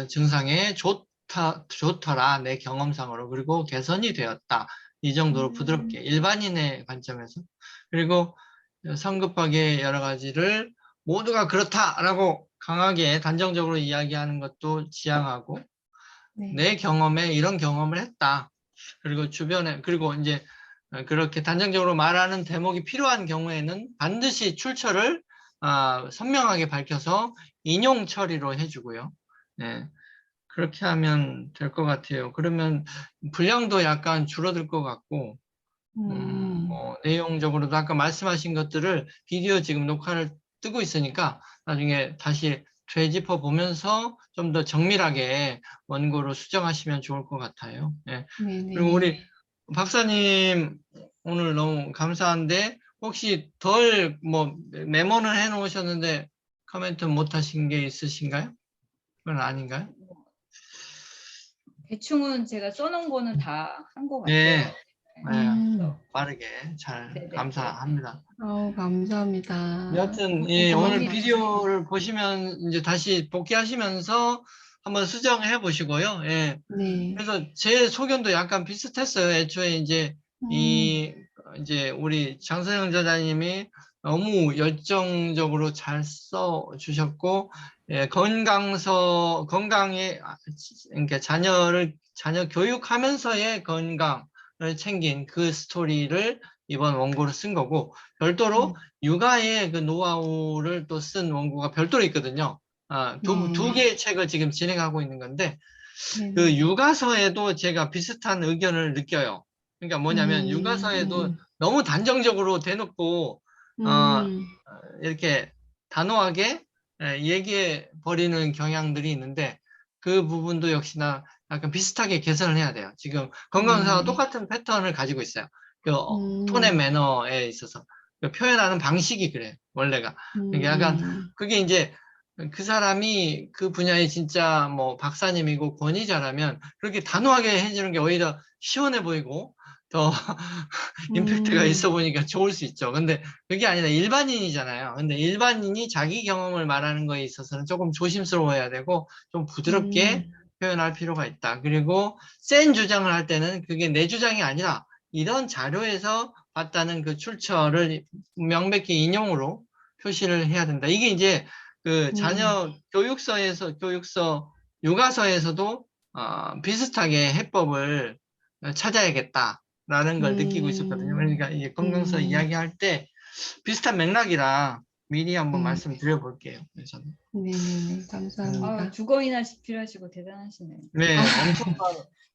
증상에 좋더라, 내 경험상으로. 그리고 개선이 되었다. 이 정도로 부드럽게, 일반인의 관점에서. 그리고 성급하게 여러 가지를 모두가 그렇다라고 강하게 단정적으로 이야기하는 것도 지양하고, 네. 내 경험에 이런 경험을 했다. 그리고 주변에, 그리고 이제 그렇게 단정적으로 말하는 대목이 필요한 경우에는 반드시 출처를 선명하게 밝혀서 인용 처리로 해주고요. 네, 그렇게 하면 될 것 같아요. 그러면 분량도 약간 줄어들 것 같고, 내용적으로도 아까 말씀하신 것들을 비디오 지금 녹화를 뜨고 있으니까 나중에 다시 되짚어 보면서 좀 더 정밀하게 원고로 수정하시면 좋을 것 같아요. 네. 그리고 우리 네네. 박사님 오늘 너무 감사한데 혹시 덜 뭐 메모는 해 놓으셨는데 코멘트 못 하신 게 있으신가요? 그건 아닌가요? 대충은 제가 써놓은 거는 다 한 것 네, 같아요. 네, 빠르게 잘 네네. 감사합니다. 감사합니다. 여하튼 오늘 꼼꼼하게 비디오를 보시면 이제 다시 복귀하시면서 한번 수정해 보시고요. 예. 네. 그래서 제 소견도 약간 비슷했어요. 애초에 이제 우리 장서영 저자님이 너무 열정적으로 잘 써 주셨고, 건강에, 그러니까 자녀 교육하면서의 건강을 챙긴 그 스토리를 이번 원고로 쓴 거고, 별도로 육아의 그 노하우를 또 쓴 원고가 별도로 있거든요. 두 개의 책을 지금 진행하고 있는 건데, 그 네네. 육아서에도 제가 비슷한 의견을 느껴요. 그러니까 뭐냐면 육아서에도 너무 단정적으로 대놓고 이렇게 단호하게 얘기해 버리는 경향들이 있는데 그 부분도 역시나 약간 비슷하게 개선을 해야 돼요. 지금 건강사와 똑같은 패턴을 가지고 있어요. 그 톤의 매너에 있어서 그 표현하는 방식이 그래요. 원래가. 그게 약간 그게 이제 그 사람이 그 분야에 진짜 뭐 박사님이고 권위자라면 그렇게 단호하게 해주는 게 오히려 시원해 보이고 더 임팩트가 있어 보니까 좋을 수 있죠. 근데 그게 아니라 일반인이잖아요. 근데 일반인이 자기 경험을 말하는 거에 있어서는 조금 조심스러워야 되고 좀 부드럽게 표현할 필요가 있다. 그리고 센 주장을 할 때는 그게 내 주장이 아니라 이런 자료에서 봤다는 그 출처를 명백히 인용으로 표시를 해야 된다. 이게 이제 그 자녀 교육서, 육아서에서도 비슷하게 해법을 찾아야겠다라는 걸 느끼고 있었거든요. 그러니까 이제 건강서 이야기할 때 비슷한 맥락이라 미리 한번 말씀드려 볼게요. 네네네, 감사합니다. 주거인하 필요하시고 대단하시네요. 네, 엄청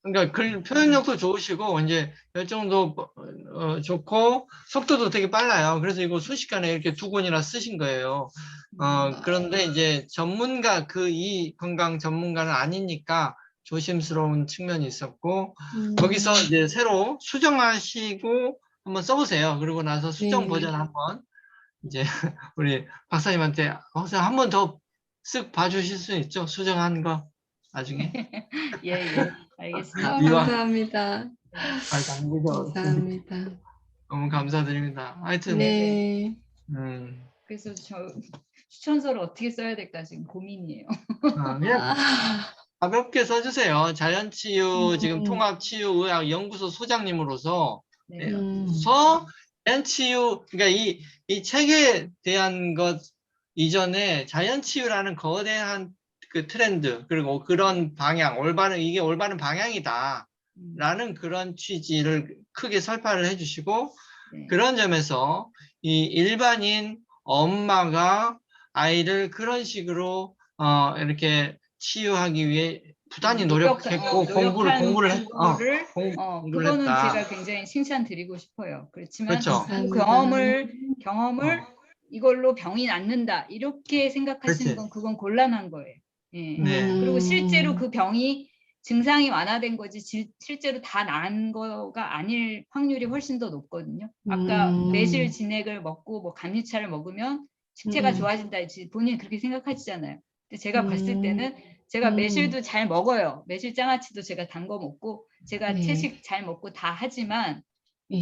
그러니까 표현력도 좋으시고 이제 열정도 좋고 속도도 되게 빨라요. 그래서 이거 순식간에 이렇게 2권이나 쓰신 거예요. 그런데 이제 전문가 이 건강 전문가는 아니니까 조심스러운 측면이 있었고 거기서 이제 새로 수정하시고 한번 써보세요. 그러고 나서 수정 버전 한번 이제 우리 박사님한테 한번 더 쓱 봐주실 수 있죠? 수정한 거 나중에. 예, 알겠습니다. 감사합니다. 감사합니다. 너무 감사드립니다. 하여튼 네. 그래서 저 추천서를 어떻게 써야 될까 지금 고민이에요. 그냥 가볍게 써주세요. 자연치유 지금 통합치유의학 연구소 소장님으로서 자연치유 그러니까 이 책에 대한 것 이전에 자연치유라는 거대한 그 트렌드 그리고 그런 방향 이게 올바른 방향이다 라는 그런 취지를 크게 설파를 해주시고 그런 점에서 이 일반인 엄마가 아이를 그런 식으로 이렇게 치유하기 위해 부단히 노력했고 공부를 했다. 그거는 제가 굉장히 칭찬드리고 싶어요. 그렇지만 그렇죠. 그 경험을 이걸로 병이 낫는다 이렇게 생각하시는 건 그건 곤란한 거예요. 예. 그리고 실제로 그 병이 증상이 완화된 거지 실제로 다 나은 거가 아닐 확률이 훨씬 더 높거든요. 아까 매실 진액을 먹고 뭐 감리차를 먹으면 식체가 좋아진다 본인이 그렇게 생각하시잖아요. 근데 제가 봤을 때는 제가 매실도 잘 먹어요. 매실 장아찌도 제가 단 거 먹고 제가 채식 잘 먹고 다 하지만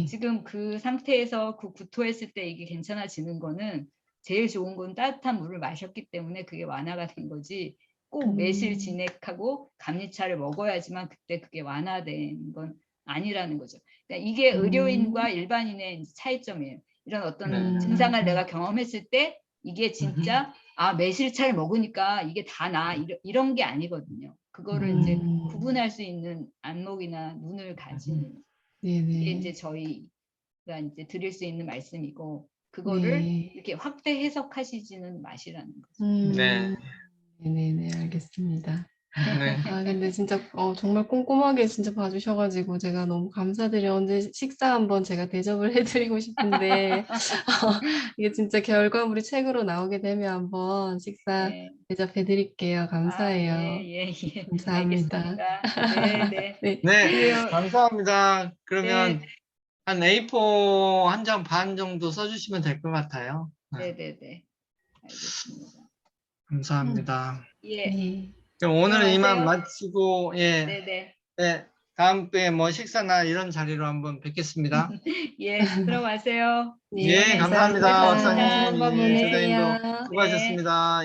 지금 그 상태에서 그 구토했을 때 이게 괜찮아지는 거는 제일 좋은 건 따뜻한 물을 마셨기 때문에 그게 완화가 된 거지 꼭 매실 진액하고 감리차를 먹어야지만 그때 그게 완화된 건 아니라는 거죠. 그러니까 이게 의료인과 일반인의 차이점이에요. 이런 어떤 증상을 내가 경험했을 때 이게 진짜 매실차를 먹으니까 이게 다 나 이런 게 아니거든요. 그거를 이제 구분할 수 있는 안목이나 눈을 가진 이게 이제 저희가 이제 드릴 수 있는 말씀이고 그거를 이렇게 확대 해석하시지는 마시라는 거죠. 네네네, 알겠습니다. 근데 진짜 정말 꼼꼼하게 진짜 봐주셔가지고 제가 너무 감사드려요. 언제 식사 한번 제가 대접을 해드리고 싶은데 이게 진짜 결과물이 책으로 나오게 되면 한번 식사 대접해드릴게요. 감사해요. 예. 감사합니다. 알겠습니다. 네, 감사합니다. 그러면 한 A4 한 장 반 정도 써주시면 될 것 같아요. 네네네. 알겠습니다. 감사합니다. 네. 그럼 오늘은 들어가세요. 이만 마치고 네네. 다음 주에 뭐 식사나 이런 자리로 한번 뵙겠습니다. 들어가세요. 감사합니다. 박사님, 좋은 밤 보내세요. 소장님도 수고하셨습니다.